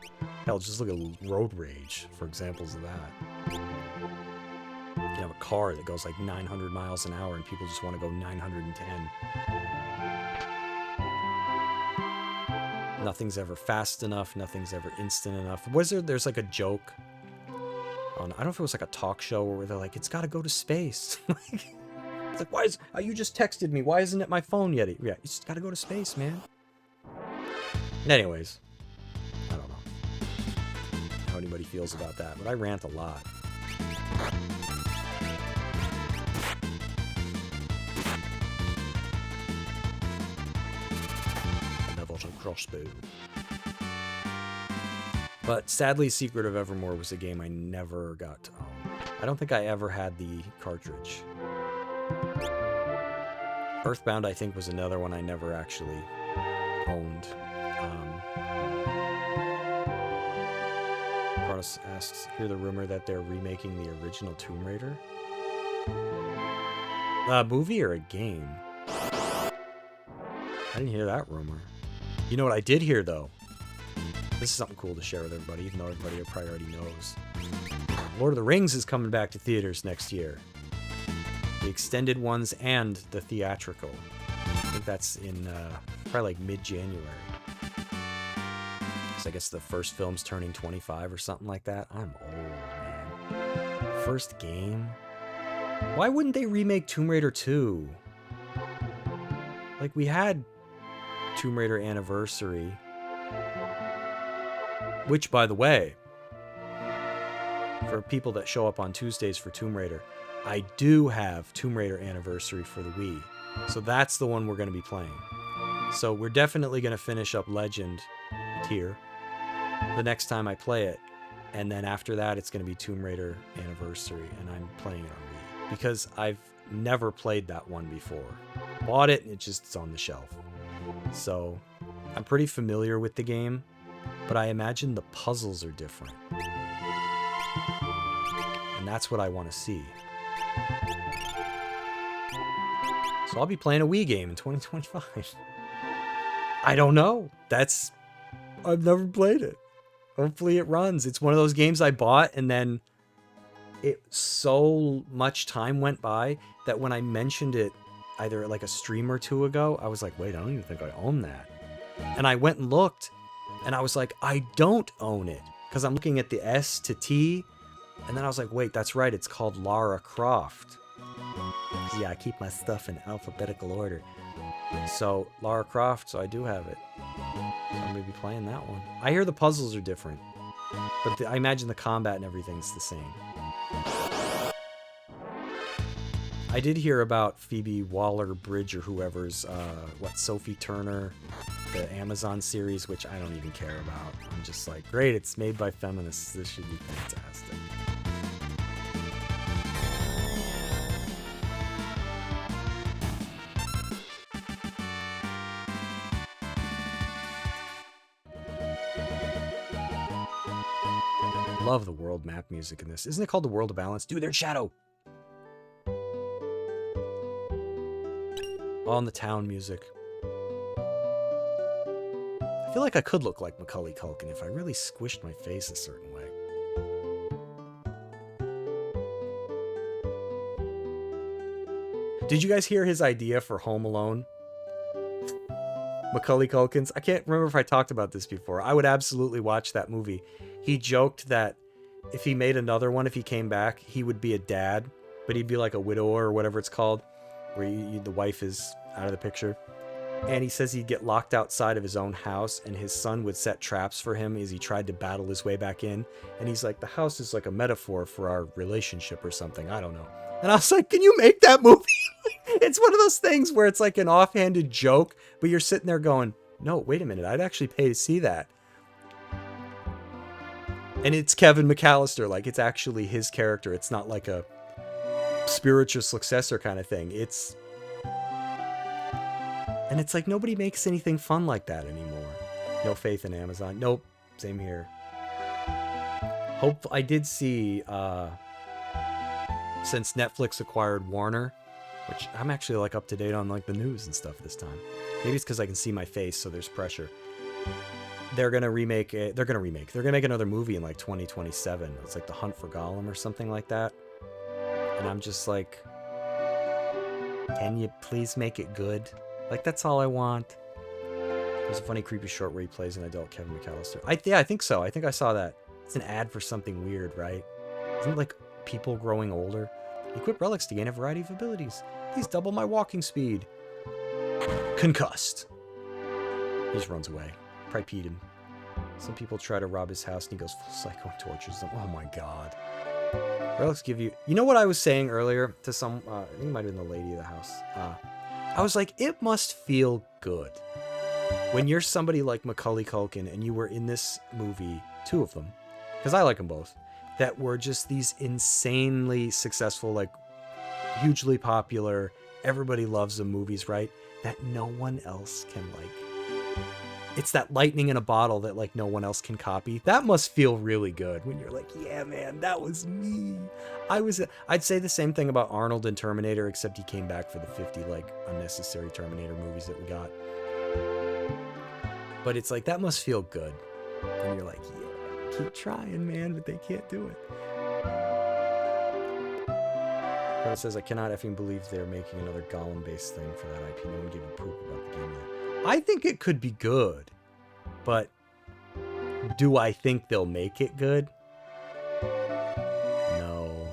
Hell, just look at road rage for examples of that. You have a car that goes like 900 miles an hour and people just want to go 910. Nothing's ever fast enough. Nothing's ever instant enough. There's like a joke on, I don't know if it was like a talk show where they're like, it's got to go to space. It's like, why you just texted me. Why isn't it my phone yet? Yeah, it's got to go to space, man. Anyways, I don't know how anybody feels about that, but I rant a lot. Crossbow. But sadly, Secret of Evermore was a game I never got to own. I don't think I ever had the cartridge. Earthbound, I think, was another one I never actually owned. Protus asks, hear the rumor that they're remaking the original Tomb Raider? A movie or a game? I didn't hear that rumor. You know what I did hear, though? This is something cool to share with everybody, even though everybody probably already knows. Lord of the Rings is coming back to theaters next year. The extended ones and the theatrical. I think that's in probably like mid-January. So I guess the first film's turning 25 or something like that. I'm old, man. First game? Why wouldn't they remake Tomb Raider 2? Like, we had Tomb Raider Anniversary, which, by the way, for people that show up on Tuesdays for Tomb Raider, I do have Tomb Raider Anniversary for the Wii, so that's the one we're going to be playing. So we're definitely going to finish up Legend tier the next time I play it, and then after that it's going to be Tomb Raider Anniversary, and I'm playing it on Wii because I've never played that one before. Bought it and it's on the shelf. So, I'm pretty familiar with the game, but I imagine the puzzles are different. And that's what I want to see. So I'll be playing a Wii game in 2025. I don't know. I've never played it. Hopefully it runs. It's one of those games I bought and then so much time went by that when I mentioned it either like a stream or two ago, I was like, wait, I don't even think I own that. And I went and looked, and I was like, I don't own it. Because I'm looking at the S to T, and then I was like, wait, that's right, it's called Lara Croft. Yeah, I keep my stuff in alphabetical order. So, Lara Croft, so I do have it. So I'm going to be playing that one. I hear the puzzles are different, but I imagine the combat and everything's the same. I did hear about Phoebe Waller-Bridge or whoever's, Sophie Turner, the Amazon series, which I don't even care about. I'm just like, great, it's made by feminists. This should be fantastic. Love the world map music in this. Isn't it called The World of Balance? Dude, there's Shadow! On the town music. I I feel like I could look like Macaulay Culkin if I really squished my face a certain way. Did you guys hear his idea for Home Alone? Macaulay Culkin's? I can't remember if I talked about this before. I would absolutely watch that movie. He joked that if he made another one, if he came back, he would be a dad, but he'd be like a widower or whatever it's called, where the wife is out of the picture. And he says he'd get locked outside of his own house, and his son would set traps for him as he tried to battle his way back in. And he's like, the house is like a metaphor for our relationship or something. I don't know. And I was like, can you make that movie? It's one of those things where it's like an offhanded joke, but you're sitting there going, no, wait a minute. I'd actually pay to see that. And it's Kevin McAllister. Like, it's actually his character. It's not like a spiritual successor kind of thing. And it's like, nobody makes anything fun like that anymore. No faith in Amazon. Nope. Same here. I did see, since Netflix acquired Warner, which I'm actually like up to date on like the news and stuff this time. Maybe it's because I can see my face, so there's pressure. They're going to remake it. They're going to make another movie in like 2027. It's like The Hunt for Gollum or something like that. And I'm just like, can you please make it good? Like, that's all I want. There's a funny, creepy short where he plays an adult Kevin McAllister. Yeah, I think so. I think I saw that. It's an ad for something weird, right? Isn't it like people growing older? Equip relics to gain a variety of abilities. These double my walking speed. Concussed. He just runs away. Probably peed him. Some people try to rob his house and he goes full psycho and tortures them. Oh my god. Relics give you... You know what I was saying earlier to some... I think it might have been the lady of the house. I was like, it must feel good when you're somebody like Macaulay Culkin and you were in this movie, two of them, because I like them both, that were just these insanely successful, like hugely popular, everybody loves them movies, right? That no one else can like. It's that lightning in a bottle that like no one else can copy. That must feel really good when you're like, yeah, man, that was me. I'd say the same thing about Arnold and Terminator, except he came back for the 50 like unnecessary Terminator movies that we got. But it's like, that must feel good. And you're like, yeah, keep trying, man, but they can't do it. It says, I cannot effing believe they're making another Gollum-based thing for that IP. No one gave a poop about the game yet. I think it could be good, but do I think they'll make it good? No.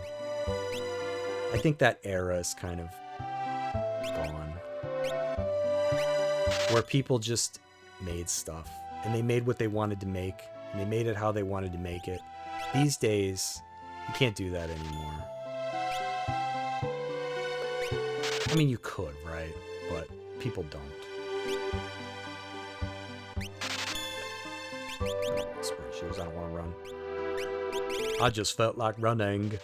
I think that era is kind of gone. Where people just made stuff, and they made what they wanted to make, and they made it how they wanted to make it. These days, you can't do that anymore. I mean, you could, right? But people don't. Sprint shoes, I don't want to run. I just felt like running.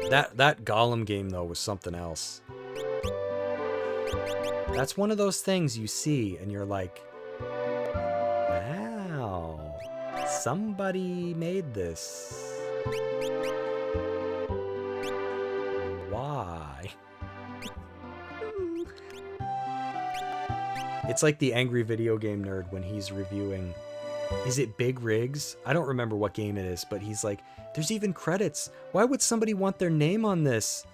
That Gollum game, though, was something else. That's one of those things you see, and you're like, wow, somebody made this. Why? It's like the angry video game nerd when he's reviewing, is it Big Rigs? I don't remember what game it is, but he's like, there's even credits. Why would somebody want their name on this?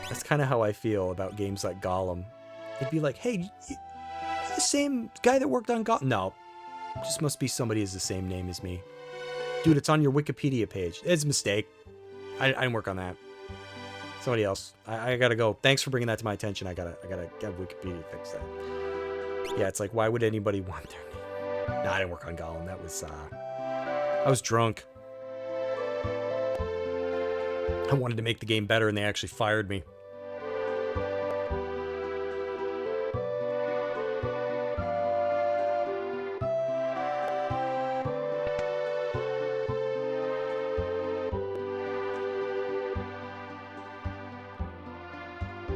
That's kind of how I feel about games like Gollum. It'd be like, hey, you the same guy that worked on Gollum? No, just must be somebody who has the same name as me. Dude, it's on your Wikipedia page. It's a mistake. I didn't work on that. Somebody else. I gotta go. Thanks for bringing that to my attention. I gotta get Wikipedia fix that. Yeah, it's like, why would anybody want their name? Nah, I didn't work on Gollum. That was, I was drunk. I wanted to make the game better, and they actually fired me.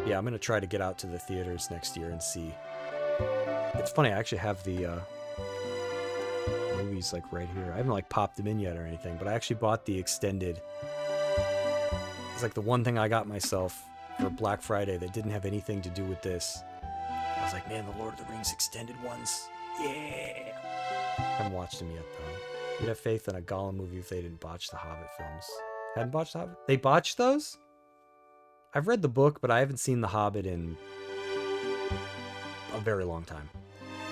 Yeah, I'm going to try to get out to the theaters next year and see. It's funny, I actually have the movies like right here. I haven't like popped them in yet or anything, but I actually bought the extended. It's like the one thing I got myself for Black Friday that didn't have anything to do with this. I was like, man, the Lord of the Rings extended ones. Yeah. I haven't watched them yet, though. You'd have faith in a Gollum movie if they didn't botch the Hobbit films. Hadn't botched the Hobbit? They botched those? I've read the book, but I haven't seen The Hobbit in a very long time.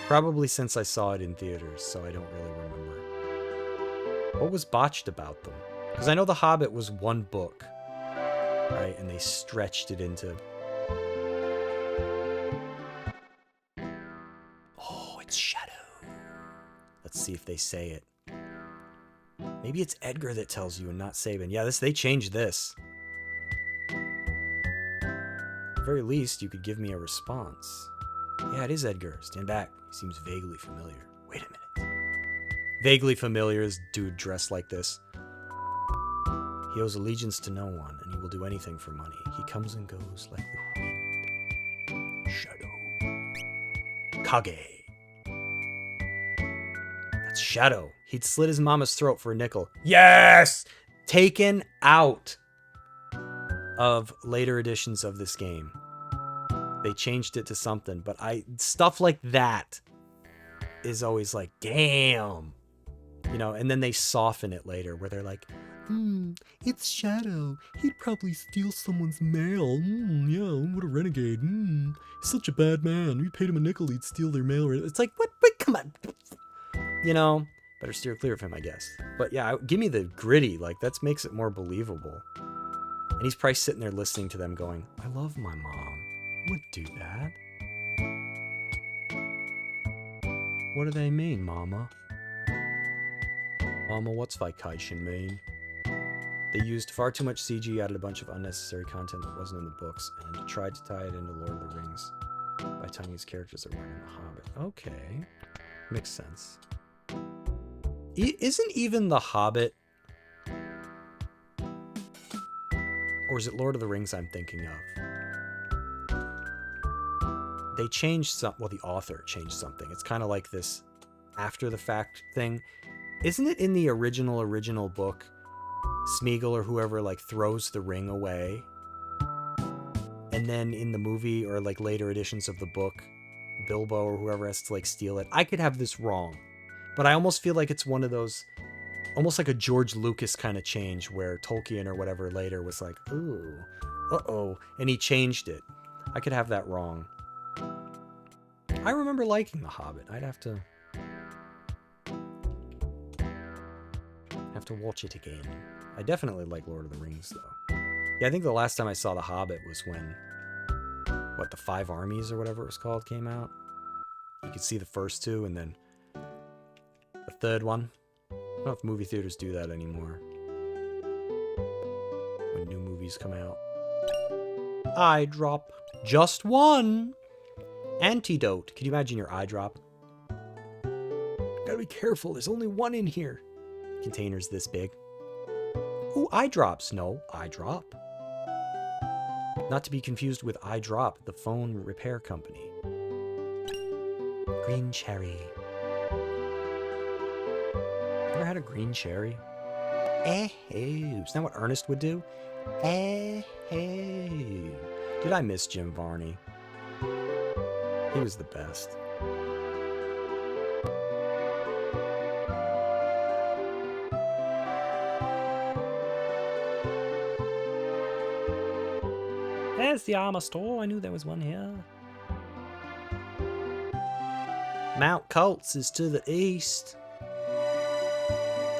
Probably since I saw it in theaters, so I don't really remember. What was botched about them? Because I know The Hobbit was one book, right? And they stretched it into... Oh, it's Shadow. Let's see if they say it. Maybe it's Edgar that tells you and not Sabin. Yeah, they changed this. At the very least, you could give me a response. Yeah, it is Edgar. Stand back. He seems vaguely familiar. Wait a minute. Vaguely familiar is dude dressed like this. He owes allegiance to no one, and he will do anything for money. He comes and goes like the wind. Shadow. Kage. That's Shadow. He'd slit his mama's throat for a nickel. Yes! Taken out of later editions of this game. They changed it to something, but stuff like that is always like, damn. You know, and then they soften it later where they're like, it's Shadow. He'd probably steal someone's mail. Yeah, what a renegade. Such a bad man. We paid him a nickel, he'd steal their mail. It's like, what? Wait, come on. You know, better steer clear of him, I guess. But yeah, give me the gritty. Like, that makes it more believable. And he's probably sitting there listening to them going, I love my mom. I wouldn't do that. What do they mean, Mama? Mama, what's vacation mean? They used far too much CG, added a bunch of unnecessary content that wasn't in the books, and tried to tie it into Lord of the Rings by tying these characters that weren't in The Hobbit. Okay. Makes sense. Isn't even The Hobbit... Or is it Lord of the Rings I'm thinking of? They changed some... Well, the author changed something. It's kind of like this after-the-fact thing. Isn't it in the original book, Smeagol or whoever, like, throws the ring away? And then in the movie, or, like, later editions of the book, Bilbo or whoever has to, like, steal it. I could have this wrong. But I almost feel like it's one of those... Almost like a George Lucas kind of change where Tolkien or whatever later was like, ooh, uh-oh, and he changed it. I could have that wrong. I remember liking The Hobbit. I'd have to watch it again. I definitely like Lord of the Rings, though. Yeah, I think the last time I saw The Hobbit was when, the Five Armies or whatever it was called came out. You could see the first two, and then the third one. I don't know if movie theaters do that anymore. When new movies come out. Eye drop. Just one. Antidote. Can you imagine your eye drop? Gotta be careful. There's only one in here. Container's this big. Ooh, eye drops. No, eye drop. Not to be confused with eye drop, the phone repair company. Green cherry. Ever had a green cherry? Isn't that what Ernest would do? Did I miss Jim Varney? He was the best. There's the armor store. I knew there was one here. Mount Colts is to the east.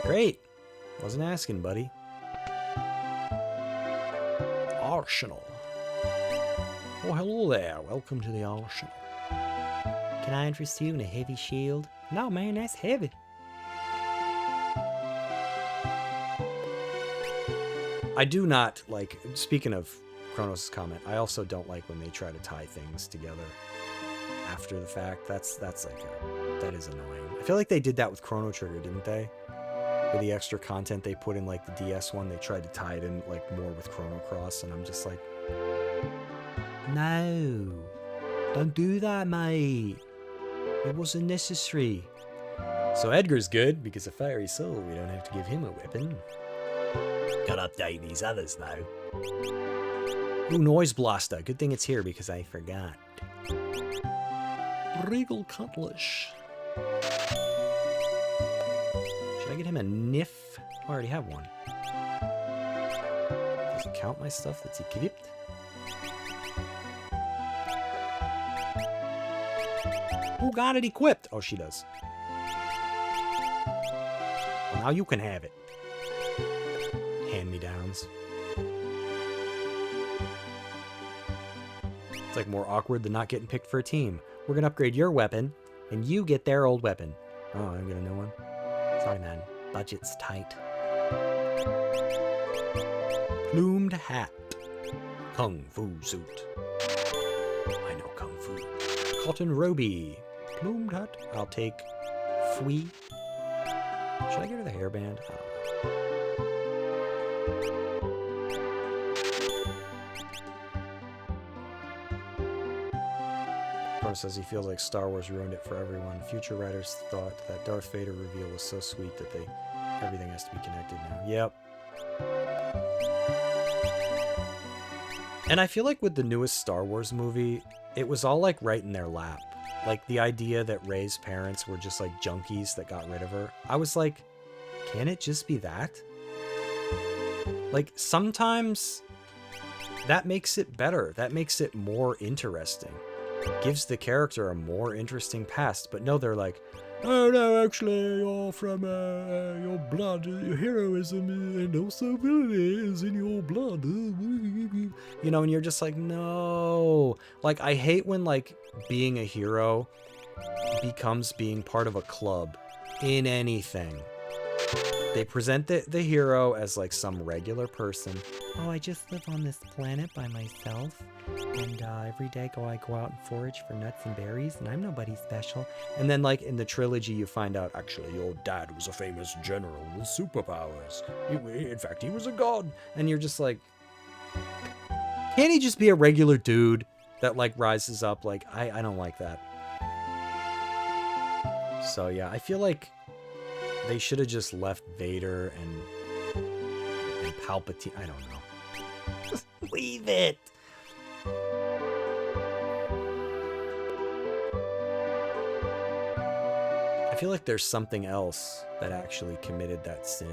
Great. Wasn't asking, buddy. Arsenal. Oh, hello there. Welcome to the Arsenal. Can I interest you in a heavy shield? No, man, that's heavy. I do not like, speaking of Kronos' comment, I also don't like when they try to tie things together after the fact. That is annoying. I feel like they did that with Chrono Trigger, didn't they? With the extra content they put in, like, the DS one, they tried to tie it in, like, more with Chrono Cross, and I'm just like, no, don't do that, mate. It wasn't necessary. So Edgar's good, because a fiery soul, we don't have to give him a weapon. Gotta update these others, though. Ooh, Noise Blaster. Good thing it's here because I forgot. Regal Cutlass. Should I get him a Niff? Oh, I already have one. Does it count my stuff that's equipped? Who got it equipped? Oh, she does. Well, now you can have it. Hand-me-downs. It's like more awkward than not getting picked for a team. We're gonna upgrade your weapon, and you get their old weapon. Oh, I'm gonna know one. Sorry, man. Budget's tight. Plumed hat. Kung Fu suit. I know Kung Fu. Cotton roby. Plumed hat. I'll take Fui. Should I get her the hairband? I don't know. Says he feels like Star Wars ruined it for everyone. Future writers thought that Darth Vader reveal was so sweet that everything has to be connected now. Yep. And I feel like with the newest Star Wars movie, it was all like right in their lap. Like the idea that Rey's parents were just like junkies that got rid of her. I was like, can it just be that? Like sometimes that makes it better. That makes it more interesting. Gives the character a more interesting past, but no, they're like, oh no, actually, you're from your blood, your heroism and also villainy is in your blood. You know, and you're just like, no. Like, I hate when, like, being a hero becomes being part of a club in anything. They present the hero as, like, some regular person. Oh, I just live on this planet by myself. And every day I go out and forage for nuts and berries, and I'm nobody special. And then, like, in the trilogy, you find out, actually, your dad was a famous general with superpowers. In fact, he was a god. And you're just like, can't he just be a regular dude that, like, rises up? Like, I don't like that. So, yeah, I feel like they should have just left Vader and Palpatine. I don't know. Just leave it. I feel like there's something else that actually committed that sin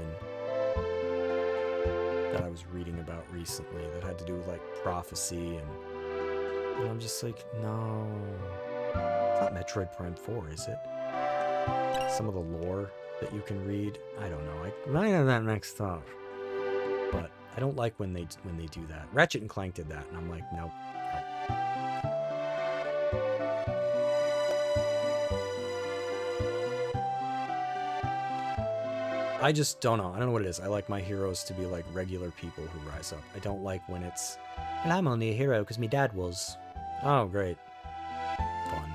that I was reading about recently that had to do with like prophecy and I'm just like, no. It's not Metroid Prime 4, is it? Some of the lore that you can read. I don't know. I might have that next up. But I don't like when they do that. Ratchet and Clank did that, and I'm like, nope. I just don't know. I don't know what it is. I like my heroes to be like regular people who rise up. I don't like when it's, and I'm only a hero because my dad was. Oh, great. Fun.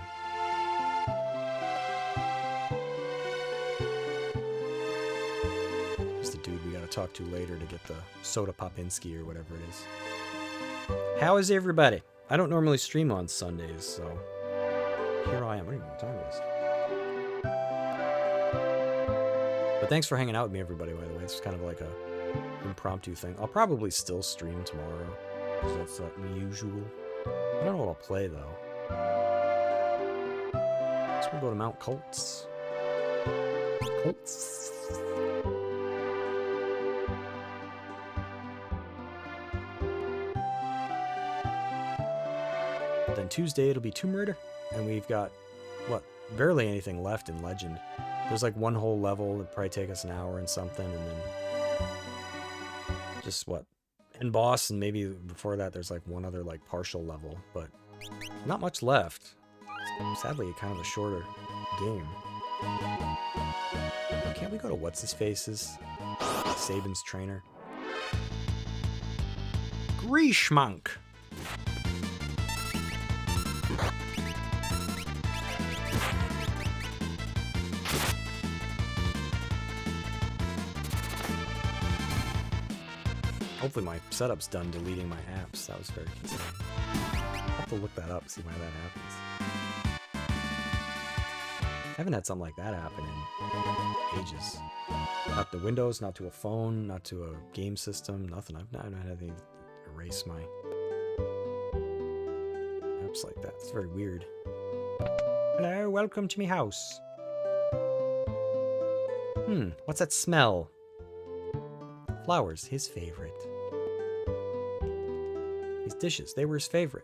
Here's the dude we gotta talk to later to get the Soda Popinski or whatever it is. How is everybody? I don't normally stream on Sundays, so here I am. I don't even know what time it is. But thanks for hanging out with me, everybody, by the way. It's kind of like a impromptu thing. I'll probably still stream tomorrow, because that's like my usual. I don't know what I'll play, though. Let's go to Mount Colts. Colts. Then Tuesday, it'll be Tomb Raider. And we've got, what, barely anything left in Legend. There's like one whole level that'd probably take us an hour and something, and then just what? And boss, and maybe before that there's like one other like partial level, but not much left. It's sadly kind of a shorter game. Can't we go to What's-His-Face's? Saban's trainer. Greashmonk! Hopefully my setup's done deleting my apps. That was very concerning. I'll have to look that up, see why that happens. I haven't had something like that happen in ages. Not to Windows, not to a phone, not to a game system, nothing. I've not had anything erase my footsteps like that. It's very weird. Hello, welcome to me house. What's that smell? Flowers, his favorite. These dishes, they were his favorite.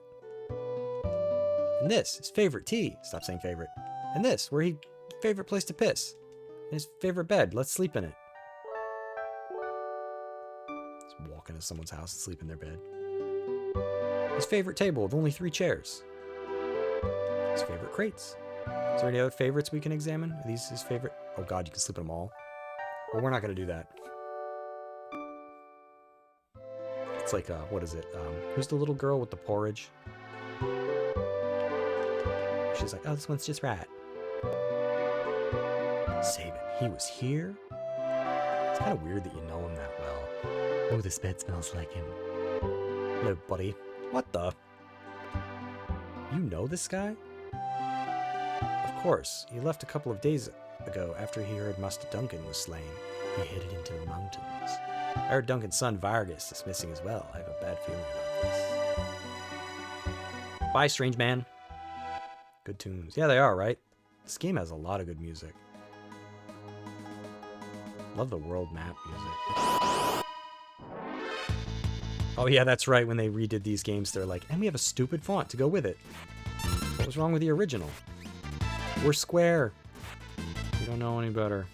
And this, his favorite tea. Stop saying favorite. And this, where he favorite place to piss. And his favorite bed. Let's sleep in it. Just walk into someone's house and sleep in their bed. His favorite table with only 3 chairs. His favorite crates. Is there any other favorites we can examine? Are these his favorite? Oh god, you can sleep in them all. Well, we're not going to do that. It's like, what is it? Who's the little girl with the porridge? She's like, oh, this one's just right. Save it. He was here? It's kind of weird that you know him that well. Oh, this bed smells like him. Hello, buddy. What the? You know this guy? Of course. He left a couple of days ago after he heard Master Duncan was slain. He headed into the mountains. I heard Duncan's son Vargas is missing as well. I have a bad feeling about this. Bye, strange man. Good tunes. Yeah, they are, right? This game has a lot of good music. Love the world map music. Oh yeah, that's right. When they redid these games, they're like, and we have a stupid font to go with it. What was wrong with the original? We're square. We don't know any better.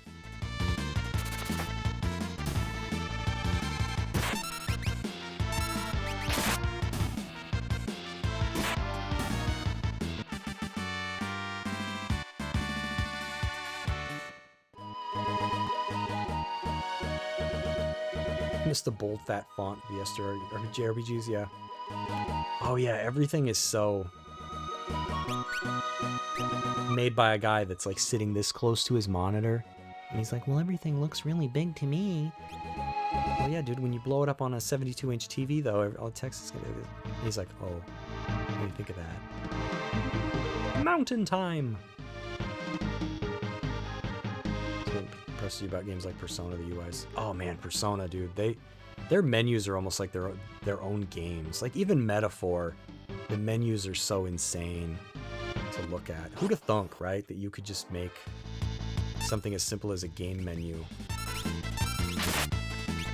The bold fat font VS JRPGs, yeah. Oh yeah, everything is so made by a guy that's like sitting this close to his monitor, and he's like, well, everything looks really big to me. Well, yeah, dude, when you blow it up on a 72-inch TV, though, all the text is gonna. He's like, oh, what do you think of that? Mountain time. Impress you about games like Persona, the UIs. Oh man, Persona, dude, their menus are almost like their own games. Like even Metaphor, the menus are so insane to look at. Who'd have thunk, right, that you could just make something as simple as a game menu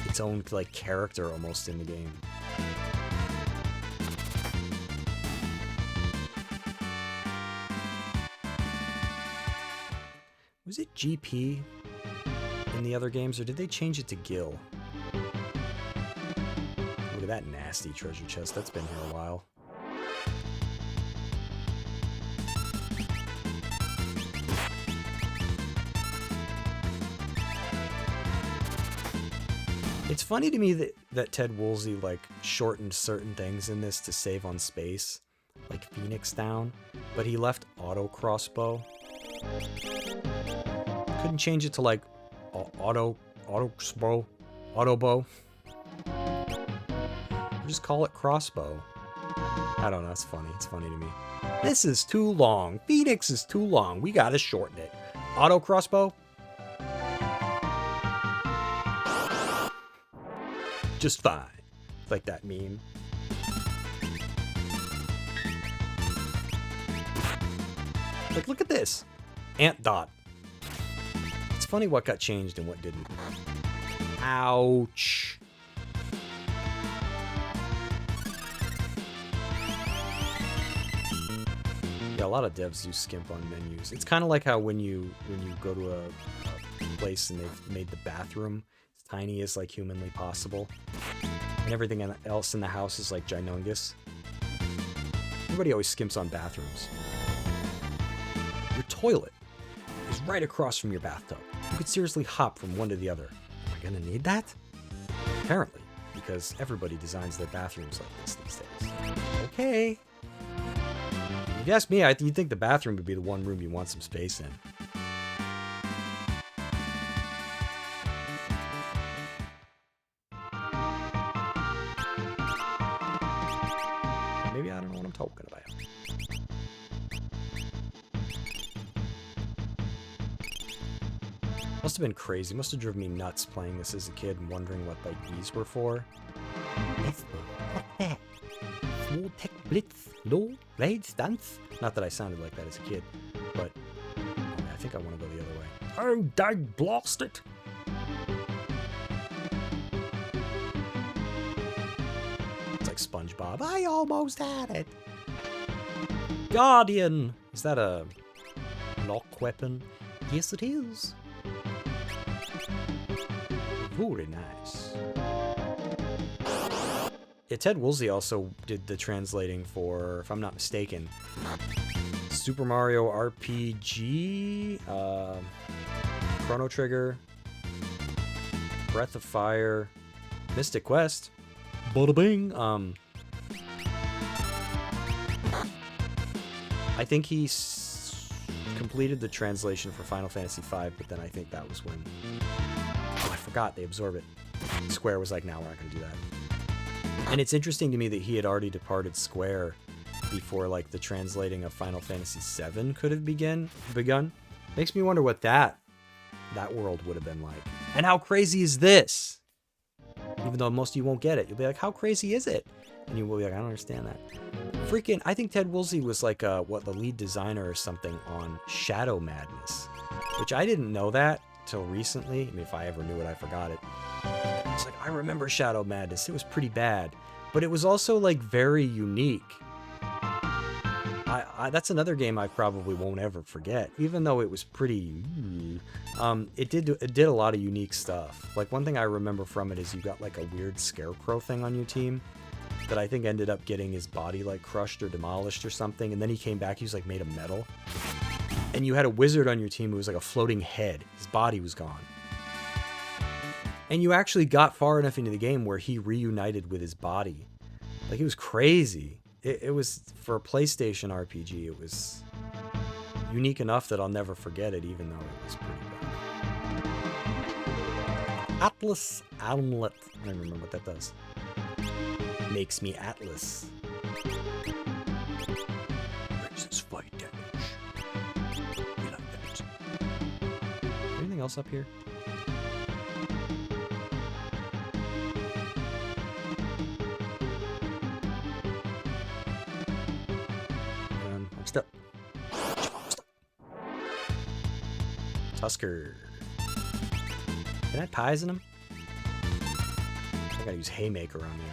its own like character almost in the game. Was it GP in the other games, or did they change it to Gil? Look at that nasty treasure chest. That's been here a while. It's funny to me that Ted Woolsey like shortened certain things in this to save on space, like Fenix Down, but he left auto crossbow. Couldn't change it to like auto bow. Or just call it crossbow. I don't know, it's funny. It's funny to me. This is too long. Phoenix is too long. We gotta shorten it. Auto crossbow? Just fine. It's like that meme. Like, look at this. Ant dot. It's funny what got changed and what didn't. Ouch. Yeah, a lot of devs do skimp on menus. It's kind of like how when you go to a place and they've made the bathroom as tiny as like humanly possible, and everything else in the house is like ginormous. Everybody always skimps on bathrooms. Your toilet is right across from your bathtub. You could seriously hop from one to the other. Am I gonna need that? Apparently, because everybody designs their bathrooms like this these days. Okay. If you ask me, you'd think the bathroom would be the one room you want some space in. Maybe I don't know what I'm talking about. Must have been crazy. Must have driven me nuts playing this as a kid and wondering what like these were for. What's that? Full technology. Blitz, low, raid, stance. Not that I sounded like that as a kid, but I think I want to go the other way. Oh, dag blast it! It's like SpongeBob. I almost had it. Guardian! Is that a lock weapon? Yes, it is. Very nice. Yeah, Ted Woolsey also did the translating for, if I'm not mistaken, Super Mario RPG, Chrono Trigger, Breath of Fire, Mystic Quest, bada bing. I think he completed the translation for Final Fantasy V, but then I think that was when, oh, I forgot, they absorb it. Square was like, no, we're not going to do that. And it's interesting to me that he had already departed Square before, like, the translating of Final Fantasy VII could have begun. Makes me wonder what that world would have been like. And how crazy is this? Even though most of you won't get it. You'll be like, how crazy is it? And you will be like, I don't understand that. Freaking, I think Ted Woolsey was like, the lead designer or something on Shadow Madness. Which I didn't know that till recently. I mean, if I ever knew it, I forgot it. It's like, I remember Shadow Madness. It was pretty bad. But it was also, like, very unique. That's another game I probably won't ever forget. Even though it was pretty... It did a lot of unique stuff. Like, one thing I remember from it is you got, like, a weird scarecrow thing on your team that I think ended up getting his body, like, crushed or demolished or something. And then he came back, he was, like, made of metal. And you had a wizard on your team who was, like, a floating head. His body was gone. And you actually got far enough into the game where he reunited with his body. Like, it was crazy. It was, for a PlayStation RPG, it was unique enough that I'll never forget it, even though it was pretty bad. Atlas Amulet. I don't remember what that does. Makes me Atlas. Raises fight damage. We like that. Anything else up here? Stop. Tusker. Can I have pies in him? I gotta use Haymaker on me.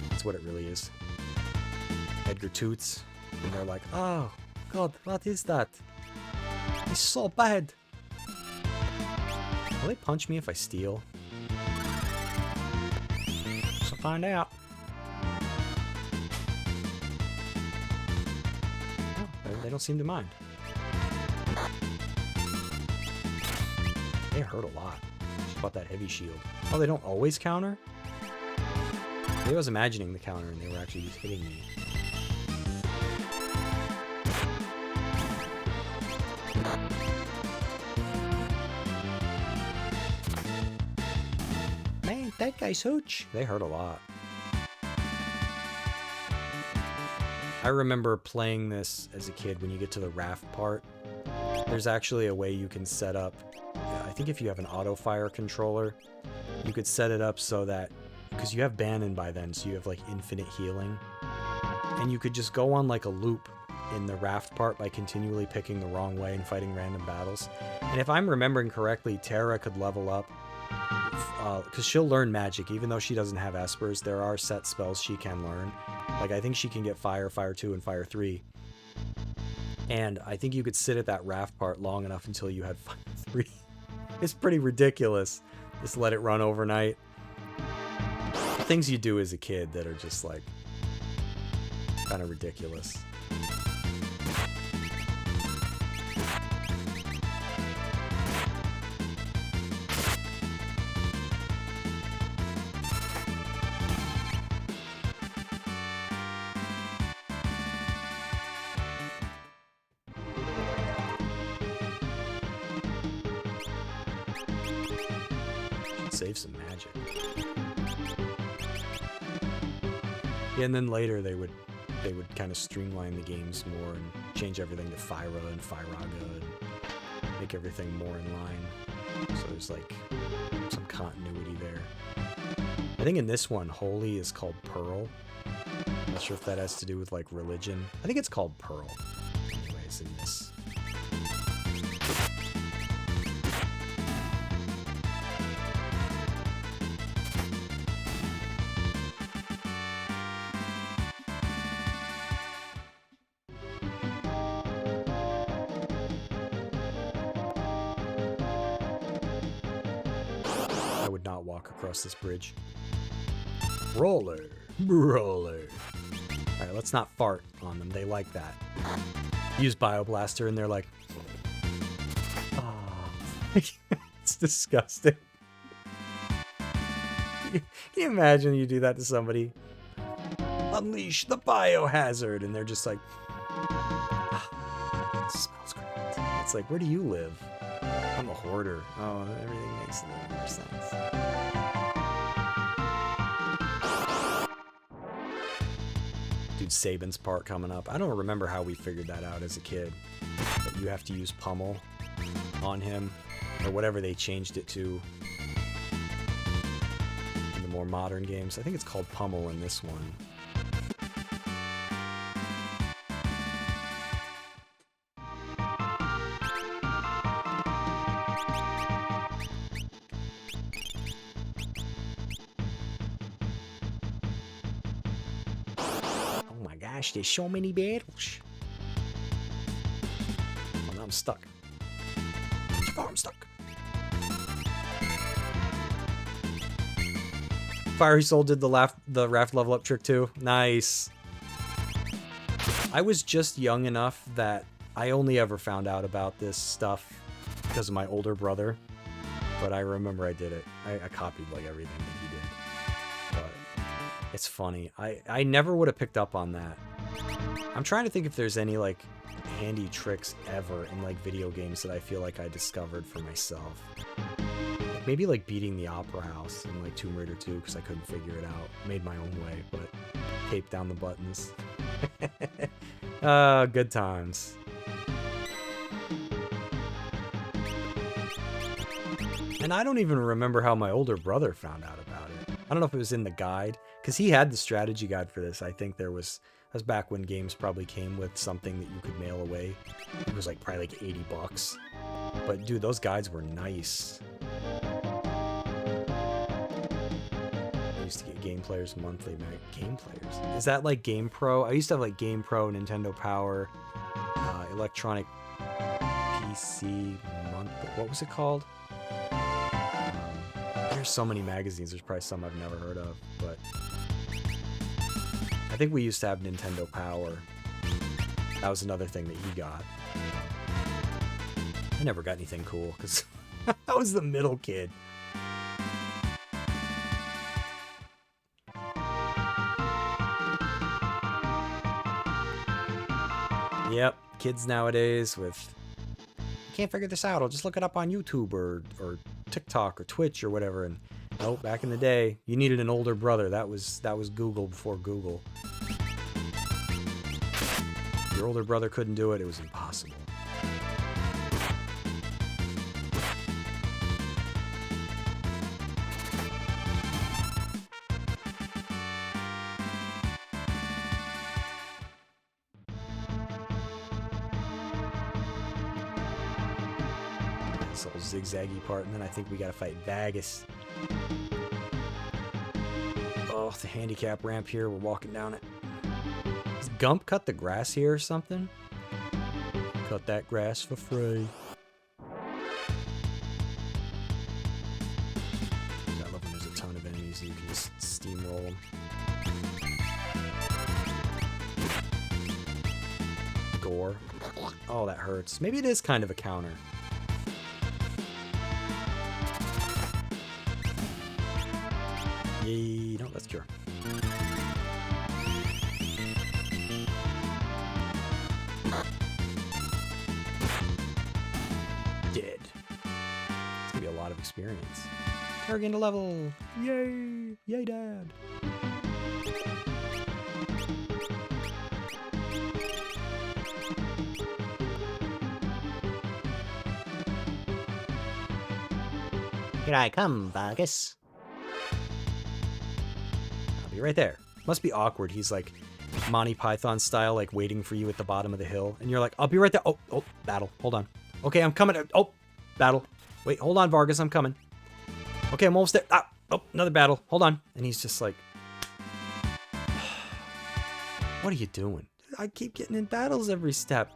That's what it really is. Edgar Toots. And they're like, oh, God, what is that? He's so bad. Will they punch me if I steal? So find out. They don't seem to mind. They hurt a lot. Just bought that heavy shield. Oh, they don't always counter? Maybe I was imagining the counter and they were actually just hitting me. Man, that guy's hooch. They hurt a lot. I remember playing this as a kid when you get to the raft part. There's actually a way you can set up, I think if you have an auto-fire controller, you could set it up so that, because you have Bannon by then, so you have like infinite healing. And you could just go on like a loop in the raft part by continually picking the wrong way and fighting random battles. And if I'm remembering correctly, Terra could level up, because she'll learn magic, even though she doesn't have Espers. There are set spells she can learn. Like, I think she can get Fire, Fire 2, and Fire 3. And I think you could sit at that raft part long enough until you had Fire 3. It's pretty ridiculous. Just let it run overnight. Things you do as a kid that are just, like, kind of ridiculous. Save some magic. Yeah, and then later they would kind of streamline the games more and change everything to Fyra and Fyraga and make everything more in line. So there's like some continuity there. I think in this one, Holy is called Pearl, I'm not sure if that has to do with, like, religion. I think it's called Pearl. Anyways, in this. I would not walk across this bridge. Roller. Roller. Alright, let's not fart on them. They like that. Use Bioblaster and they're like... Oh. It's disgusting. Can you imagine you do that to somebody? Unleash the biohazard! And they're just like... It smells great. It's like, where do you live? I'm a hoarder. Oh, everything makes a little more sense. Dude, Saban's part coming up. I don't remember how we figured that out as a kid. That you have to use pummel on him. Or whatever they changed it to in the more modern games. I think it's called pummel in this one. Gosh, there's so many battles. Oh, now I'm stuck. Oh, I'm stuck. Fiery Soul did the raft level up trick too. Nice. I was just young enough that I only ever found out about this stuff because of my older brother. But I remember I did it. I copied like everything that he did. But it's funny. I never would have picked up on that. I'm trying to think if there's any like handy tricks ever in like video games that I feel like I discovered for myself. Like, maybe like beating the Opera House in like Tomb Raider 2 because I couldn't figure it out. Made my own way, but taped down the buttons. Good times. And I don't even remember how my older brother found out about it. I don't know if it was in the guide, because he had the strategy guide for this. I think there was... That was back when games probably came with something that you could mail away. It was like probably like $80. But dude, those guides were nice. I used to get Game Players Monthly. Game Players? Is that like Game Pro? I used to have like Game Pro, Nintendo Power, Electronic PC Monthly. What was it called? There's so many magazines. There's probably some I've never heard of, but... I think we used to have Nintendo Power. That was another thing that he got. I never got anything cool, because I was the middle kid. Yep, kids nowadays with... Can't figure this out, I'll just look it up on YouTube or TikTok or Twitch or whatever, and... Nope, back in the day, you needed an older brother. That was Google before Google. Your older brother couldn't do it, it was impossible. This little zigzaggy part, and then I think we gotta fight Vagus. Oh, the handicap ramp here. We're walking down it. Does Gump cut the grass here or something? Cut that grass for free. I love when there's a ton of enemies and you can just steamroll them. Gore. Oh, that hurts. Maybe it is kind of a counter. Yay, no, that's cure. Dead. It's gonna be a lot of experience. Target to level! Yay! Yay, Dad! Here I come, Vargas. Be right there. Must be awkward. He's like Monty Python style, like waiting for you at the bottom of the hill. And you're like, I'll be right there. Oh, battle. Hold on. Okay, I'm coming. Oh, battle. Wait, hold on, Vargas. I'm coming. Okay, I'm almost there. Ah, oh, another battle. Hold on. And he's just like, what are you doing? I keep getting in battles every step.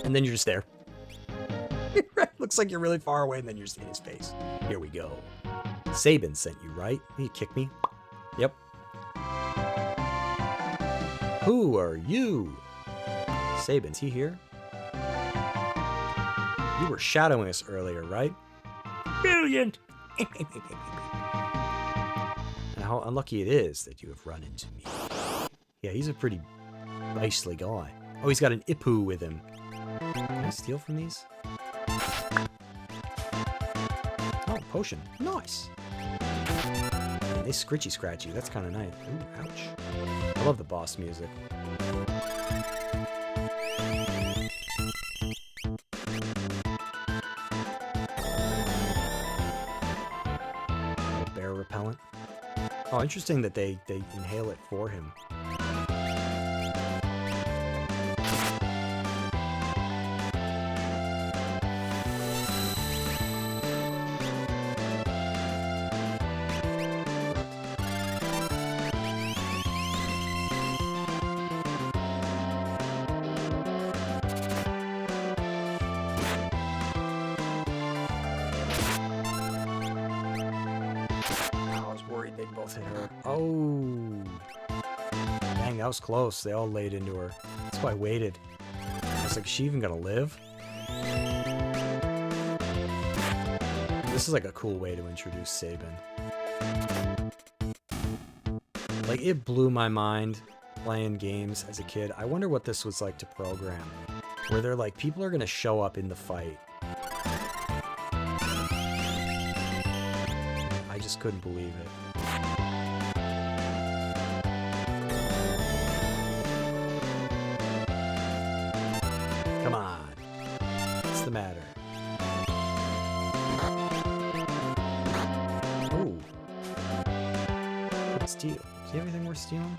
And then you're just there. Looks like you're really far away, and then you're just in his face. Here we go. Sabin sent you, right? You kick me? Yep. Who are you? Sabin's he here? You were shadowing us earlier, right? Brilliant! And how unlucky it is that you have run into me. Yeah, he's a pretty nicely guy. Oh, he's got an Ipu with him. Can I steal from these? Oh, potion. Nice. Man, they scritchy scratch you. That's kind of nice. Ooh, ouch. I love the boss music. Bear repellent. Oh, interesting that they inhale it for him. Oh, dang, that was close. They all laid into her. That's why I waited. I was like, is she even gonna live? This is like a cool way to introduce Sabin. Like, it blew my mind playing games as a kid. I wonder what this was like to program. Where they're like, people are gonna show up in the fight. I just couldn't believe it. Come on. What's the matter? Ooh. Let's steal. See everything we're stealing?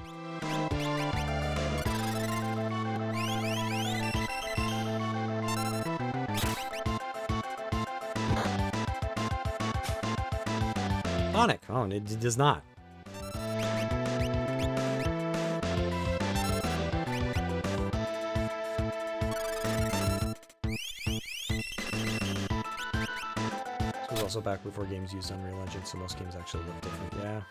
Sonic. Oh, it does not. Also back before games used Unreal Engine, so most games actually look different. Yeah.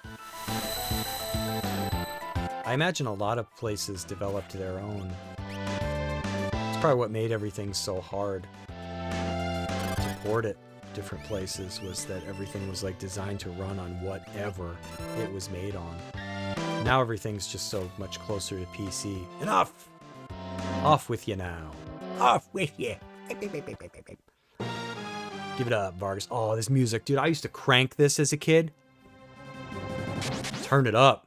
I imagine a lot of places developed their own. It's probably what made everything so hard to port it different places, was that everything was like designed to run on whatever it was made on. Now everything's just so much closer to PC. Enough! Off with you now. Off with you! Give it up, Vargas. Oh, this music. Dude, I used to crank this as a kid. Turn it up.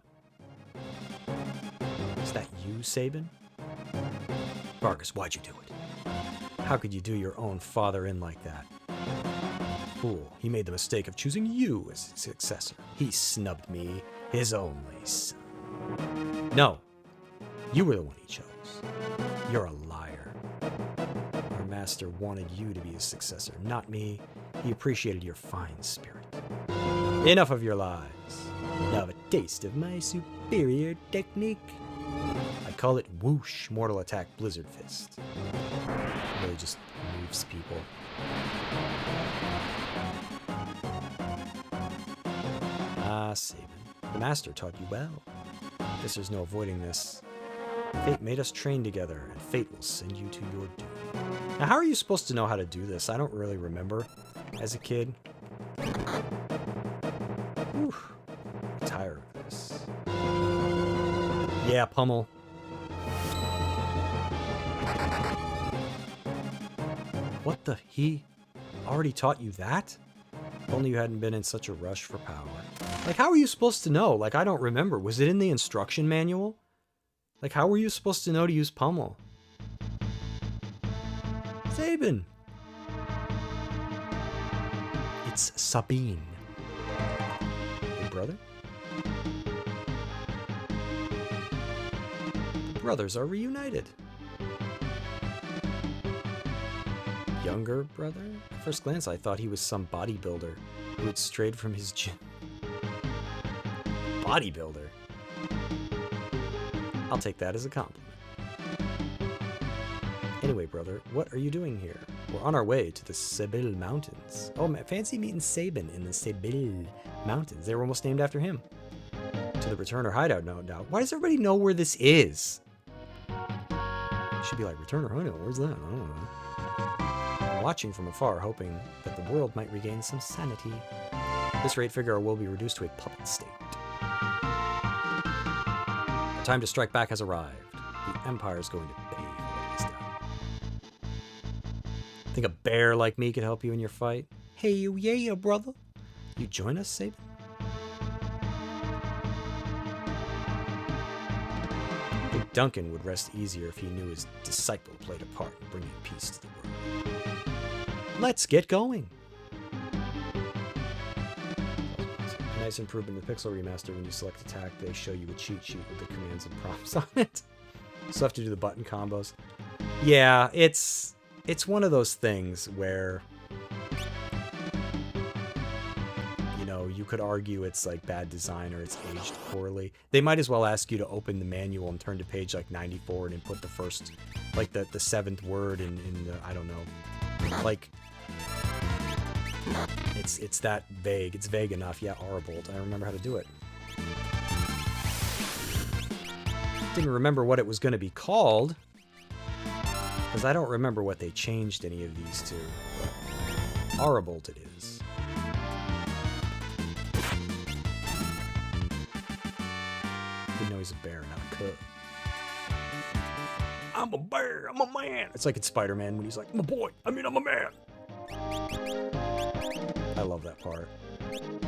Is that you, Sabin? Vargas, why'd you do it? How could you do your own father in like that? Fool. He made the mistake of choosing you as his successor. He snubbed me, his only son. No. You were the one he chose. You're a liar. Master wanted you to be his successor, not me. He appreciated your fine spirit. Enough of your lies. Now have a taste of my superior technique. I call it Whoosh Mortal Attack Blizzard Fist. It really just moves people. Ah, Sabin. The master taught you well. Guess there's no avoiding this. Fate made us train together, and fate will send you to your doom. Now, how are you supposed to know how to do this? I don't really remember as a kid. Whew. I'm tired of this. Yeah, pummel. What the? He already taught you that? If only you hadn't been in such a rush for power. Like, how are you supposed to know? Like, I don't remember. Was it in the instruction manual? Like, how were you supposed to know to use pummel? Sabin! It's Sabine. brother. The brothers are reunited. Younger brother? At first glance, I thought he was some bodybuilder who had strayed from his gym. Bodybuilder? I'll take that as a compliment. Anyway, brother, what are you doing here? We're on our way to the Sebil Mountains. Oh, man, fancy meeting Sabin in the Sebil Mountains. They were almost named after him. To the return or hideout, no doubt. Why does everybody know where this is? Should be like, return or hideout? Where's that? I don't know. I'm watching from afar, hoping that the world might regain some sanity. At this rate, figure will be reduced to a puppet state. The time to strike back has arrived. The Empire is going to pay for what it has done. Think a bear like me could help you in your fight? Hey, yeah, brother. You join us, Sabin? I think Duncan would rest easier if he knew his disciple played a part in bringing peace to the world. Let's get going. A nice improvement in the Pixel Remaster. When you select attack, they show you a cheat sheet with the commands and prompts on it. So have to do the button combos. Yeah, it's one of those things where, you know, you could argue it's like bad design or it's aged poorly. They might as well ask you to open the manual and turn to page like 94 and put the first, like the seventh word in the, I don't know, like, it's that vague. It's vague enough. Yeah, Arbolt. I remember how to do it. Didn't remember what it was going to be called, because I don't remember what they changed any of these to. Arbolt it is. Didn't know he's a bear, not a cub. I'm a bear. I'm a man. It's like in Spider-Man when he's like, I'm a boy. I'm a man. I love that part.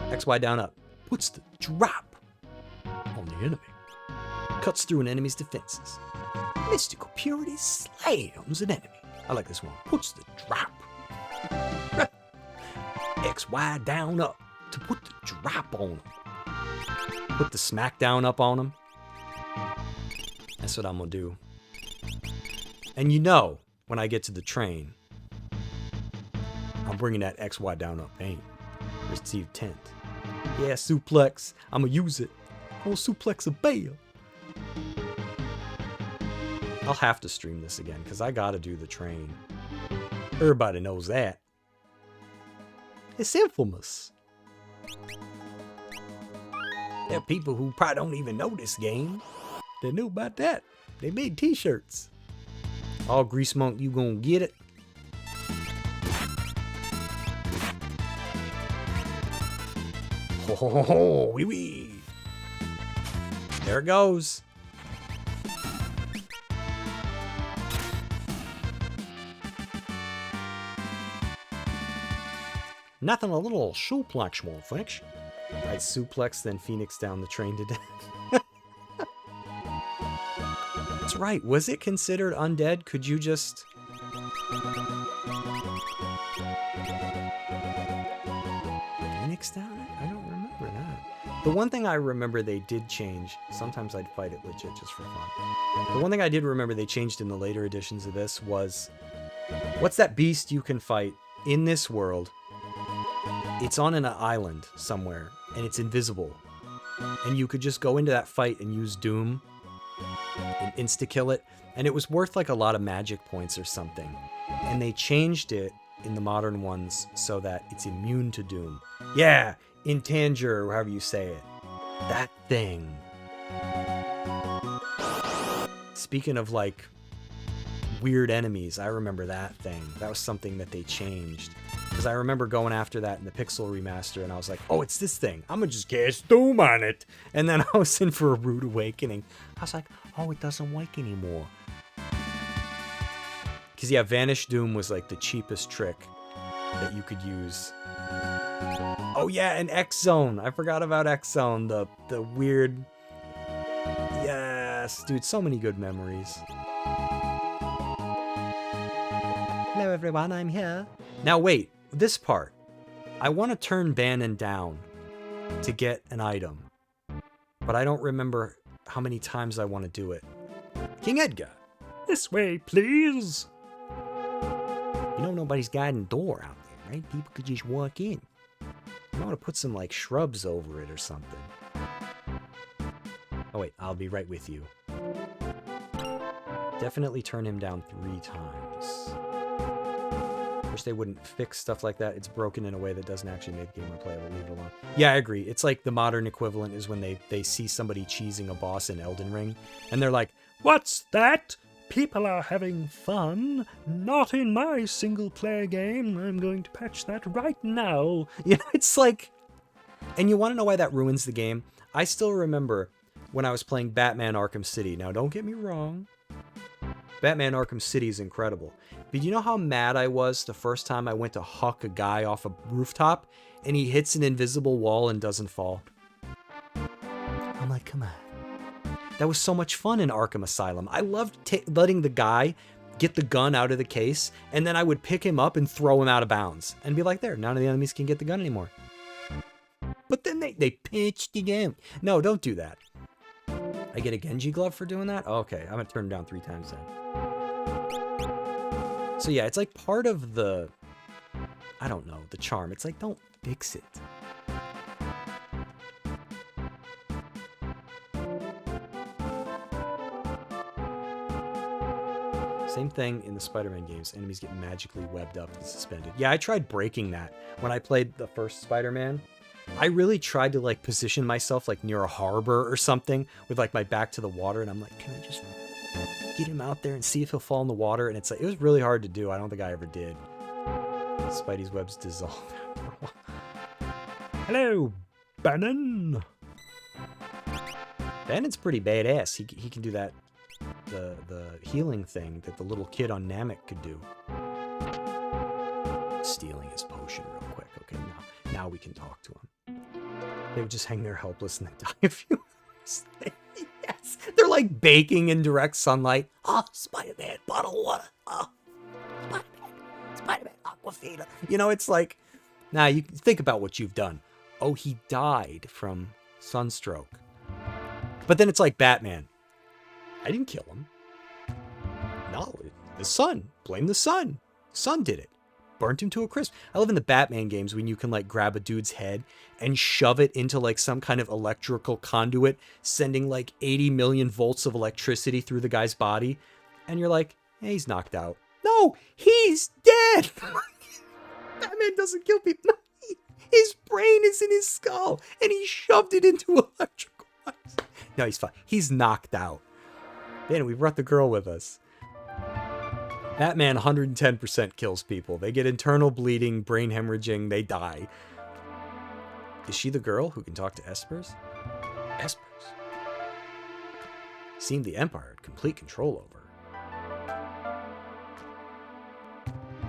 XY down up. Puts the drop on the enemy. Cuts through an enemy's defenses. Mystical purity slams an enemy. I like this one. Puts the drop. XY down up to put the drop on him. Put the smackdown up on him. That's what I'm gonna do. And you know, when I get to the train, I'm bringing that XY down up pain. Receive tent. Yeah, suplex. I'm gonna use it. I'm gonna suplex a bear. I'll have to stream this again because I gotta do the train. Everybody knows that. It's infamous. There are people who probably don't even know this game. They knew about that. They made t-shirts. All Grease Monk, you gonna get it. Ho ho ho ho, wee wee. There it goes. Nothing a little suplex won't fix. I'd suplex then Fenix down the train to death. That's right. Was it considered undead? Could you just... Fenix down it? I don't remember that. The one thing I remember they did change, sometimes I'd fight it legit just for fun. The one thing I did remember they changed in the later editions of this was, what's that beast you can fight in this world? It's on an island somewhere, and it's invisible. And you could just go into that fight and use Doom and insta-kill it. And it was worth like a lot of magic points or something. And they changed it in the modern ones so that it's immune to Doom. Yeah, Intanger, or however you say it. That thing. Speaking of like weird enemies, I remember that thing. That was something that they changed. Because I remember going after that in the Pixel Remaster, and I was like, oh, it's this thing. I'm going to just cast Doom on it. And then I was in for a rude awakening. I was like, oh, it doesn't work anymore. Because, yeah, Vanish Doom was like the cheapest trick that you could use. Oh, yeah, and X-Zone. I forgot about X-Zone. The weird... Yes, dude, so many good memories. Hello, everyone. I'm here. Now, wait. This part, I want to turn Bannon down to get an item. But I don't remember how many times I want to do it. King Edgar. This way, please. You know nobody's guiding door out there, right? People could just walk in. I want to put some, like, shrubs over it or something. Oh, wait. I'll be right with you. Definitely turn him down 3 times. Wish they wouldn't fix stuff like that. It's broken in a way that doesn't actually make the game unplayable. Leave it alone. Yeah, I agree. It's like the modern equivalent is when they see somebody cheesing a boss in Elden Ring, and they're like, "What's that? People are having fun. Not in my single-player game. I'm going to patch that right now." You know, it's like... And you want to know why that ruins the game? I still remember when I was playing Batman Arkham City. Now, don't get me wrong. Batman Arkham City is incredible. But you know how mad I was the first time I went to huck a guy off a rooftop and he hits an invisible wall and doesn't fall? I'm like, come on. That was so much fun in Arkham Asylum. I loved letting the guy get the gun out of the case, and then I would pick him up and throw him out of bounds and be like, there, none of the enemies can get the gun anymore. But then they pitched it out. No, don't do that. I get a Genji glove for doing that? Okay, I'm gonna turn him down 3 times then. So yeah, it's like part of the, I don't know, the charm. It's like, don't fix it. Same thing in the Spider-Man games. Enemies get magically webbed up and suspended. Yeah, I tried breaking that when I played the first Spider-Man. I really tried to like position myself like near a harbor or something with like my back to the water, and I'm like, can I just get him out there and see if he'll fall in the water? And it's like, it was really hard to do. I don't think I ever did. Spidey's webs dissolved after a while. Hello, Bannon. Bannon's pretty badass. He can do that, the healing thing that the little kid on Namek could do. Stealing his potion real quick. Okay, now we can talk to him. They would just hang there helpless and then die a few hours. Yes, they're like baking in direct sunlight. Oh, Spider-Man, bottled water. Oh, Spider-Man, Aquafina. You know, it's like, now you think about what you've done. Oh, he died from sunstroke. But then it's like Batman. I didn't kill him. No, the sun. Blame the sun. Sun did it. Burnt him to a crisp. I love in the Batman games when you can like grab a dude's head and shove it into like some kind of electrical conduit, sending like 80 million volts of electricity through the guy's body. And you're like, hey, he's knocked out. No, he's dead. Batman doesn't kill people. No, his brain is in his skull and he shoved it into electrical wires. No, he's fine. He's knocked out. Then we brought the girl with us. Batman 110% kills people. They get internal bleeding, brain hemorrhaging, they die. Is she the girl who can talk to espers? Espers? Seemed the Empire had complete control over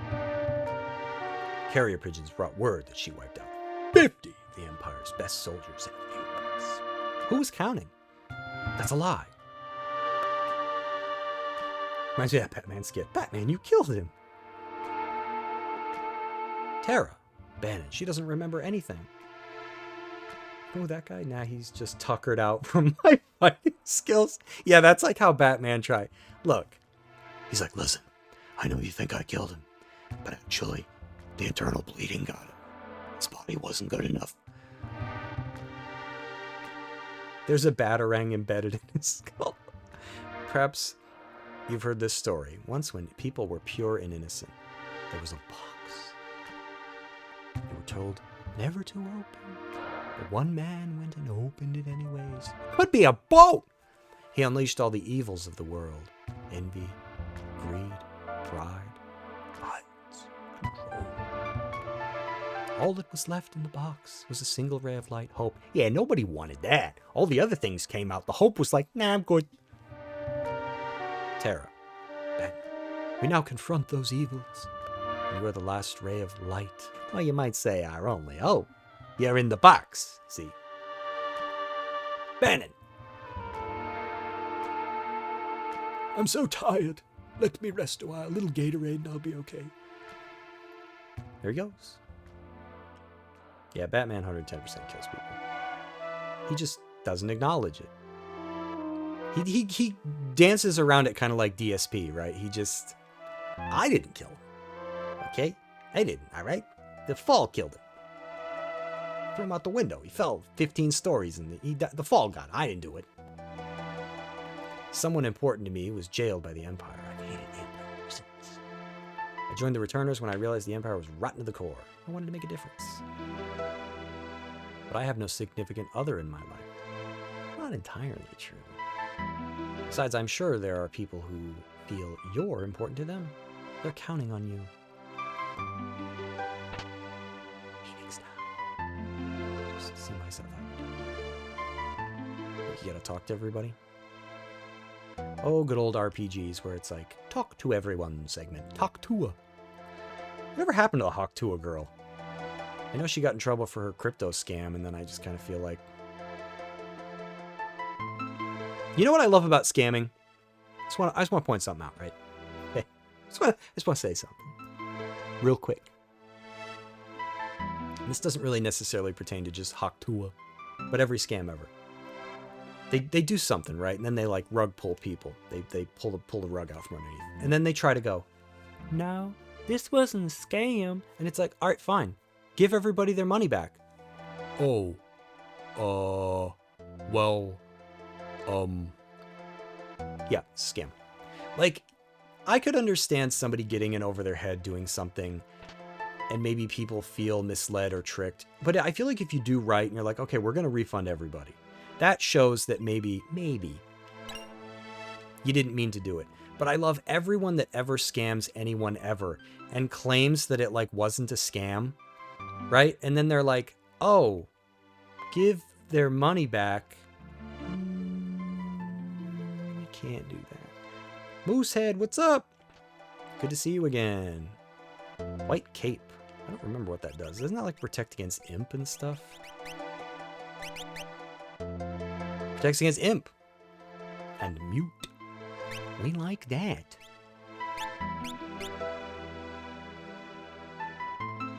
her. Carrier pigeons brought word that she wiped out 50 of the Empire's best soldiers in a few months. Who was counting? That's a lie. Reminds me of that Batman skit. Batman, you killed him. Tara. Bannon. She doesn't remember anything. Oh, that guy? Nah, he's just tuckered out from my fighting skills. Yeah, that's like how Batman tried. Look. He's like, listen, I know you think I killed him, but actually, the internal bleeding got him. His body wasn't good enough. There's a batarang embedded in his skull. Perhaps you've heard this story. Once when people were pure and innocent, there was a box. They were told never to open. But one man went and opened it anyways. Could be a boat! He unleashed all the evils of the world. Envy, greed, pride, violence, control. All that was left in the box was a single ray of light, hope. Yeah, nobody wanted that. All the other things came out. The hope was like, nah, I'm good. Tara, Ben, we now confront those evils. You are the last ray of light. Well, you might say our only hope. You're in the box, see? Bannon! I'm so tired. Let me rest a while. A little Gatorade and I'll be okay. There he goes. Yeah, Batman 110% kills people. He just doesn't acknowledge it. He dances around it kind of like DSP, right? I didn't kill him. Okay? I didn't, all right? The fall killed him. Threw him out the window. He fell 15 stories and the fall got him. I didn't do it. Someone important to me was jailed by the Empire. I've hated the Empire ever since. I joined the Returners when I realized the Empire was rotten to the core. I wanted to make a difference. But I have no significant other in my life. Not entirely true. Besides, I'm sure there are people who feel you're important to them. They're counting on you. Fenix Down. Just see myself out. You gotta talk to everybody. Oh, good old RPGs where it's like, talk to everyone segment. Talk to a. Whatever happened to the Hawk Tua girl? I know she got in trouble for her crypto scam, and then I just kind of feel like... You know what I love about scamming? I just want to point something out, right? Hey, I just want to say something. Real quick. This doesn't really necessarily pertain to just Hawk Tua, but every scam ever. They do something, right? And then they like rug pull people. They pull the rug out from underneath. And then they try to go, no, this wasn't a scam. And it's like, all right, fine. Give everybody their money back. Oh. Well. Yeah, scam. Like, I could understand somebody getting in over their head doing something and maybe people feel misled or tricked. But I feel like if you do right and you're like, okay, we're going to refund everybody. That shows that maybe you didn't mean to do it. But I love everyone that ever scams anyone ever and claims that it like wasn't a scam, right? And then they're like, oh, give their money back. You can't do that. Moosehead, what's up? Good to see you again. White cape. I don't remember what that does. Doesn't that like protect against imp and stuff? Protects against imp. And mute. We like that.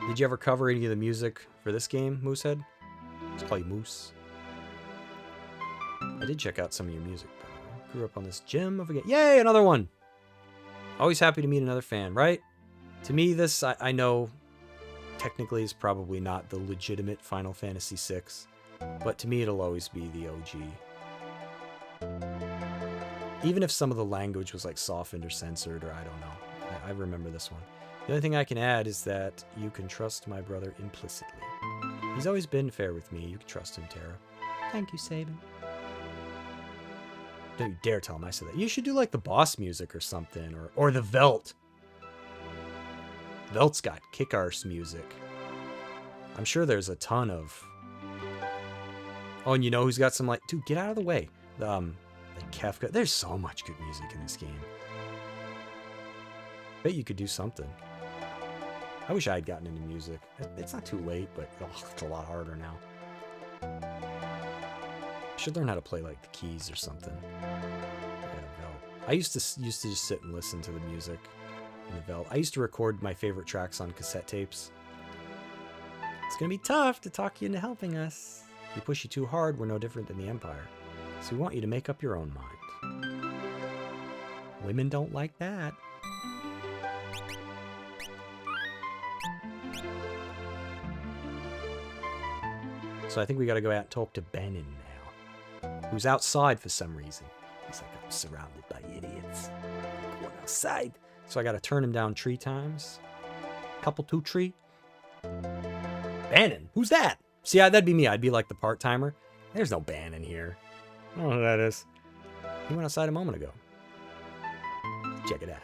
Did you ever cover any of the music for this game, Moosehead? Let's call you Moose. I did check out some of your music, but I grew up on this gem of a game. Yay, another one! Always happy to meet another fan, right? To me, this, I know, technically is probably not the legitimate Final Fantasy VI, but to me it'll always be the OG. Even if some of the language was like softened or censored, or I don't know. I remember this one. The only thing I can add is that you can trust my brother implicitly. He's always been fair with me. You can trust him, Tara. Thank you, Sabin. Don't you dare tell him I said that. You should do like the boss music or something, or the Velt. Velt's got kick-arse music. I'm sure there's a ton of... Oh, and you know who's got some like... Dude, get out of the way. The Kefka. There's so much good music in this game. Bet you could do something. I wish I had gotten into music. It's not too late, but it's a lot harder now. I should learn how to play like the keys or something. I used to just sit and listen to the music in the Velt. I used to record my favorite tracks on cassette tapes. It's gonna be tough to talk you into helping us. If we push you too hard, we're no different than the Empire. So we want you to make up your own mind. Women don't like that. So I think we gotta go out and talk to Benin now. Who's outside for some reason. He's like, I'm surrounded by idiots. Going outside. So I gotta turn him down 3 times. Couple 2 tree. Bannon? Who's that? See, that'd be me. I'd be like the part-timer. There's no Bannon here. I don't know who that is. He went outside a moment ago. Check it out.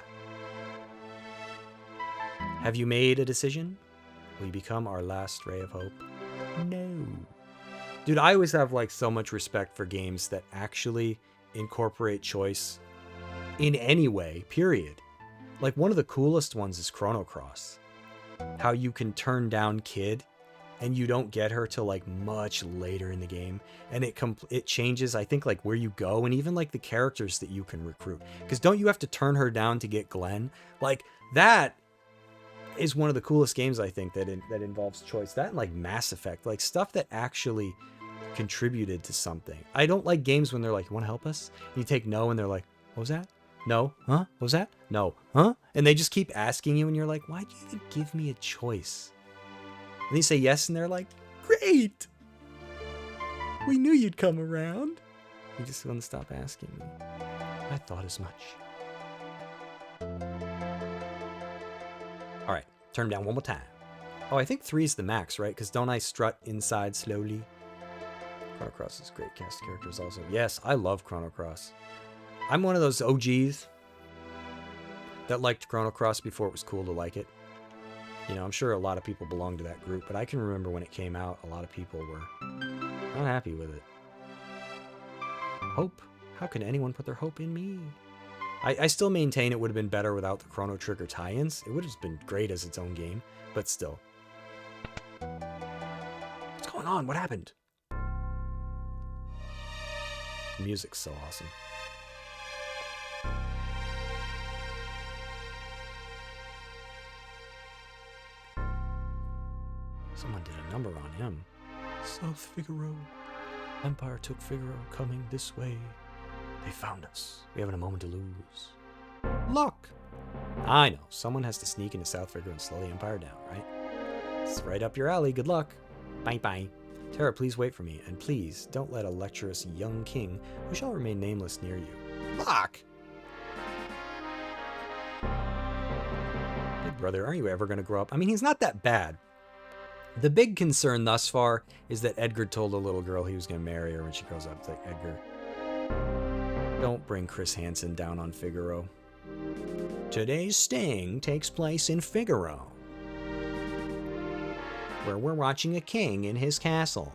Have you made a decision? Will you become our last ray of hope? No. Dude, I always have like so much respect for games that actually incorporate choice in any way, period. Like one of the coolest ones is Chrono Cross. How you can turn down Kid and you don't get her till like much later in the game, and it changes, I think, like where you go and even like the characters that you can recruit. Because don't you have to turn her down to get Glenn? Like that, is one of the coolest games, I think, that involves choice. That and like Mass Effect, like stuff that actually contributed to something. I don't like games when they're like, you want to help us? And you take no and they're like, what was that? No. Huh? What was that? No. Huh? And they just keep asking you and you're like, why'd you even give me a choice? And you say yes and they're like, great. We knew you'd come around. You just want to stop asking me. I thought as much. All right. Turn them down one more time. Oh, I think 3 is the max, right? Because don't I strut inside slowly? Chrono Cross is great cast characters also. Yes, I love Chrono Cross. I'm one of those OGs that liked Chrono Cross before it was cool to like it. You know, I'm sure a lot of people belong to that group, but I can remember when it came out, a lot of people were not happy with it. Hope? How can anyone put their hope in me? I still maintain it would have been better without the Chrono Trigger tie-ins. It would have been great as its own game, but still. What's going on? What happened? The music's so awesome. Someone did a number on him. South Figaro. Empire took Figaro, coming this way. They found us. We haven't a moment to lose. Luck! I know. Someone has to sneak into South Figaro and slow the Empire down, right? It's right up your alley. Good luck. Bye-bye. Terra, please wait for me. And please, don't let a lecherous young king, who shall remain nameless, near you. Luck! Big brother, aren't you ever going to grow up? I mean, he's not that bad. The big concern thus far is that Edgar told a little girl he was going to marry her when she grows up. It's like, Edgar, don't bring Chris Hansen down on Figaro. Today's sting takes place in Figaro, where we're watching a king in his castle.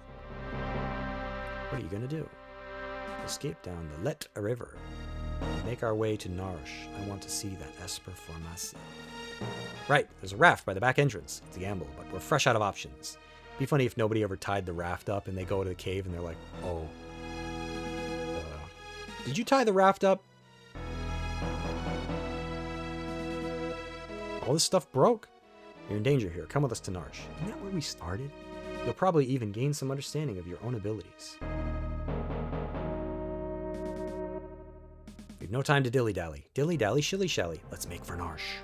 What are you going to do? Escape down the Let River. Make our way to Narsh. I want to see that Esper for myself. Right, there's a raft by the back entrance. It's a gamble, but we're fresh out of options. Be funny if nobody ever tied the raft up and they go to the cave and they're like, oh. Did you tie the raft up? All this stuff broke. You're in danger here. Come with us to Narsh. Isn't that where we started? You'll probably even gain some understanding of your own abilities. We've no time to dilly-dally. Dilly-dally, shilly-shally. Let's make for Narsh.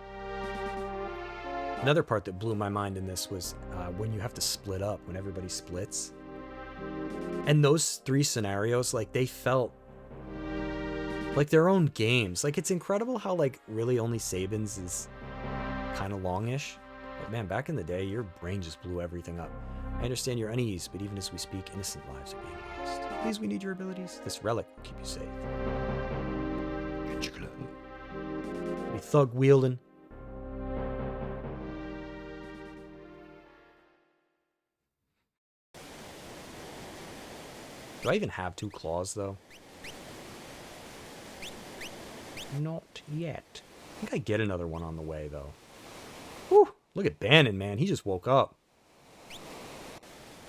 Another part that blew my mind in this was when you have to split up, when everybody splits. And those 3 scenarios, like, they felt like their own games. Like, it's incredible how, like, really only Sabin's is kind of longish. But man, back in the day, your brain just blew everything up. I understand your unease, but even as we speak, innocent lives are being lost. Please, we need your abilities. This relic will keep you safe. Be thug wielding. Do I even have 2 claws, though? Not yet. I think I get another one on the way, though. Whew! Look at Bannon, man. He just woke up.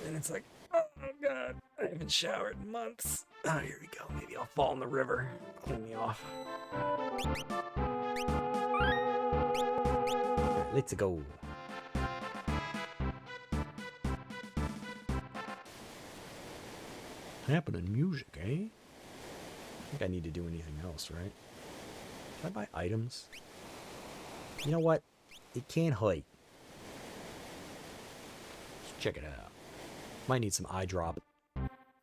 And it's like, oh, God. I haven't showered in months. Oh, here we go. Maybe I'll fall in the river. Clean me off. Alright, let's go. Happening music, eh? I think I need to do anything else, right? Can I buy items? You know what? It can't hurt. Let's check it out. Might need some eye drop.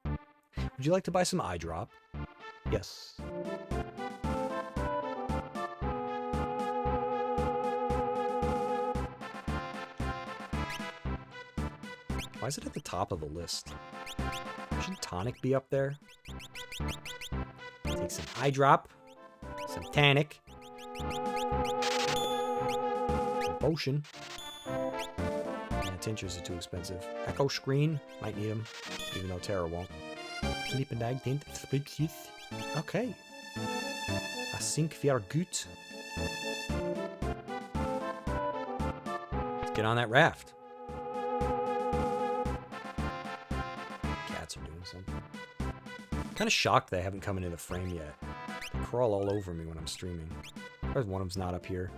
Would you like to buy some eye drop? Yes. Why is it at the top of the list? Shouldn't tonic be up there? Take some eye drop, some tonic, some potion. Tinctures are too expensive. Echo screen, might need them, even though Terra won't. Sleeping bag, tint, teeth. Okay. I think we are good. Let's get on that raft. Are doing something. I'm kind of shocked they haven't come into the frame yet. They crawl all over me when I'm streaming. There's one of them's not up here,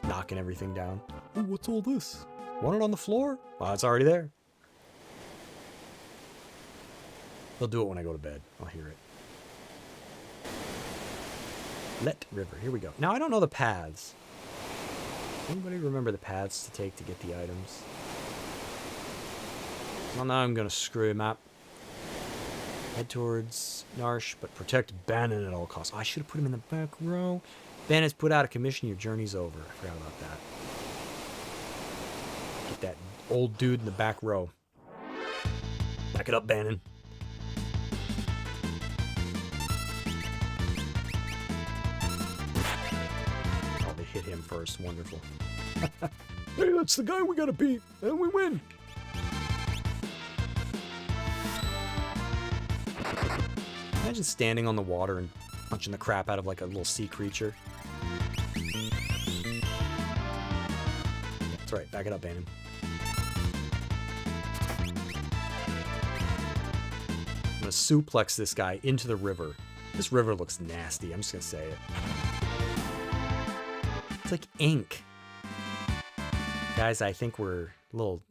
knocking everything down. Ooh, what's all this? Want it on the floor? Well, it's already there. They'll do it when I go to bed. I'll hear it. Let River. Here we go. Now, I don't know the paths. Anybody remember the paths to take to get the items? Well, now I'm going to screw him up. Head towards Narsh, but protect Bannon at all costs. Oh, I should have put him in the back row. Bannon's put out of commission. Your journey's over. I forgot about that. Get that old dude in the back row. Back it up, Bannon. Oh, they hit him first. Wonderful. Hey, that's the guy we gotta beat, and we win. Imagine standing on the water and punching the crap out of like a little sea creature. That's right, back it up, Bannon. I'm gonna suplex this guy into the river. This river looks nasty, I'm just gonna say it. It's like ink. Guys, I think we're a little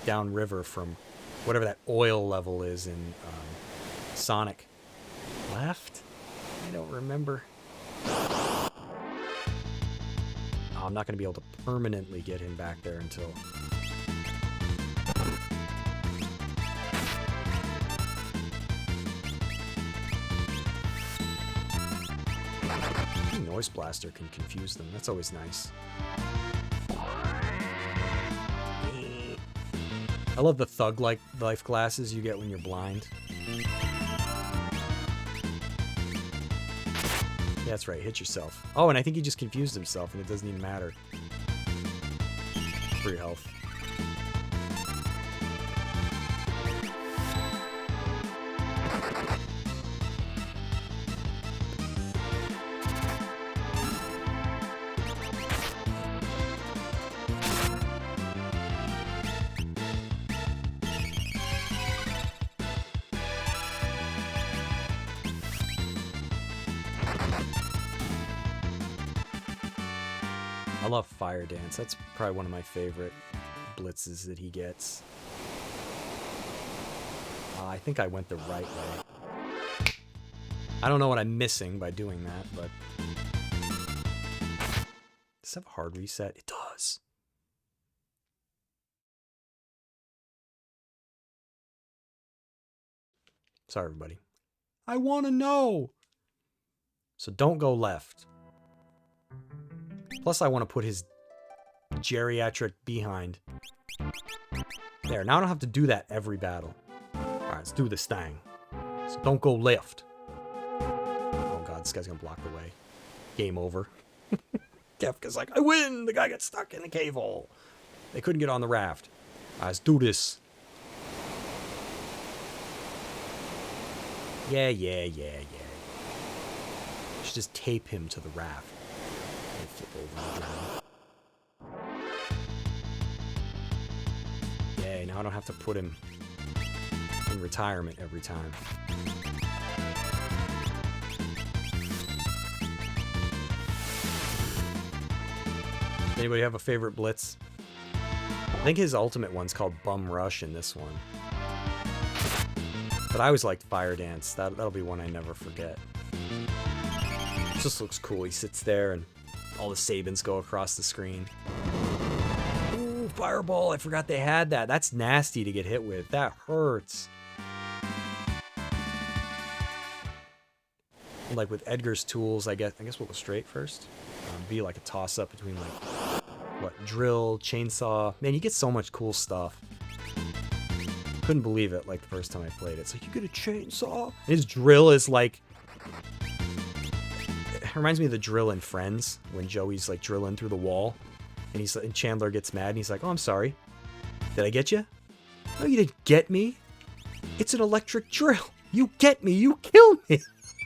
downriver from whatever that oil level is in Sonic. Left? I don't remember. Oh, I'm not going to be able to permanently get him back there until... Noise Blaster can confuse them. That's always nice. I love the thug-like life glasses you get when you're blind. Yeah, that's right, hit yourself. Oh, and I think he just confused himself, and it doesn't even matter. For your health. I love Fire Dance. That's probably one of my favorite blitzes that he gets. I think I went the right way. I don't know what I'm missing by doing that, but... Does it have a hard reset? It does. Sorry, everybody. I want to know! So don't go left. Plus, I want to put his geriatric behind. There, now I don't have to do that every battle. Alright, let's do this thing. So don't go left. Oh god, this guy's gonna block the way. Game over. Kefka's like, I win! The guy got stuck in the cave hole. They couldn't get on the raft. Alright, let's do this. Yeah. Should just tape him to the raft. Yay, now I don't have to put him in retirement every time. Anybody have a favorite blitz? I think his ultimate one's called Bum Rush in this one. But I always liked Fire Dance. That'll be one I never forget. It just looks cool. He sits there and all the Sabins go across the screen. Ooh, Fireball. I forgot they had that. That's nasty to get hit with. That hurts. And like with Edgar's tools, I guess we'll go straight first. Be like a toss-up between like, what, drill, chainsaw. Man, you get so much cool stuff. Couldn't believe it like the first time I played it. It's like, you get a chainsaw? His drill is like... It reminds me of the drill in Friends, when Joey's like drilling through the wall, and Chandler gets mad, and he's like, "Oh, I'm sorry. Did I get you?" "No, you didn't get me. It's an electric drill. You get me. You kill me."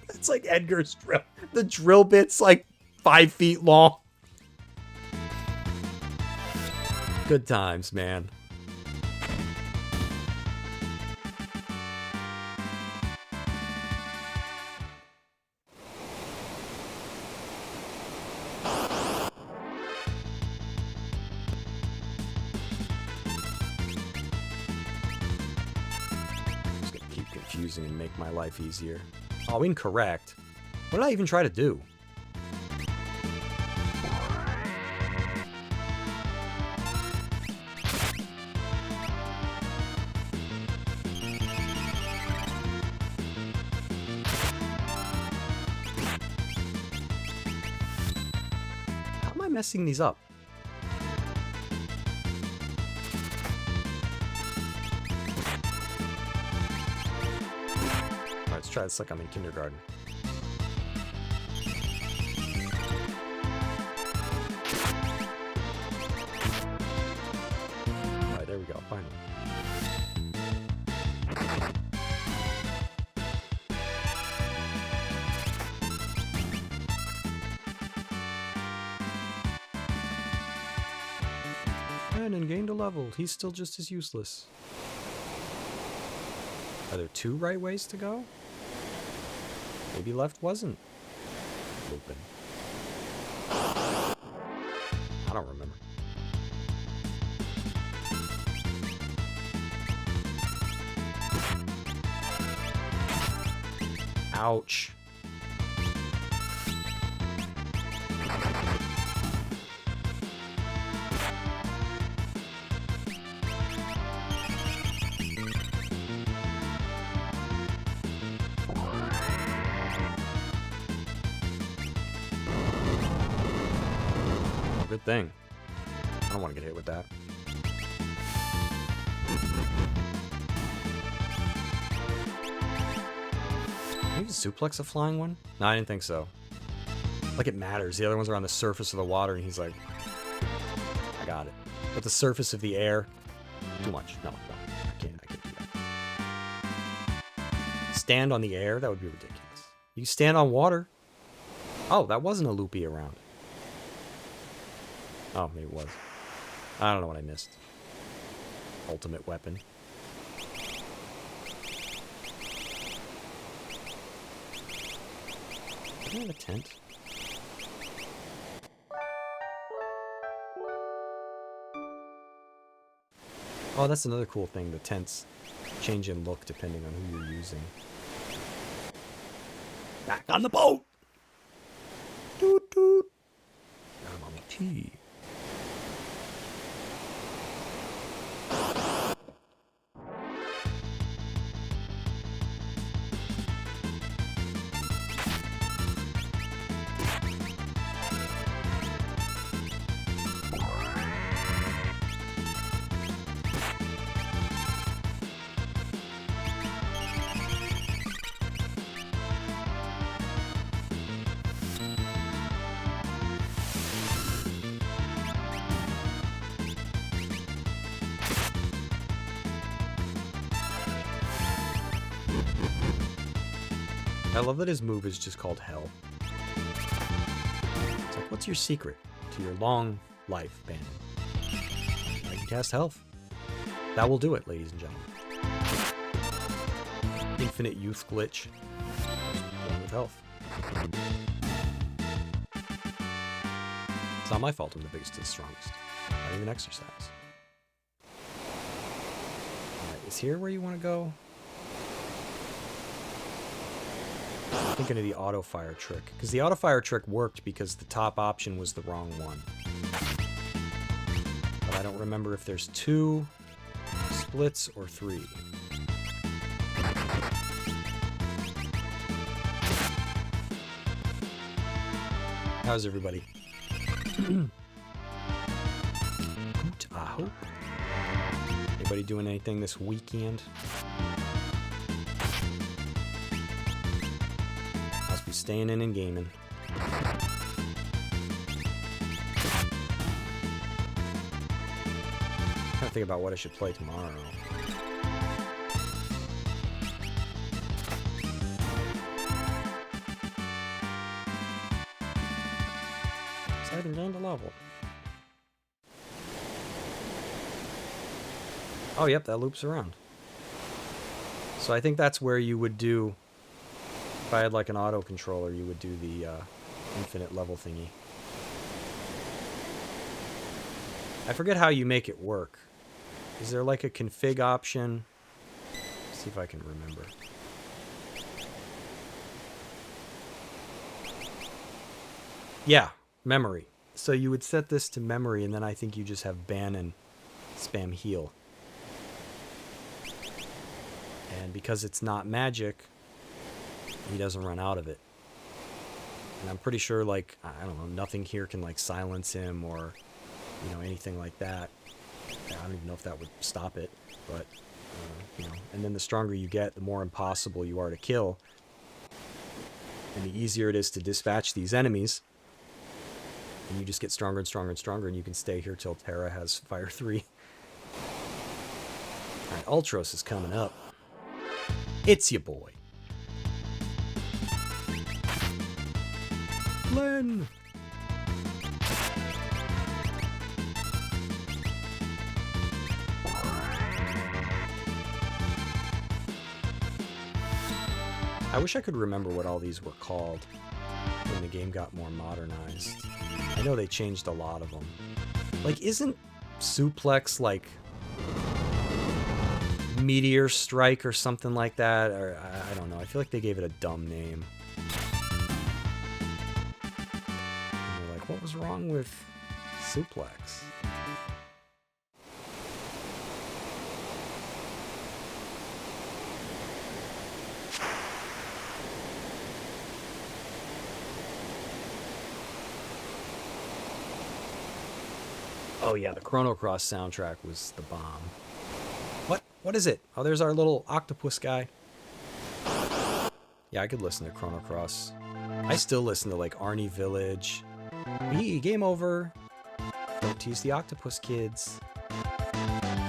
That's like Edgar's drill. The drill bit's like 5 feet long. Good times, man. confusing and make my life easier. Oh, incorrect. What did I even try to do? How am I messing these up? Alright, let's try this like I'm in kindergarten. Alright, there we go, finally. And gained a level. He's still just as useless. Are there 2 right ways to go? Maybe left wasn't open. I don't remember. Ouch. Good thing. I don't want to get hit with that. Maybe suplex a flying one? No, I didn't think so. Like it matters. The other ones are on the surface of the water, and he's like, I got it. But the surface of the air, too much. No, I can't do that. Stand on the air? That would be ridiculous. You stand on water? Oh, that wasn't a loopy around. Oh, maybe it was. I don't know what I missed. Ultimate weapon. Do I have a tent? Oh, that's another cool thing. The tents change in look depending on who you're using. Back on the boat! Toot toot! I'm on the tee. I love that his move is just called Hell. It's like, what's your secret to your long life, Bandit? I can cast Health. That will do it, ladies and gentlemen. Infinite youth glitch. One with health. It's not my fault I'm the biggest and strongest. Not even exercise. Alright, is here where you want to go? I'm thinking of the auto fire trick, because the auto fire trick worked because the top option was the wrong one. But I don't remember if there's 2 splits or 3. How's everybody? Good, I hope. Anybody doing anything this weekend? Staying in and gaming. I'm trying to think about what I should play tomorrow. So I haven't gained a level. Oh, yep, that loops around. So I think that's where you would do... If I had like an auto controller, you would do the infinite level thingy. I forget how you make it work. Is there like a config option? Let's see if I can remember. Yeah, memory. So you would set this to memory, and then I think you just have ban and spam heal. And because it's not magic, he doesn't run out of it. And I'm pretty sure, like, I don't know, nothing here can, like, silence him or, you know, anything like that. I don't even know if that would stop it, but, you know. And then the stronger you get, the more impossible you are to kill. And the easier it is to dispatch these enemies. And you just get stronger and stronger and stronger, and you can stay here till Terra has Fire 3. Alright, Ultros is coming up. It's your boy. Len! I wish I could remember what all these were called when the game got more modernized. I know they changed a lot of them. Like, isn't Suplex like Meteor Strike or something like that? Or I don't know. I feel like they gave it a dumb name. And you're like, what was wrong with Suplex? Oh yeah, the Chrono Cross soundtrack was the bomb. What is it? Oh, there's our little octopus guy. Yeah, I could listen to Chrono Cross. I still listen to, like, Arnie Village. Game over. Don't tease the octopus kids.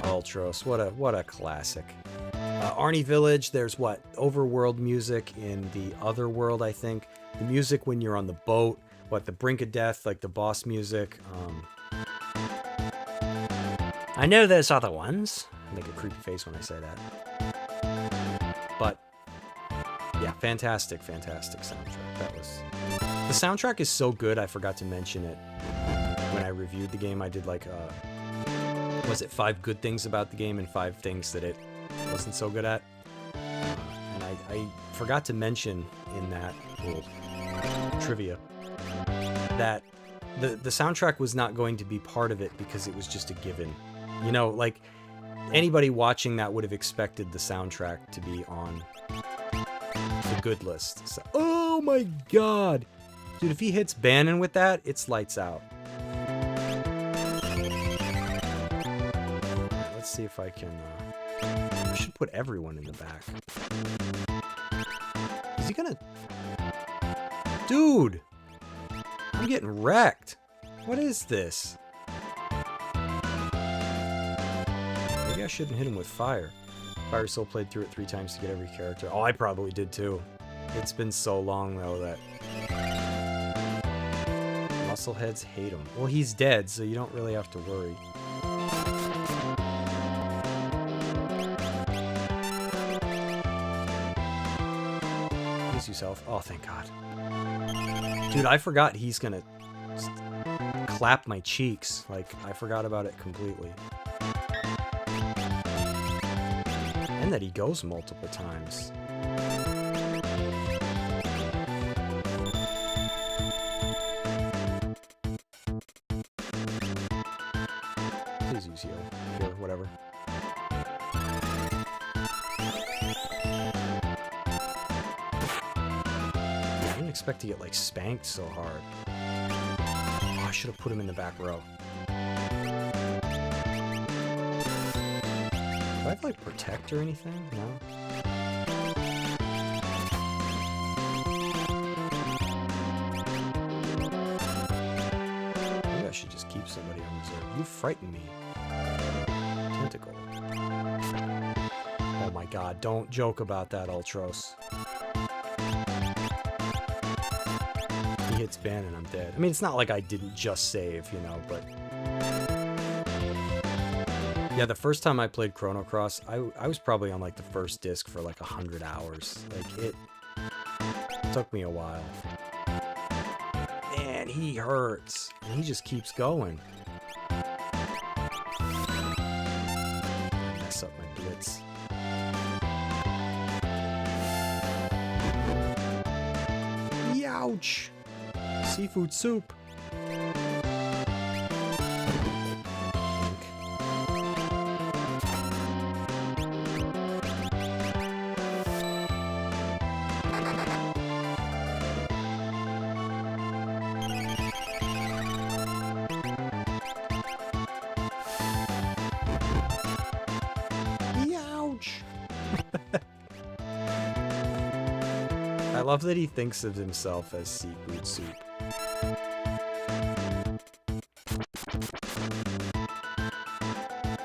Ultros, what a classic. Arnie Village, there's what? Overworld music in the other world, I think. The music when you're on the boat. What, the brink of death, like the boss music. I know there's other ones. I make a creepy face when I say that. But yeah, fantastic soundtrack. That was... The soundtrack is so good, I forgot to mention it when I reviewed the game. I did like, was it 5 good things about the game and 5 things that it wasn't so good at? And I forgot to mention in that little trivia that the soundtrack was not going to be part of it because it was just a given. You know, like, anybody watching that would have expected the soundtrack to be on the good list. So, oh my god! Dude, if he hits Bannon with that, it's lights out. Let's see if I can... I should put everyone in the back. Is he gonna... Dude! I'm getting wrecked. What is this? Maybe I shouldn't hit him with fire. Fire Soul played through it 3 times to get every character. Oh, I probably did too. It's been so long though that muscleheads hate him. Well, he's dead, so you don't really have to worry. Please yourself. Oh, thank God. Dude, I forgot he's gonna clap my cheeks. Like, I forgot about it completely. And that he goes multiple times. Please use heal. Here, whatever. Yeah, I didn't expect to get, like, spanked so hard. Oh, I should have put him in the back row. Do I have, like, protect or anything? No? Maybe I should just keep somebody on reserve. You frighten me. Tentacle. Oh my god, don't joke about that, Ultros. He hits Ban and I'm dead. I mean, it's not like I didn't just save, you know, but... Yeah, the first time I played Chrono Cross, I was probably on, like, the first disc for, like, 100 hours. Like, it took me a while. Man, he hurts. And he just keeps going. Mess up my blitz. Youch! seafood soup. Ouch! I love that he thinks of himself as seafood soup.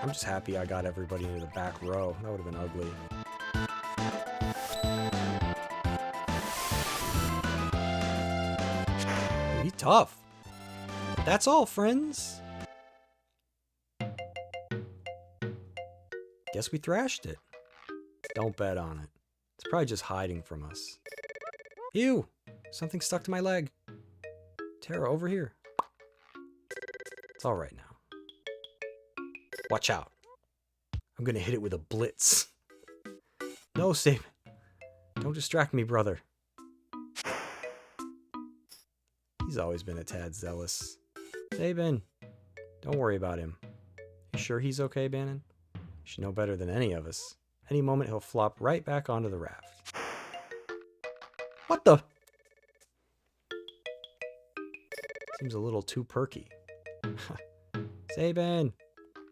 I'm just happy I got everybody into the back row. That would have been ugly. He's tough. That's all, friends. Guess we thrashed it. Don't bet on it. It's probably just hiding from us. Ew! Something stuck to my leg. Tara, over here. It's all right now. Watch out. I'm gonna hit it with a blitz. No, Sabin. Don't distract me, brother. He's always been a tad zealous. Sabin, don't worry about him. You sure he's okay, Bannon? You should know better than any of us. Any moment he'll flop right back onto the raft. What the? Seems a little too perky. Sabin!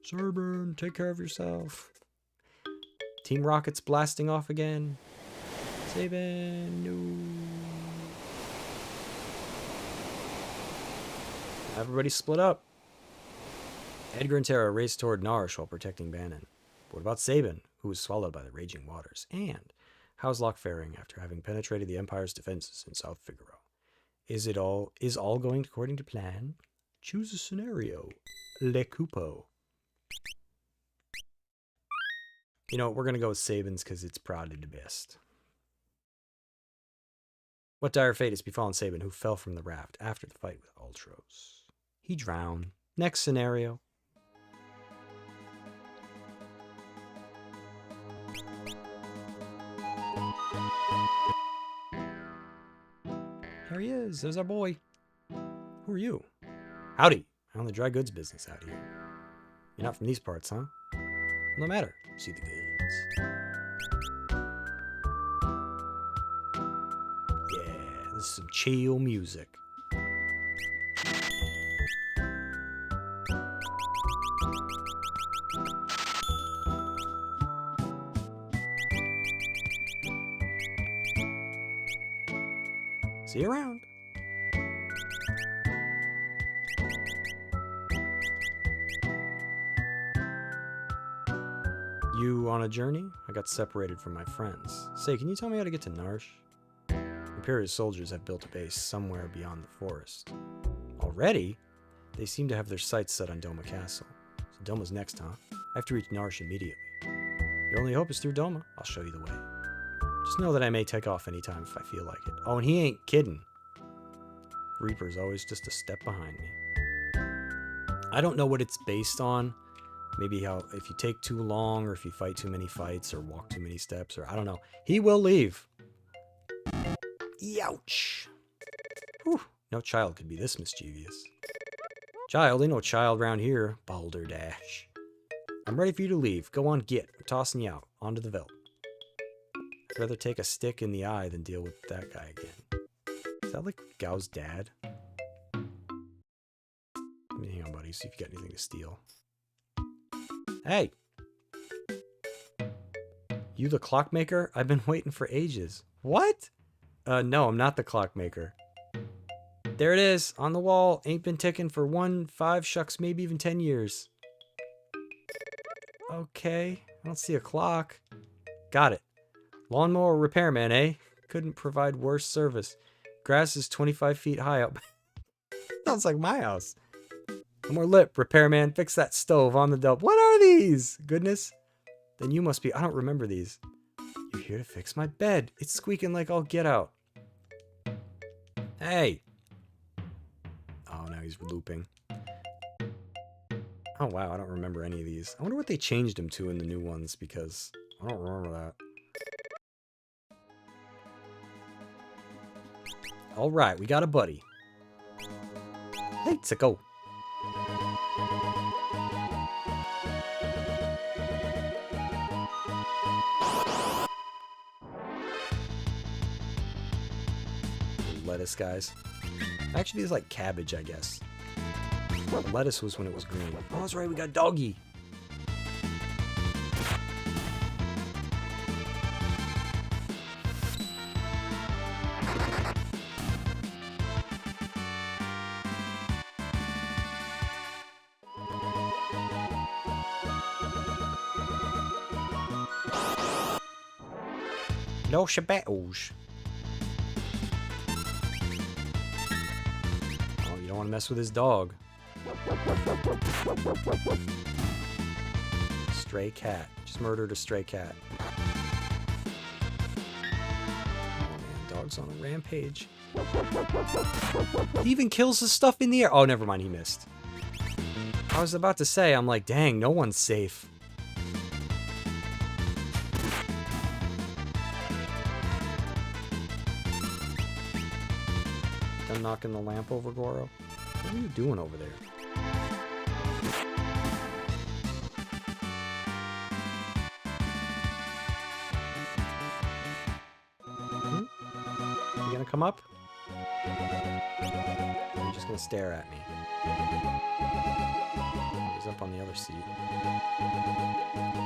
Sabin, take care of yourself. Team Rocket's blasting off again. Sabin, no. Everybody split up. Edgar and Tara raced toward Narsh while protecting Bannon. But what about Sabin, who was swallowed by the raging waters? And how's Locke faring after having penetrated the Empire's defenses in South Figaro? Is all going according to plan? Choose a scenario. Le Cupo. You know, we're going to go with Sabin's because it's probably the best. What dire fate has befallen Sabin, who fell from the raft after the fight with Ultros? He drowned. Next scenario. Here he is. There's our boy. Who are you? Howdy. I own the dry goods business out here. You're not from these parts, huh? No matter. See the goods. Yeah, this is some chill music. See you around. You on a journey? I got separated from my friends. Say, can you tell me how to get to Narsh? Imperial soldiers have built a base somewhere beyond the forest. Already? They seem to have their sights set on Doma Castle. So Doma's next, huh? I have to reach Narsh immediately. Your only hope is through Doma. I'll show you the way. Just know that I may take off anytime if I feel like it. Oh, and he ain't kidding. Reaper's always just a step behind me. I don't know what it's based on. Maybe how if you take too long, or if you fight too many fights, or walk too many steps, or I don't know. He will leave. Youch. Whew. No child could be this mischievous. Child, ain't no child round here. Balderdash. I'm ready for you to leave. Go on, get. I'm tossing you out. Onto the veldt. I'd rather take a stick in the eye than deal with that guy again. Is that like Gao's dad? Hang on, buddy. See if you got anything to steal. Hey! You the clockmaker? I've been waiting for ages. What? No, I'm not the clockmaker. There it is, on the wall. Ain't been ticking for 1, 5, shucks, maybe even 10 years. Okay, I don't see a clock. Got it. Lawnmower repairman, eh? Couldn't provide worse service. Grass is 25 feet high up. Sounds like my house. No more lip, repairman. Fix that stove on the dump. What are these? Goodness. Then you must be. I don't remember these. You're here to fix my bed. It's squeaking like I'll get out. Hey. Oh, now he's looping. Oh, wow. I don't remember any of these. I wonder what they changed him to in the new ones, because I don't remember that. All right. We got a buddy. Let's go. Lettuce guys. Actually, it's like cabbage, I guess. Lettuce was when it was green. Oh, that's right, we got doggy. No shabatos. Oh, you don't want to mess with his dog. Stray cat. Just murdered a stray cat. Oh man, dog's on a rampage. He even kills his stuff in the air. Oh, never mind, he missed. I was about to say, I'm like, dang, no one's safe. Done knocking the lamp over, Goro? What are you doing over there? You gonna come up? Or are you just gonna stare at me? He's up on the other seat.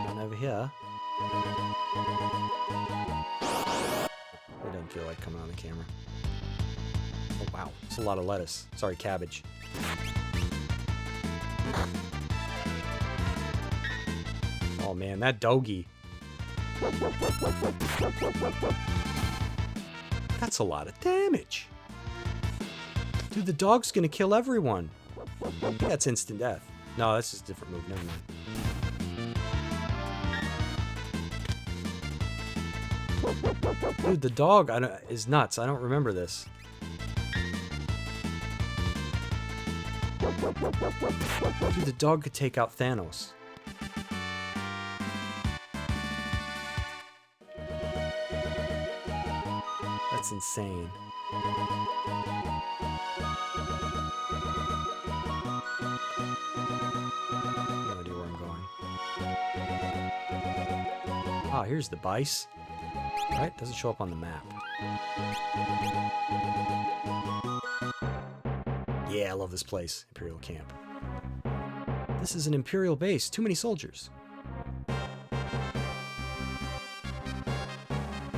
And over here. It doesn't feel like coming on the camera. Oh wow, it's a lot of lettuce. Sorry, cabbage. Oh man, that doggy. That's a lot of damage. Dude, the dog's gonna kill everyone. I think that's instant death. No, that's just a different move. Never mind. Dude, the dog is nuts. I don't remember this. Dude, the dog could take out Thanos. That's insane. No idea where I'm going. Ah, here's the base. Right? Doesn't show up on the map. Yeah, I love this place. Imperial camp. This is an Imperial base. Too many soldiers.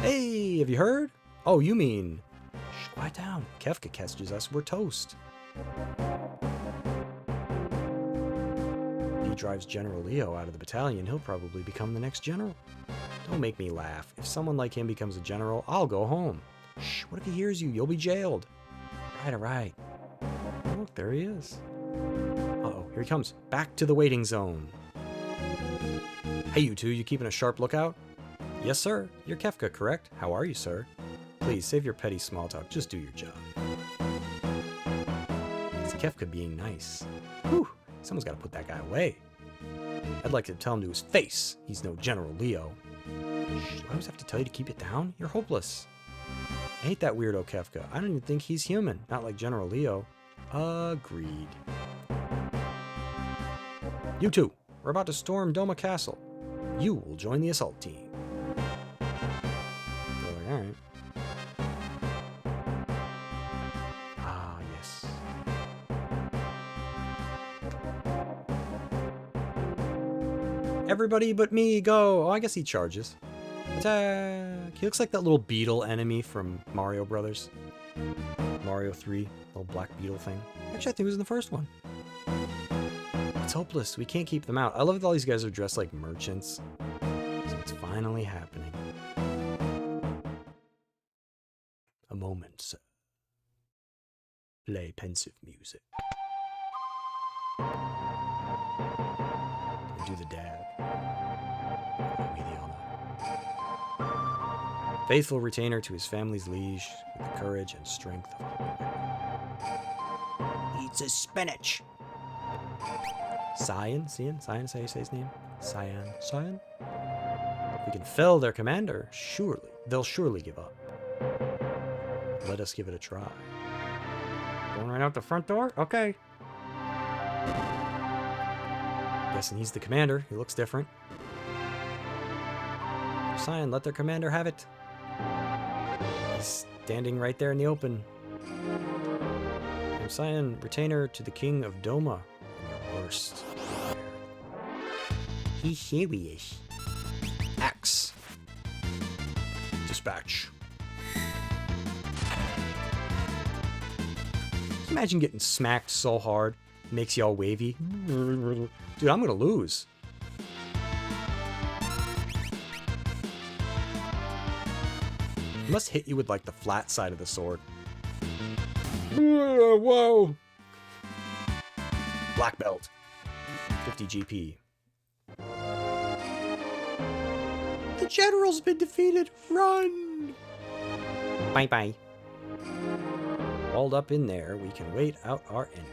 Hey, have you heard? Oh, you mean... Shh, quiet down. Kefka catches us. We're toast. He drives General Leo out of the battalion. He'll probably become the next general. Don't make me laugh. If someone like him becomes a general, I'll go home. Shh, what if he hears you? You'll be jailed. Right, all right. Oh, look, there he is. Uh-oh, here he comes. Back to the waiting zone. Hey, you two, you keeping a sharp lookout? Yes, sir. You're Kefka, correct? How are you, sir? Please, save your petty small talk. Just do your job. It's Kefka being nice. Whew, someone's got to put that guy away. I'd like to tell him to his face. He's no General Leo. Shh, do I always have to tell you to keep it down? You're hopeless. I hate that weirdo Kefka. I don't even think he's human. Not like General Leo. Agreed. You two, we're about to storm Doma Castle. You will join the assault team. Alright. Ah, yes. Everybody but me, go! Oh, I guess he charges. Attack! He looks like that little beetle enemy from Mario Brothers. Mario 3, little black beetle thing. Actually, I think it was in the first one. It's hopeless. We can't keep them out. I love that all these guys are dressed like merchants. So it's finally happening. A moment, sir. Play pensive music. Do the dab. Me the honor. Faithful retainer to his family's liege, with the courage and strength of a eats his spinach. Cyan? Cyan? Cyan is how you say his name? Cyan? Cyan? If we can fell their commander, they'll surely give up. Let us give it a try. Going right out the front door? Okay. Guessing he's the commander. He looks different. Sign, let their commander have it. He's standing right there in the open. I'm Cyan, retainer to the king of Doma. Your worst. He's serious. X. Dispatch. Can you imagine getting smacked so hard? It makes you all wavy. Dude, I'm gonna lose. It must hit you with like the flat side of the sword. Whoa! Black belt. 50 GP. The general's been defeated. Run! Bye bye. Walled up in there, we can wait out our enemy.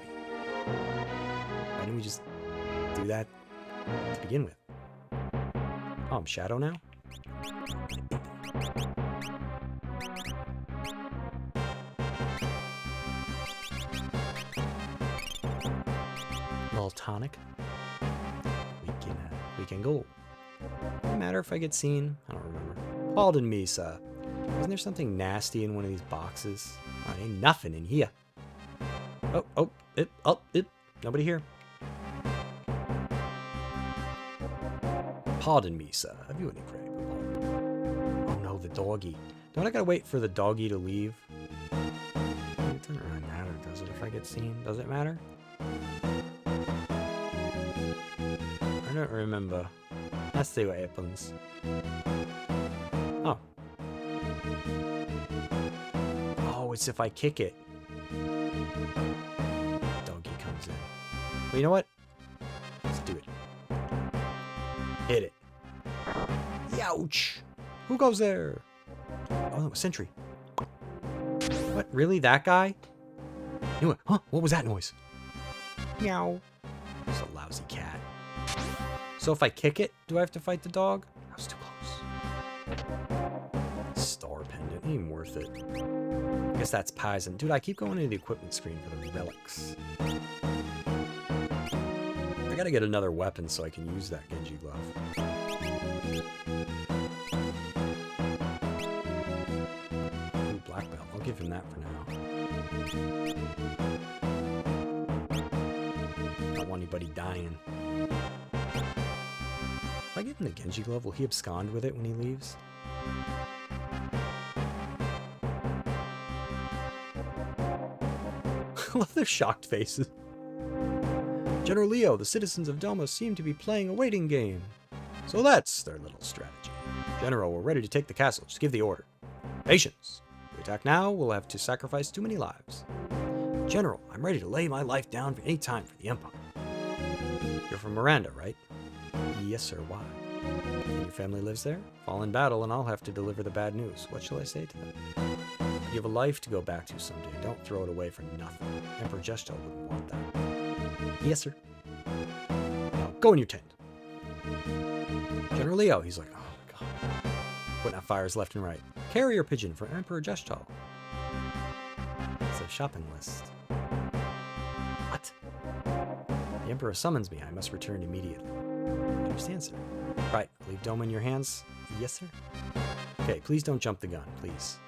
Why didn't we just do that to begin with? Oh, I'm Shadow now? Little tonic. We can go. Doesn't matter if I get seen. I don't remember. Pardon me, sir. Isn't there something nasty in one of these boxes? Oh, ain't nothing in here. Oh, it. Nobody here. Pardon me, sir. Have you any credible hope? Oh no, the doggy. Don't I gotta wait for the doggy to leave? It doesn't really matter, does it, if I get seen? Does it matter? I don't remember. Let's see what happens. Oh. Oh, it's if I kick it. Doggy comes in. Well, you know what? Let's do it. Hit it. Youch! Who goes there? Oh, sentry. What? Really? That guy? You know what? Huh? What was that noise? Meow. It's a lousy cat. So if I kick it, do I have to fight the dog? That was too close. Star pendant. Ain't even worth it. I guess that's Paizen. Dude, I keep going into the equipment screen for the relics. I gotta get another weapon so I can use that Genji glove. Ooh, black belt. I'll give him that for now. Don't want anybody dying. If I give him the Genji glove, will he abscond with it when he leaves? I love their shocked faces. General Leo, the citizens of Doma seem to be playing a waiting game. So that's their little strategy. General, we're ready to take the castle. Just give the order. Patience. If we attack now, we'll have to sacrifice too many lives. General, I'm ready to lay my life down for any time for the Empire. You're from Miranda, right? Yes, sir. Why? And your family lives there? Fall in battle and I'll have to deliver the bad news. What shall I say to them? You have a life to go back to someday. Don't throw it away for nothing. Emperor Gestal wouldn't want that. Yes, sir. Now, go in your tent. General Leo, he's like, oh my god. Putting out fires left and right. Carrier pigeon for Emperor Gestal. It's a shopping list. What? The Emperor summons me. I must return immediately. I understand, sir. Right, leave Doma in your hands. Yes, sir. Okay, please don't jump the gun, please.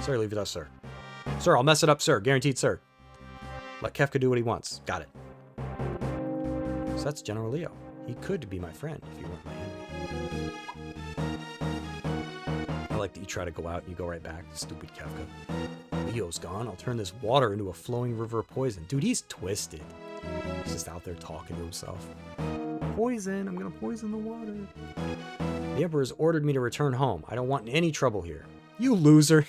Sir, leave it us, sir. Sir, I'll mess it up, sir. Guaranteed, sir. Let Kefka do what he wants. Got it. So that's General Leo. He could be my friend if he weren't my enemy. I like that you try to go out and you go right back. Stupid Kefka. Leo's gone. I'll turn this water into a flowing river of poison. Dude, he's twisted. He's just out there talking to himself. Poison. I'm gonna poison the water. The Emperor's ordered me to return home. I don't want any trouble here. You loser.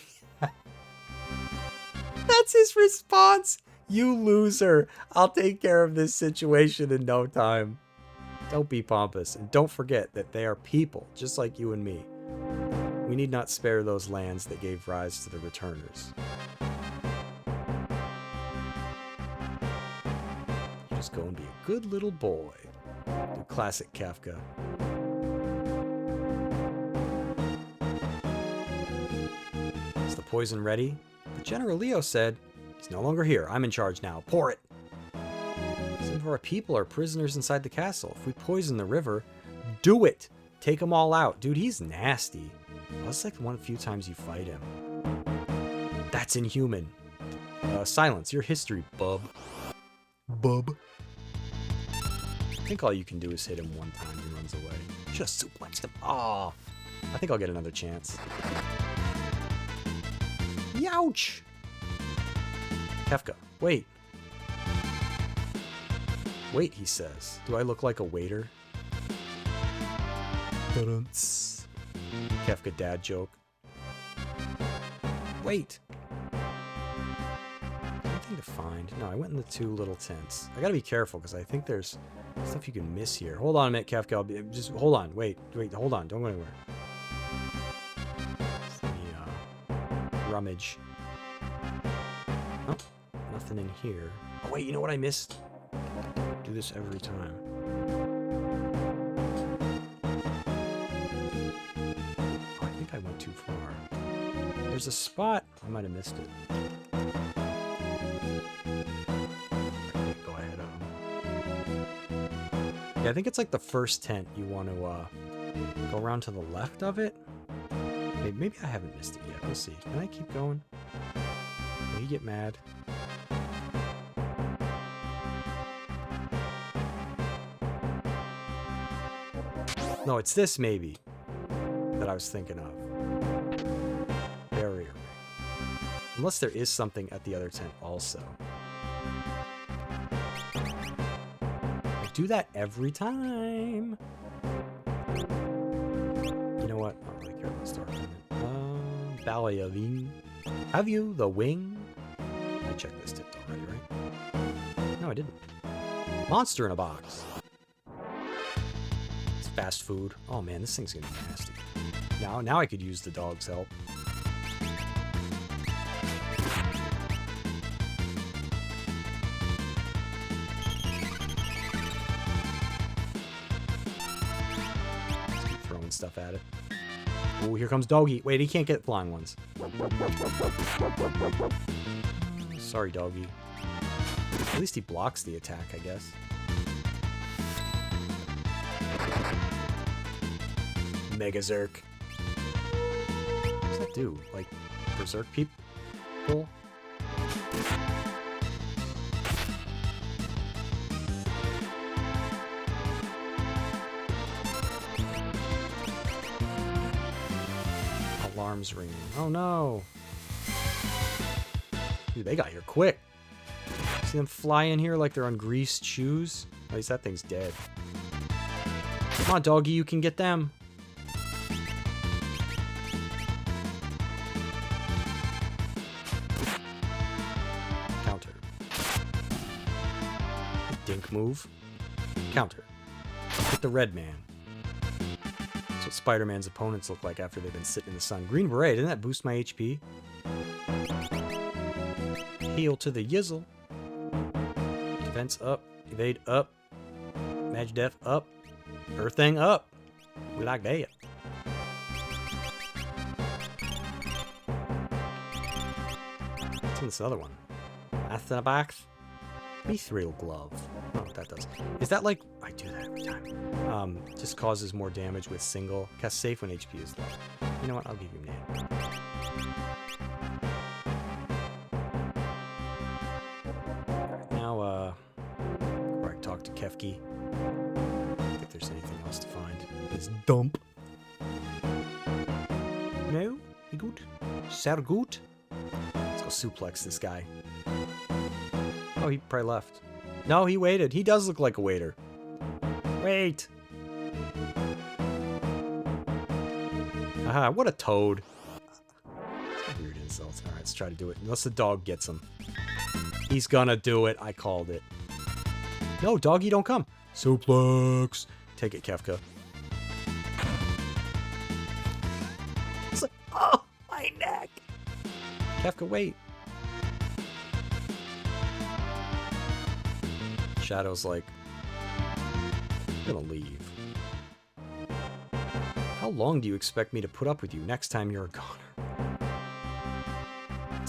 That's his response. You loser. I'll take care of this situation in no time. Don't be pompous. And don't forget that they are people, just like you and me. We need not spare those lands that gave rise to the returners. Just go and be a good little boy. Do classic Kafka. Is the poison ready? But General Leo said, He's no longer here. I'm in charge now. Pour it. Some of our people are prisoners inside the castle. If we poison the river, do it. Take them all out. Dude, he's nasty. That's like one of the few times you fight him. That's inhuman. Silence. Your history, bub. Bub. I think all you can do is hit him one time. He runs away. Just suplexed him. Aw. I think I'll get another chance. Youch! Kefka, wait. Wait, he says. Do I look like a waiter? Kefka dad joke. Wait. Anything to find? No, I went in the 2 little tents. I gotta be careful because I think there's stuff you can miss here. Hold on a minute, Kefka. Just hold on. Wait, hold on. Don't go anywhere. Let me rummage. Oh, nothing in here. Oh, wait, you know what I missed? Do this every time. Oh, I think I went too far. There's a spot. I might have missed it. Yeah, I think it's like the first tent you want to go around to the left of it. Maybe I haven't missed it yet. We'll see. Can I keep going? Will he get mad? No, it's this maybe that I was thinking of. Barrier ring. Unless there is something at the other tent also. Do that every time. You know what? I don't really care about Star Planet. Ballerine. Have you the wing? I checked this tip already, right? No, I didn't. Monster in a box. It's fast food. Oh man, this thing's gonna be nasty. Now I could use the dog's help. Stuff at it. Oh, here comes Doggy. Wait, he can't get flying ones. Sorry, Doggy. At least he blocks the attack, I guess. Mega Zerk. What does that do? Like, berserk people? Alarms ringing. Oh no! Dude, they got here quick. See them fly in here like they're on greased shoes? At least that thing's dead. Come on, Doggy, you can get them. Counter. Dink move. Counter. Hit the red man. What Spider-Man's opponents look like after they've been sitting in the sun. Green Beret, didn't that boost my HP? Heal to the yizzle. Defense up. Evade up. Maj Def up. Earthing up. We like that. What's in this other one? That's in a box. Mithril glove. I don't know what that does. Is that like... I do that every time. Just causes more damage with single. Cast safe when HP is low. You know what? I'll give you name. Alright, now, before I talk to Kefki. I don't think there's anything else to find. This dump. No? Be good? Sehr gut? Let's go suplex this guy. Oh, he probably left. No, he waited. He does look like a waiter. Wait. Aha, what a toad. Weird insults. Alright, let's try to do it. Unless the dog gets him. He's gonna do it. I called it. No, doggy, don't come. Suplex. Take it, Kefka. It's like, oh, my neck. Kefka, wait. Shadow's like, I'm gonna leave. How long do you expect me to put up with you next time you're a goner?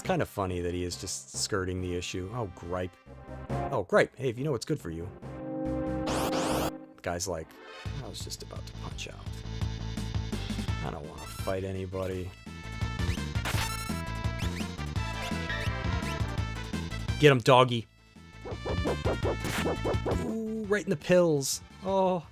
kind of funny that he is just skirting the issue. Oh, gripe. Oh, gripe. Hey, if you know what's good for you. The guy's like, I was just about to punch out. I don't want to fight anybody. Get him, doggy. Ooh, right in the pills. Oh.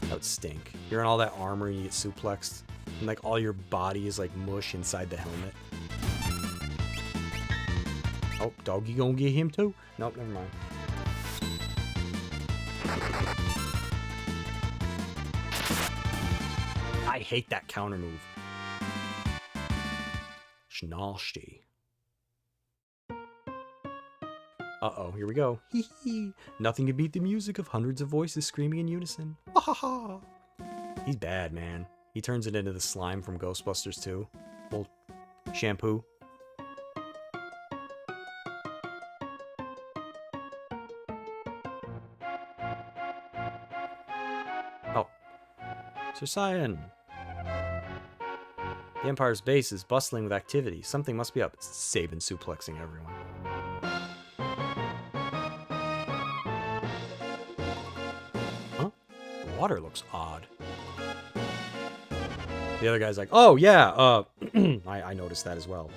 That would stink. You're in all that armor and you get suplexed. And like all your body is like mush inside the helmet. Oh, doggy gonna get him too? Nope, never mind. I hate that counter move. Schnasty. Uh-oh, here we go. Hee hee. Nothing can beat the music of hundreds of voices screaming in unison. Ha ha ha. He's bad, man. He turns it into the slime from Ghostbusters 2. Old shampoo. Oh. Sir Cyan. The Empire's base is bustling with activity. Something must be up. It's Sabin suplexing everyone. Huh? The water looks odd. The other guy's like, oh, yeah, I noticed that as well.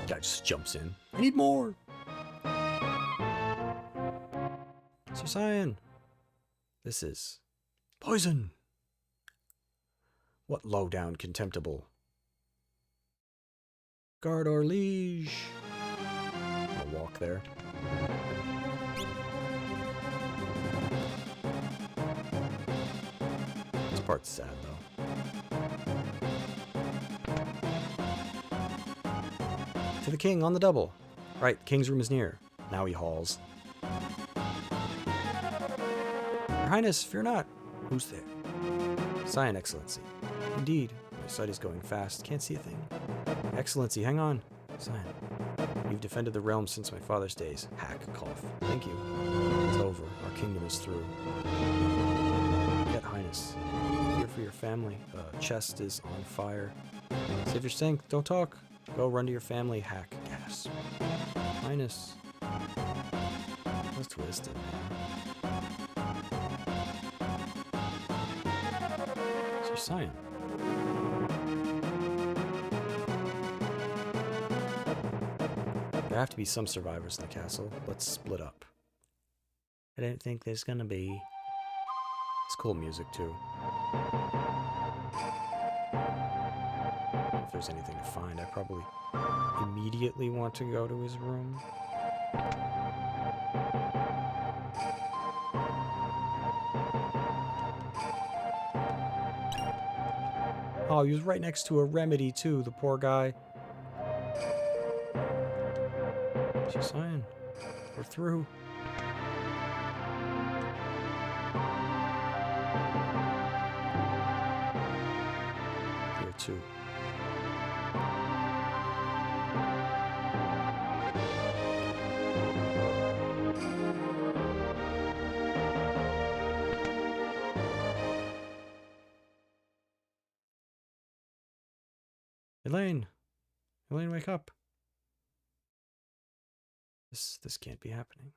Guy just jumps in. I need more. Sir Cyan. This is poison. What low-down contemptible. Guard or liege. I'll walk there. This part's sad, though. To the king on the double. Right, king's room is near. Now he hauls. Your Highness, fear not. Who's there? Cyan, Excellency. Indeed, my sight is going fast. Can't see a thing. Excellency, hang on. Cyan, you've defended the realm since my father's days. Hack, cough. Thank you. It's over. Our kingdom is through. Yet, Highness, here for your family. Chest is on fire. Save your strength. Don't talk. Go run to your family. Hack, gas. Highness. That's twisted, man. Sir Cyan. There have to be some survivors in the castle. Let's split up. I don't think there's gonna be. It's cool music, too. If there's anything to find, I probably immediately want to go to his room. Oh, he was right next to a remedy, too, the poor guy. Sir Cyan, we're through. Here too. Elaine, wake up. This can't be happening.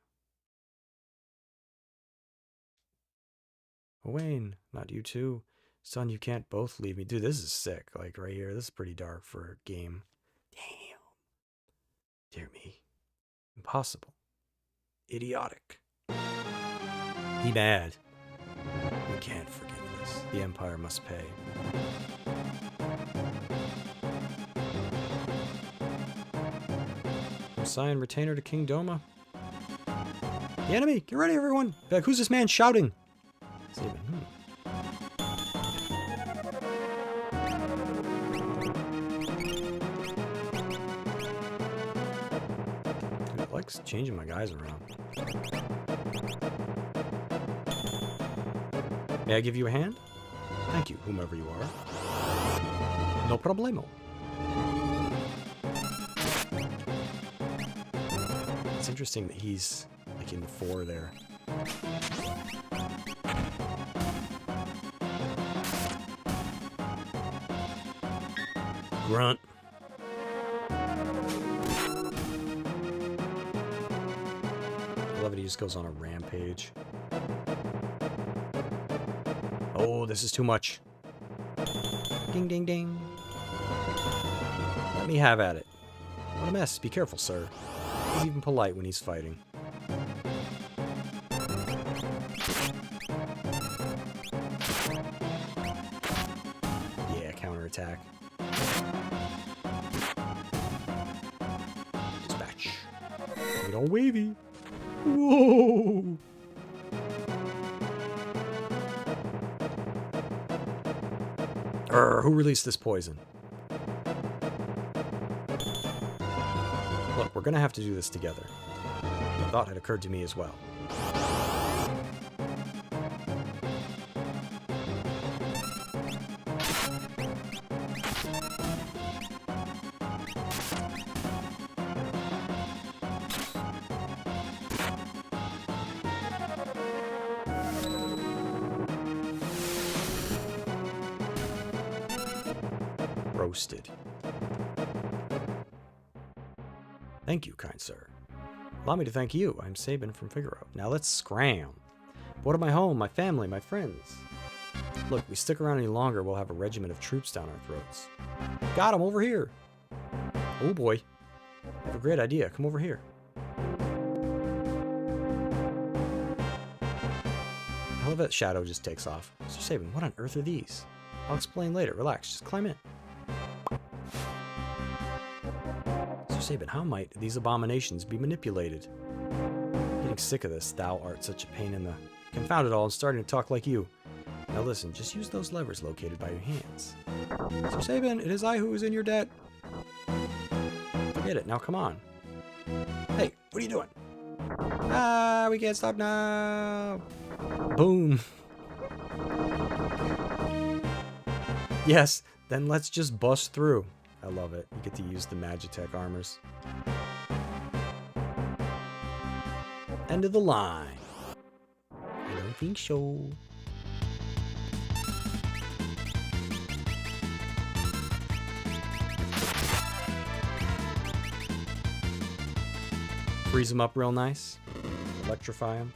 Owain, not you too. Son, you can't both leave me. Dude, this is sick. Like, right here. This is pretty dark for a game. Damn. Dear me. Impossible. Idiotic. He bad. We can't forgive this. The Empire must pay. Cyan, retainer to King Doma. The enemy! Get ready, everyone! Like, who's this man shouting? Sabin, Dude, it likes changing my guys around. May I give you a hand? Thank you, whomever you are. No problemo. It's interesting that he's like in the 4 there. Grunt. I love it. He just goes on a rampage. Oh, this is too much. Ding, ding, ding. Let me have at it. What a mess. Be careful, sir. He's even polite when he's fighting. Yeah, counterattack. Dispatch. Get all wavy. Whoa! Who released this poison? Look, we're gonna have to do this together. The thought had occurred to me as well. Roasted. Thank you, kind sir. Allow me to thank you. I'm Sabin from Figaro. Now let's scram. What of my home, my family, my friends? Look, if we stick around any longer, we'll have a regiment of troops down our throats. Got him over here. Oh boy. I have a great idea. Come over here. I love that Shadow just takes off. Mr. Sabin, what on earth are these? I'll explain later. Relax. Just climb in. Sabin, how might these abominations be manipulated? Getting sick of this. Thou art such a pain in the... Confound it all, I'm starting to talk like you. Now listen, just use those levers located by your hands. Sir Sabin, it is I who is in your debt. Forget it, now come on. Hey, what are you doing? Ah, we can't stop now. Boom. Yes, then let's just bust through. I love it. You get to use the Magitech armors. End of the line. I don't think so. Freeze them up real nice. Electrify them.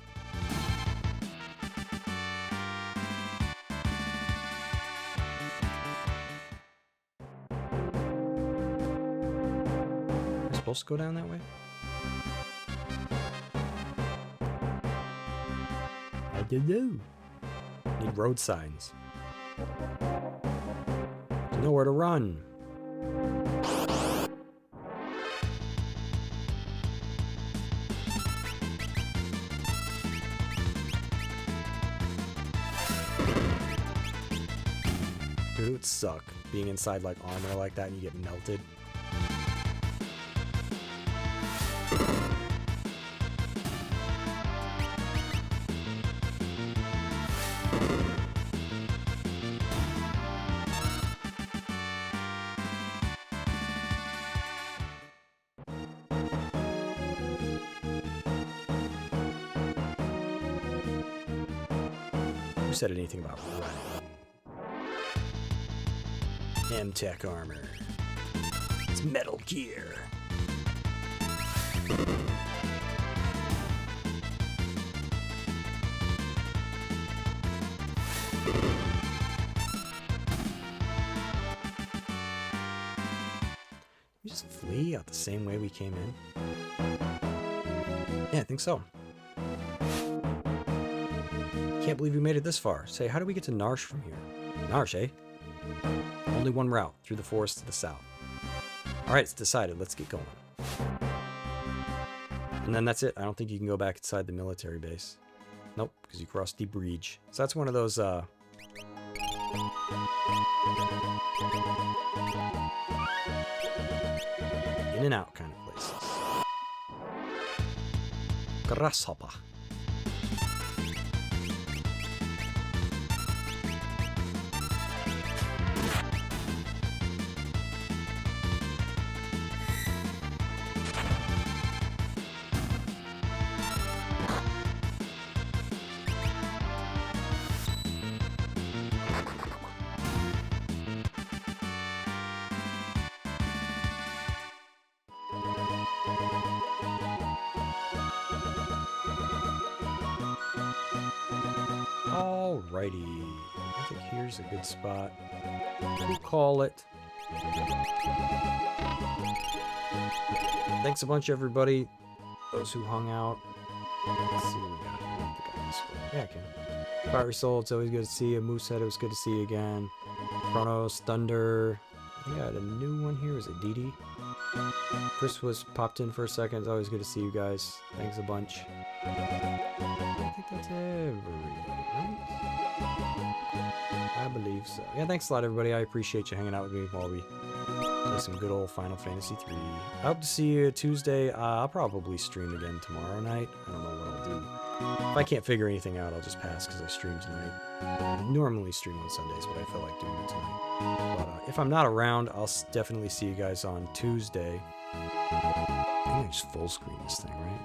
Supposed to go down that way? I don't know. Need road signs. There's nowhere to run. Dude, it would suck being inside like armor like that and you get melted. Who said anything about running? M-Tech armor. It's Metal Gear. We just flee out the same way we came in? Yeah, I think so. Can't believe we made it this far. Say, how do we get to Narsh from here? Narsh, eh? Only one route, through the forest to the south. Alright, it's decided. Let's get going. And then that's it. I don't think you can go back inside the military base. Nope, because you crossed the breach. So that's one of those, in and out kind of places. Grasshopper. Alrighty. I think here's a good spot. We'll call it. Thanks a bunch, everybody. Those who hung out. Let's see what we got. I don't think I can scroll. Yeah, I can. Fiery Soul, it's always good to see you. Moosehead, it was good to see you again. Chronos, Thunder. I think I had a new one here. Was it Dee? Chris was popped in for a second. It's always good to see you guys. Thanks a bunch. I think that's everybody, right? I believe so. Yeah, thanks a lot, everybody. I appreciate you hanging out with me while we play some good old Final Fantasy 3. I hope to see you Tuesday. I'll probably stream again tomorrow night. I don't know what I'll do. If I can't figure anything out, I'll just pass because I stream tonight. I normally stream on Sundays, but I feel like doing it tonight. But if I'm not around, I'll definitely see you guys on Tuesday. I think I just full screen this thing, right?